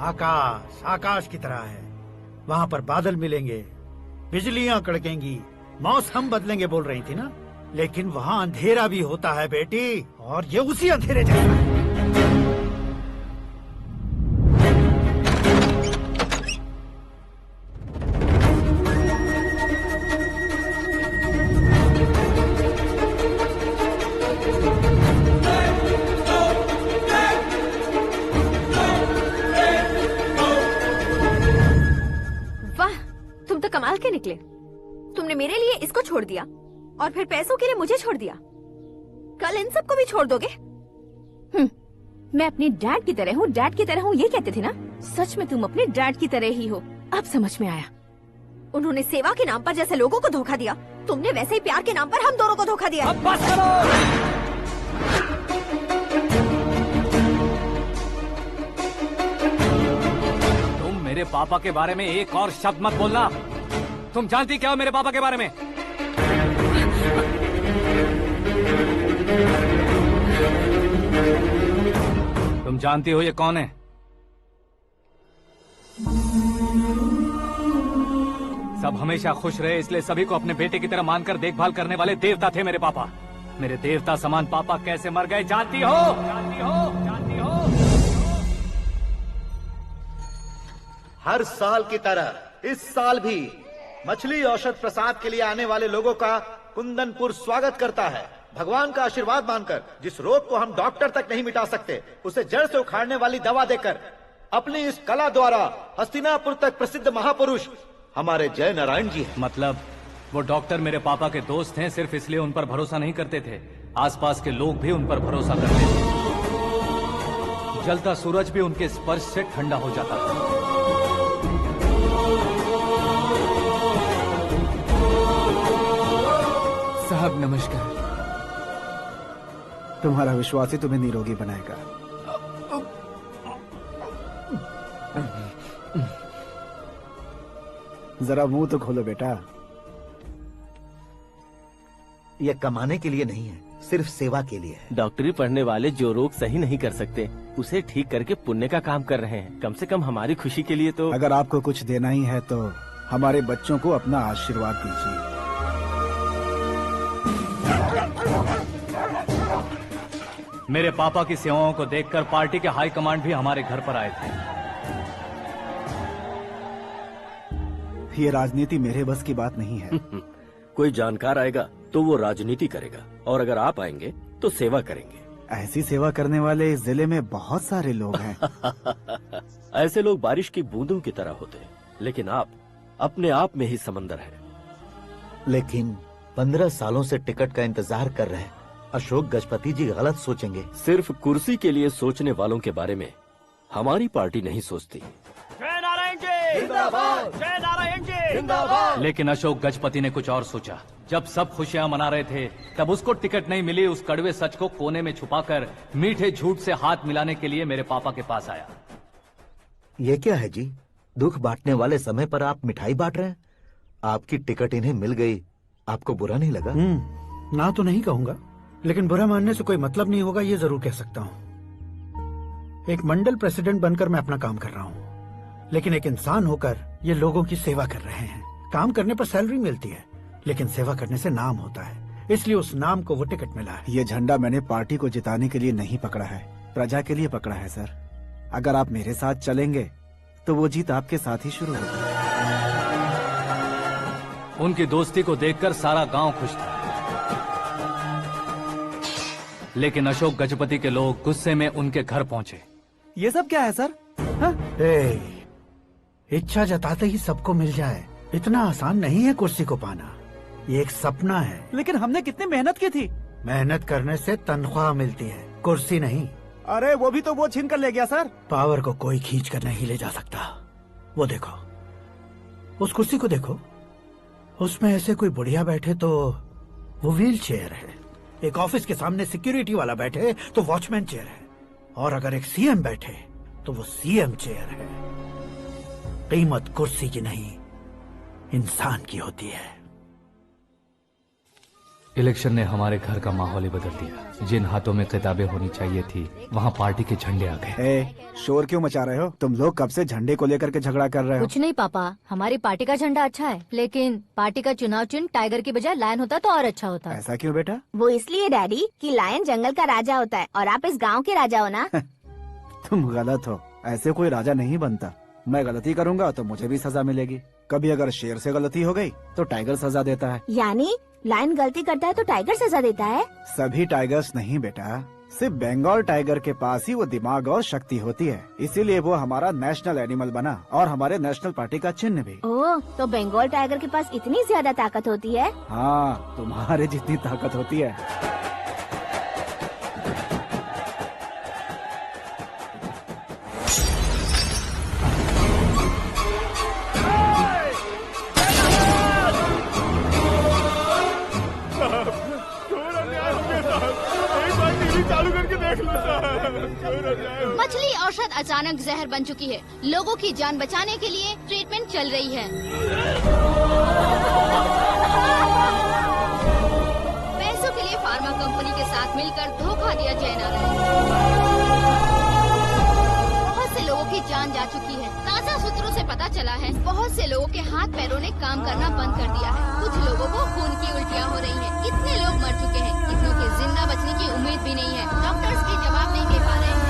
आकाश आकाश की तरह है, वहाँ पर बादल मिलेंगे, बिजलियां कड़केंगी, मौसम बदलेंगे बोल रही थी ना, लेकिन वहाँ अंधेरा भी होता है बेटी, और ये उसी अंधेरे जैसा है।
वाह, तुम तो कमाल के निकले। तुमने मेरे लिए इसको छोड़ दिया और फिर पैसों के लिए मुझे छोड़ दिया। कल इन सबको भी छोड़ दोगे?
मैं अपने डैड की तरह हूँ, डैड की तरह हूँ, ये कहते थे ना। सच में तुम अपने डैड की तरह ही हो, अब समझ में आया।
उन्होंने सेवा के नाम पर जैसे लोगों को धोखा दिया, तुमने वैसे ही प्यार के नाम पर हम दोनों को धोखा दिया।
अब बस करो। तुम मेरे पापा के बारे में एक और शब्द मत बोलना। तुम जानती क्या हो मेरे पापा के बारे में? तुम जानती हो ये कौन है? सब हमेशा खुश रहे, इसलिए सभी को अपने बेटे की तरह मानकर देखभाल करने वाले देवता थे मेरे पापा। मेरे देवता समान पापा कैसे मर गए जानती हो? जानती हो? जानती हो?
हर साल की तरह इस साल भी मछली औषध प्रसाद के लिए आने वाले लोगों का कुंदनपुर स्वागत करता है। भगवान का आशीर्वाद मानकर जिस रोग को हम डॉक्टर तक नहीं मिटा सकते, उसे जड़ से उखाड़ने वाली दवा देकर अपनी इस कला द्वारा हस्तिनापुर तक प्रसिद्ध महापुरुष हमारे जय नारायण जी हैं।
मतलब वो डॉक्टर मेरे पापा के दोस्त हैं, सिर्फ इसलिए उन पर भरोसा नहीं करते थे, आसपास के लोग भी उन पर भरोसा करते थे। जलता सूरज भी उनके स्पर्श से ठंडा हो जाता था।
साहब नमस्कार। तुम्हारा विश्वास ही तुम्हें निरोगी बनाएगा। जरा मुंह तो खोलो बेटा।
यह कमाने के लिए नहीं है, सिर्फ सेवा के लिए है।
डॉक्टरी पढ़ने वाले जो रोग सही नहीं कर सकते, उसे ठीक करके पुण्य का काम कर रहे हैं। कम से कम हमारी खुशी के लिए तो।
अगर आपको कुछ देना ही है तो हमारे बच्चों को अपना आशीर्वाद दीजिए।
मेरे पापा की सेवाओं को देखकर पार्टी के हाई कमांड भी हमारे घर पर आए थे।
ये राजनीति मेरे बस की बात नहीं है।
कोई जानकार आएगा तो वो राजनीति करेगा, और अगर आप आएंगे तो सेवा करेंगे।
ऐसी सेवा करने वाले इस जिले में बहुत सारे लोग हैं।
ऐसे लोग बारिश की बूंदों की तरह होते हैं, लेकिन आप अपने आप में ही समंदर हैं।
लेकिन 15 सालों से टिकट का इंतजार कर रहे हैं। अशोक गजपति जी गलत सोचेंगे।
सिर्फ कुर्सी के लिए सोचने वालों के बारे में हमारी पार्टी नहीं सोचती।
जय नारायण जी जिंदाबाद, जय नारायण जी जिंदाबाद।
लेकिन अशोक गजपति ने कुछ और सोचा। जब सब खुशियां मना रहे थे तब उसको टिकट नहीं मिली। उस कड़वे सच को कोने में छुपाकर मीठे झूठ से हाथ मिलाने के लिए मेरे पापा के पास आया।
ये क्या है जी? दुख बांटने वाले समय पर आप मिठाई बांट रहे हैं। आपकी टिकट इन्हें मिल गई, आपको बुरा नहीं लगा?
ना तो नहीं कहूंगा, लेकिन बुरा मानने से कोई मतलब नहीं होगा, ये जरूर कह सकता हूँ। एक मंडल प्रेसिडेंट बनकर मैं अपना काम कर रहा हूँ, लेकिन एक इंसान होकर ये लोगों की सेवा कर रहे हैं। काम करने पर सैलरी मिलती है, लेकिन सेवा करने से नाम होता है, इसलिए उस नाम को वो टिकट मिला है।
ये झंडा मैंने पार्टी को जिताने के लिए नहीं पकड़ा है, प्रजा के लिए पकड़ा है सर। अगर आप मेरे साथ चलेंगे तो वो जीत आपके साथ ही शुरू होगी।
उनकी दोस्ती को देखकर सारा गांव खुश था, लेकिन अशोक गजपति के लोग गुस्से में उनके घर पहुंचे।
ये सब क्या है सर?
इच्छा जताते ही सबको मिल जाए, इतना आसान नहीं है कुर्सी को पाना। ये एक सपना है।
लेकिन हमने कितनी मेहनत की थी।
मेहनत करने से तनख्वाह मिलती है, कुर्सी नहीं।
अरे वो भी तो वो छीन कर ले गया सर।
पावर को कोई खींच कर नहीं ले जा सकता। वो देखो, उस कुर्सी को देखो, उसमें ऐसे कोई बुढ़िया बैठे तो वो व्हील चेयर है। एक ऑफिस के सामने सिक्योरिटी वाला बैठे तो वॉचमैन चेयर है, और अगर एक सीएम बैठे तो वो सीएम चेयर है। कीमत कुर्सी की नहीं, इंसान की होती है।
इलेक्शन ने हमारे घर का माहौल ही बदल दिया। जिन हाथों में किताबें होनी चाहिए थी वहाँ पार्टी के झंडे आ गए।
शोर क्यों मचा रहे हो? तुम लोग कब से झंडे को लेकर के झगड़ा कर रहे हो?
कुछ नहीं पापा, हमारी पार्टी का झंडा अच्छा है, लेकिन पार्टी का चुनाव चिन्ह टाइगर की बजाय लायन होता तो और अच्छा होता।
ऐसा क्यों बेटा?
वो इसलिए डैडी कि लायन जंगल का राजा होता है और आप इस गांव के राजा हो ना।
तुम गलत हो, ऐसे कोई राजा नहीं बनता। मैं गलती करूंगा तो मुझे भी सजा मिलेगी। कभी अगर शेर से गलती हो गई तो टाइगर सजा देता है।
यानी लायन गलती करता है तो टाइगर सजा देता है?
सभी टाइगर्स नहीं बेटा, सिर्फ बंगाल टाइगर के पास ही वो दिमाग और शक्ति होती है, इसीलिए वो हमारा नेशनल एनिमल बना और हमारे नेशनल पार्टी का चिन्ह भी।
ओह, तो बंगाल टाइगर के पास इतनी ज्यादा ताकत होती है?
हाँ, तुम्हारे जितनी ताकत होती है।
मछली औषध अचानक जहर बन चुकी है। लोगों की जान बचाने के लिए ट्रीटमेंट चल रही है। पैसों के लिए फार्मा कंपनी के साथ मिलकर धोखा दिया जय नारायण। बहुत से लोगों की जान जा चुकी है। ताजा सूत्रों से पता चला है बहुत से लोगों के हाथ पैरों ने काम करना बंद कर दिया है। कुछ लोगों को खून की उल्टियाँ हो रही हैं। कितने लोग मर चुके हैं, कितनों के जिंदा बचने की उम्मीद भी नहीं है। डॉक्टर्स भी जवाब नहीं दे पा रहे हैं।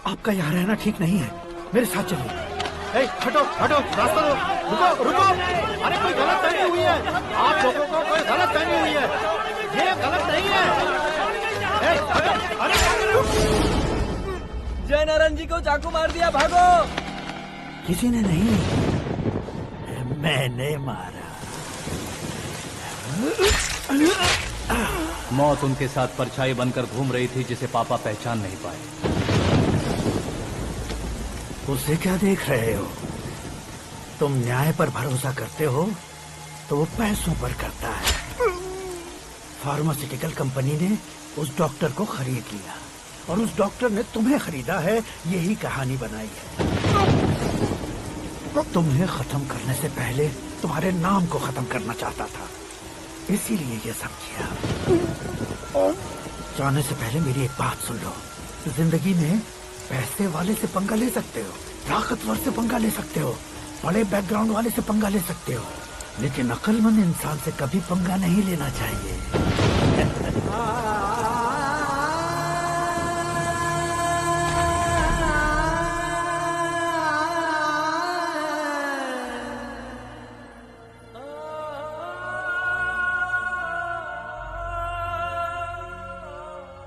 आपका यहाँ रहना ठीक नहीं है, मेरे साथ चलिए। हटो हटो, रास्ता दो। रुको रुको, अरे कोई गलत फहमी हुई है। आप लोगों को कोई गलत फहमी हुई है, ये गलत नहीं है। हटो, अरे
जय नारायण जी को चाकू मार दिया, भागो।
किसी ने नहीं, मैंने मारा।
मौत उनके साथ परछाई बनकर घूम रही थी, जिसे पापा पहचान नहीं पाए।
उसे क्या देख रहे हो? तुम न्याय पर भरोसा करते हो तो वो पैसों पर करता है। फार्मास्यूटिकल कंपनी ने उस डॉक्टर को खरीद लिया और उस डॉक्टर ने तुम्हें खरीदा है, यही कहानी बनाई है। तुम्हें खत्म करने से पहले तुम्हारे नाम को खत्म करना चाहता था, इसीलिए ये सब किया। जाने से पहले मेरी एक बात सुन लो। जिंदगी में पैसे वाले से पंगा ले सकते हो, ताकतवर से पंगा ले सकते हो, बड़े बैकग्राउंड वाले से पंगा ले सकते हो, लेकिन अक्लमंद इंसान से कभी पंगा नहीं लेना चाहिए।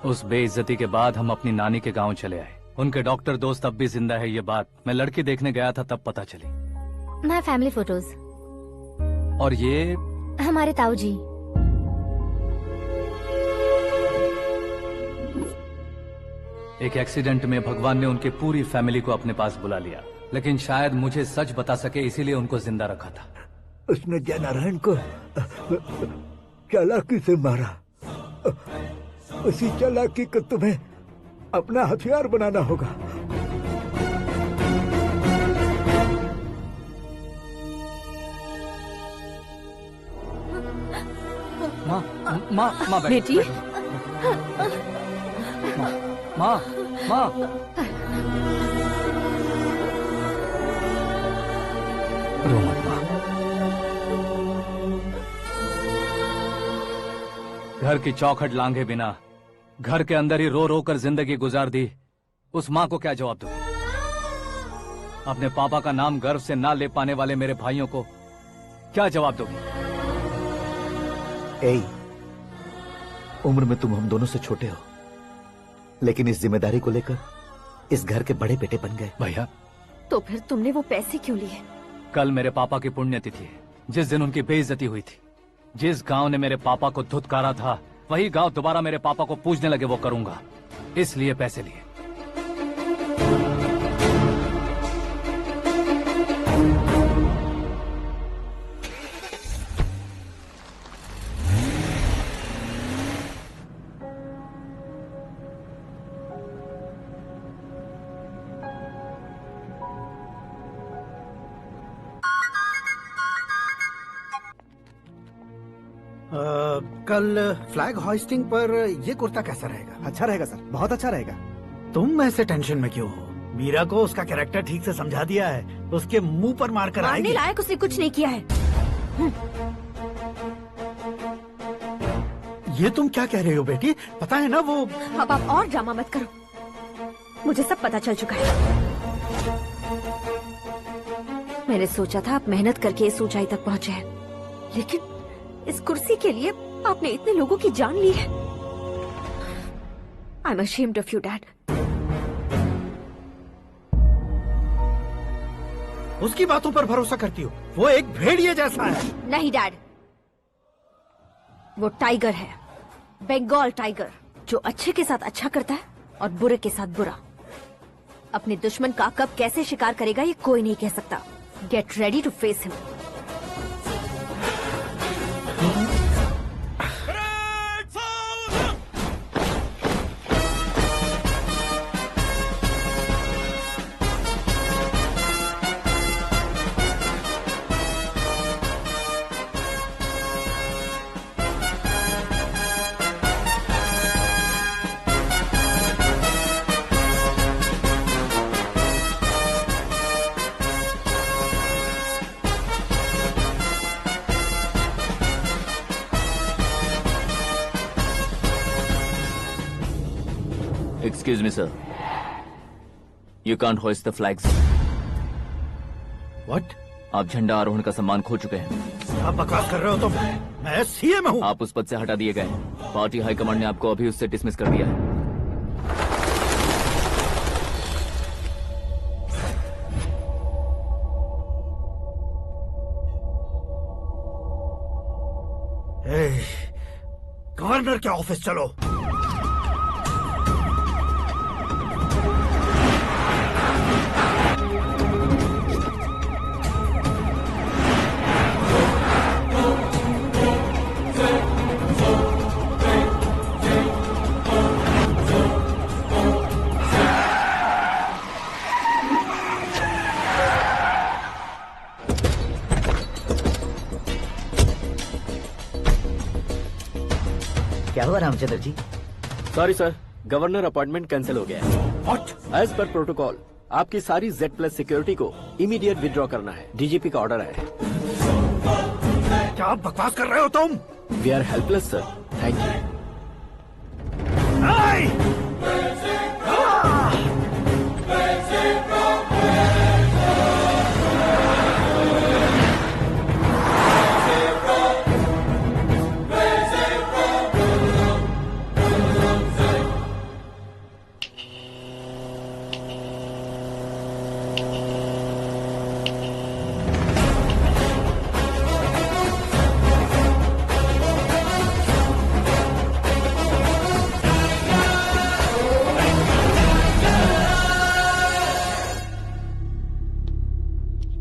उस बेइज्जती के बाद हम अपनी नानी के गांव चले आए। उनके डॉक्टर दोस्त अब भी जिंदा है, ये बात मैं लड़की देखने गया था तब पता चली।
My family photos.
और ये
हमारे ताऊ जी।
एक एक्सीडेंट में भगवान ने उनकी पूरी फैमिली को अपने पास बुला लिया, लेकिन शायद मुझे सच बता सके इसीलिए उनको जिंदा रखा था।
उसने जयनारायण को चालाकी से मारा। उसी चालाकी को तुम्हें अपना हथियार बनाना होगा।
माँ, माँ, माँ
बेटी।
माँ, माँ, माँ। रो मत माँ। घर की चौखट लांघे बिना घर के अंदर ही रो रो कर जिंदगी गुजार दी उस माँ को क्या जवाब दूं? अपने पापा का नाम गर्व से ना ले पाने वाले मेरे भाइयों को क्या जवाब दोगी?
ए, उम्र में तुम हम दोनों से छोटे हो, लेकिन इस जिम्मेदारी को लेकर इस घर के बड़े बेटे बन गए।
भैया,
तो फिर तुमने वो पैसे क्यों लिए?
कल मेरे पापा की पुण्यतिथि है, जिस दिन उनकी बेइज्जती हुई थी। जिस गांव ने मेरे पापा को धुतकारा था, वही गांव दोबारा मेरे पापा को पूजने लगे वो करूंगा, इसलिए पैसे लिए।
कल फ्लैग होइस्टिंग पर ये कुर्ता कैसा रहेगा?
अच्छा रहेगा सर, बहुत अच्छा रहेगा।
तुम ऐसे टेंशन में क्यों हो? मीरा को उसका कैरेक्टर ठीक से समझा दिया है, उसके मुंह पर मारकर आएगी।
मारने लायक उसने कुछ नहीं किया है।
ये तुम क्या कह रहे हो बेटी? पता है ना वो।
अब आप और ड्रामा मत करो, मुझे सब पता चल चुका है। मैंने सोचा था आप मेहनत करके इस ऊंचाई तक पहुंचे हैं, लेकिन इस कुर्सी के लिए आपने इतने लोगों की जान ली है। I am ashamed of you, Dad.
उसकी बातों पर भरोसा करती हो? वो एक भेड़िए जैसा है।
नहीं डैड, वो टाइगर है, बंगाल टाइगर, जो अच्छे के साथ अच्छा करता है और बुरे के साथ बुरा। अपने दुश्मन का कब कैसे शिकार करेगा ये कोई नहीं कह सकता। Get ready to face him.
Excuse me, sir. You can't hoist the flags.
What?
आप झंडा आरोहण का सम्मान खो चुके हैं।
आप बकवास कर रहे हो तुम? मैं सीएम हूँ।
आप उस पद से हटा दिए गए। पार्टी हाईकमांड ने आपको अभी उससे डिसमिस कर दिया है।
गवर्नर के ऑफिस चलो।
क्या हुआ Ramchandra ji?
Sorry sir, governor appointment cancel हो गया है।
What?
एज पर प्रोटोकॉल आपकी सारी Z+ सिक्योरिटी को इमीडिएट विड्रॉ करना है। डीजीपी का ऑर्डर है।
क्या बकवास कर रहे हो तुम?
We are helpless sir. Thank you.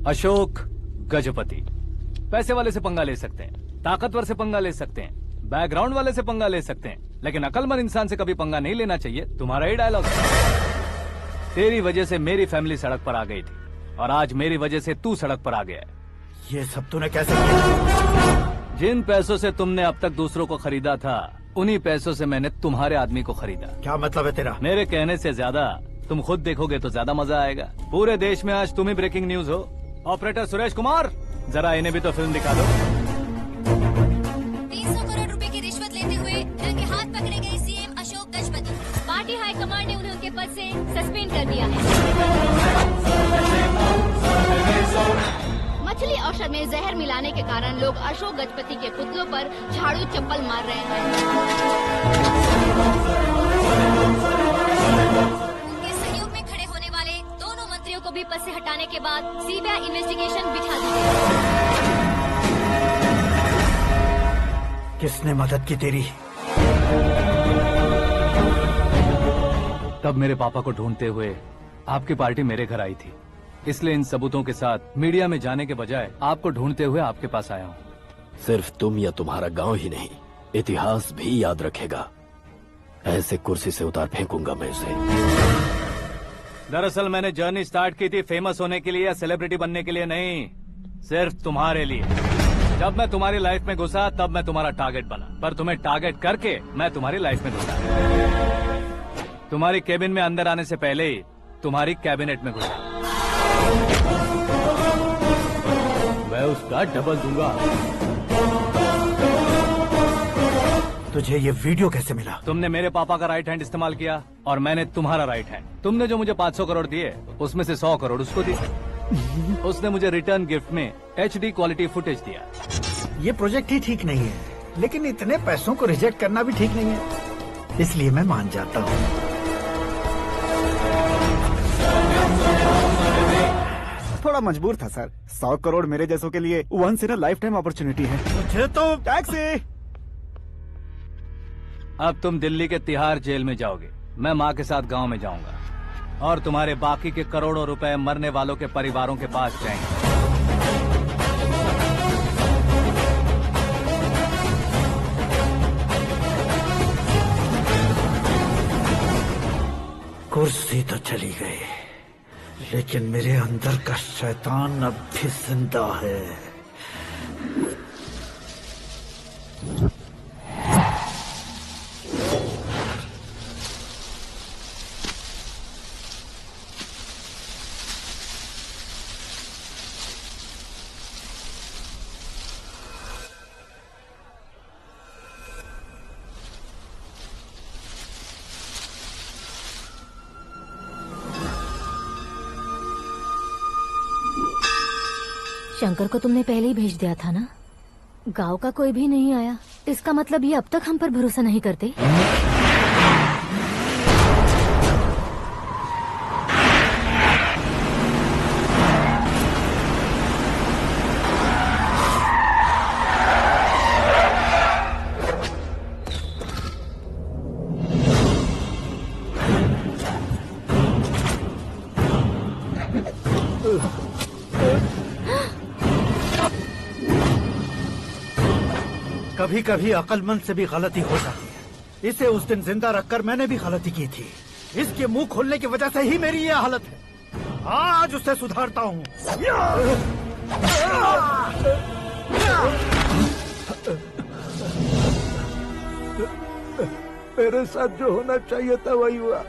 Ashok Gajapati पैसे वाले से पंगा ले सकते हैं, ताकतवर से पंगा ले सकते हैं, बैकग्राउंड वाले से पंगा ले सकते हैं, लेकिन अकलमंद इंसान से कभी पंगा नहीं लेना चाहिए। तुम्हारा ही डायलॉग है। तेरी वजह से मेरी फैमिली सड़क पर आ गई थी और आज मेरी वजह से तू सड़क पर आ गया है।
ये सब तूने कैसे किया?
जिन पैसों से तुमने अब तक दूसरों को खरीदा था, उन्हीं पैसों से मैंने तुम्हारे आदमी को खरीदा।
क्या मतलब है तेरा?
मेरे कहने से ज्यादा तुम खुद देखोगे तो ज्यादा मजा आएगा। पूरे देश में आज तुम ही ब्रेकिंग न्यूज हो। ऑपरेटर सुरेश कुमार, जरा इन्हें भी तो फिल्म दिखा दो।
300 करोड़ रुपए की रिश्वत लेते हुए रंगे हाथ पकड़े गए CM Ashok Gajapati. Party high command ने उन्हें उनके पद से सस्पेंड कर दिया है।
मछली औषध में जहर मिलाने के कारण लोग अशोक गजपति के पुतलों पर झाड़ू चप्पल मार रहे हैं।
उनके सहयोग में खड़े होने वाले दोनों मंत्रियों को भी पद से हटाने के बाद सीबीआई इन्वेस्टिगेशन बिठा दी गई।
किसने मदद की तेरी?
तब मेरे पापा को ढूंढते हुए आपकी पार्टी मेरे घर आई थी, इसलिए इन सबूतों के साथ मीडिया में जाने के बजाय आपको ढूंढते हुए आपके पास आया हूँ।
सिर्फ तुम या तुम्हारा गांव ही नहीं, इतिहास भी याद रखेगा। ऐसे कुर्सी से उतार फेंकूंगा मैं उसे।
दरअसल मैंने जर्नी स्टार्ट की थी फेमस होने के लिए या सेलिब्रिटी बनने के लिए नहीं, सिर्फ तुम्हारे लिए। जब मैं तुम्हारी लाइफ में घुसा तब मैं तुम्हारा टारगेट बना, पर तुम्हें टारगेट करके मैं तुम्हारी लाइफ में घुसा। तुम्हारी केबिन में अंदर आने से पहले ही तुम्हारी कैबिनेट में घुसा।
मैं उसका डबल दूंगा।
तुझे ये वीडियो कैसे मिला?
तुमने मेरे पापा का राइट हैंड इस्तेमाल किया और मैंने तुम्हारा राइट हैंड। तुमने जो मुझे 500 करोड़ दिए, उसमें से 100 करोड़ उसको दिए। उसने मुझे रिटर्न गिफ्ट में HD क्वालिटी फुटेज दिया।
ये प्रोजेक्ट ही ठीक नहीं है, लेकिन इतने पैसों को रिजेक्ट करना भी ठीक नहीं है, इसलिए मैं मान जाता हूँ।
थोड़ा मजबूर था सर। 100 करोड़ मेरे जैसों के लिए once in a lifetime opportunity है।
मुझे तो
टैक्सी।
अब तुम दिल्ली के तिहाड़ जेल में जाओगे, मैं माँ के साथ गांव में जाऊंगा और तुम्हारे बाकी के करोड़ों रुपए मरने वालों के परिवारों के पास जाएंगे।
कुर्सी तो चली गई, लेकिन मेरे अंदर का शैतान अब भी जिंदा है।
शंकर को तुमने पहले ही भेज दिया था ना? गांव का कोई भी नहीं आया, इसका मतलब ये अब तक हम पर भरोसा नहीं करते।
कभी कभी अक्लमंद से भी गलती हो जाती है। इसे उस दिन जिंदा रखकर मैंने भी गलती की थी। इसके मुंह खोलने की वजह से ही मेरी ये हालत है। आज उसे सुधारता हूँ।
मेरे साथ जो होना चाहिए था वही हुआ।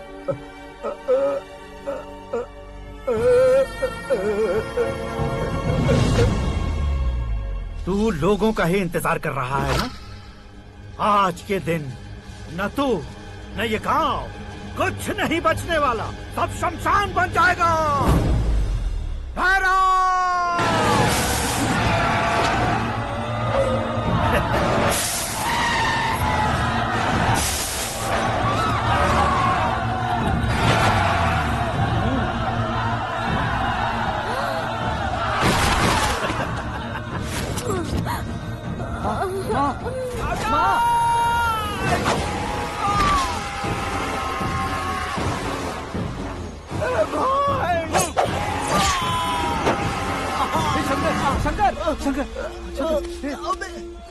तू लोगों का ही इंतजार कर रहा है ना? आज के दिन न तू न ये गांव कुछ नहीं बचने वाला, सब शमशान बन जाएगा।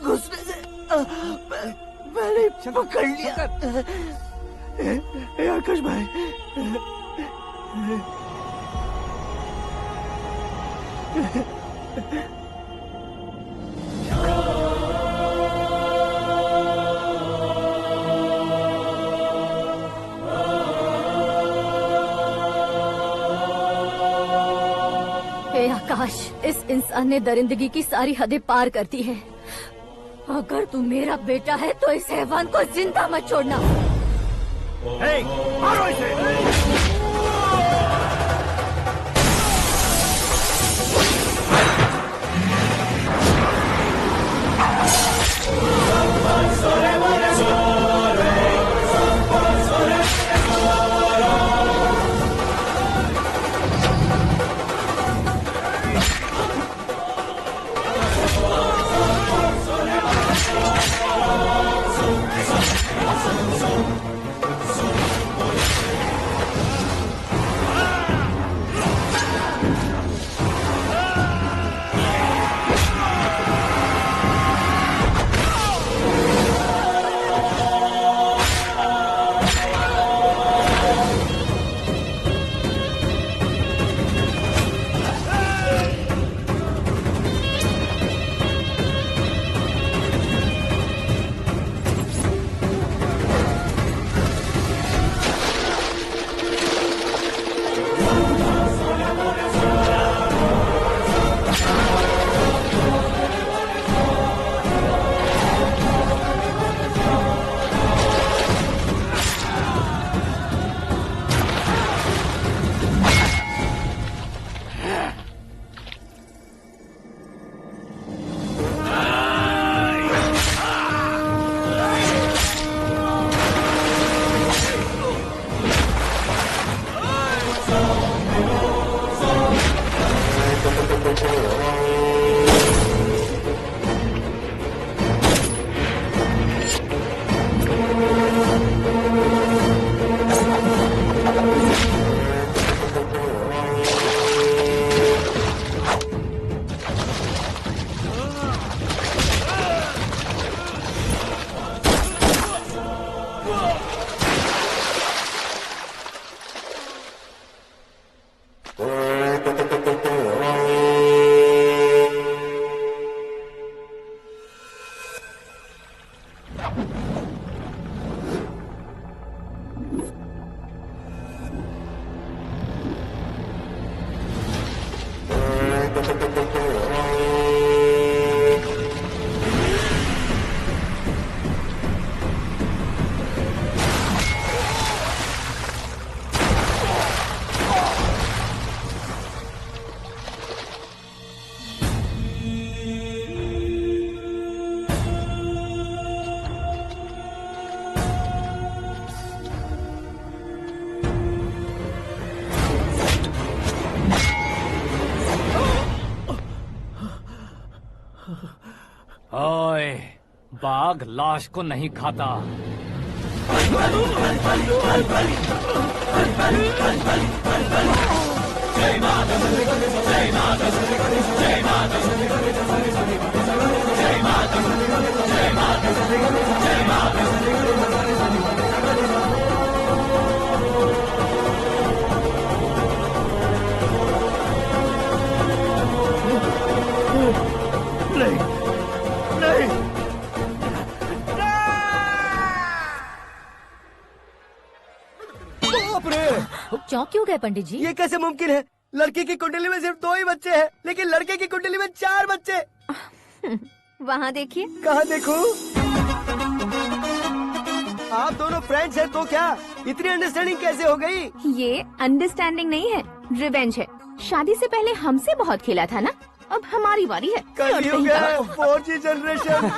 घुसने से मैंने पकड़ लिया।
आकाश भाई,
हे आकाश, इस इंसान ने दरिंदगी की सारी हदें पार कर दी है। अगर तू मेरा बेटा है तो इस हैवान को जिंदा मत छोड़ना।
मारो इसे।
ओए, बाघ लाश को नहीं खाता।
नहीं, नहीं।
बाप रे!
चौंक क्यों गए पंडित जी?
ये कैसे मुमकिन है? लड़की की कुंडली में सिर्फ 2 ही बच्चे हैं, लेकिन लड़के की कुंडली में 4 बच्चे।
वहाँ देखिए।
कहाँ देखूं? आप दोनों फ्रेंड्स हैं तो क्या इतनी अंडरस्टैंडिंग कैसे हो गई?
ये अंडरस्टैंडिंग नहीं है, रिवेंज है। शादी से पहले हमसे बहुत खेला था ना, अब हमारी बारी है।
कलयुग है, 4G जनरेशन।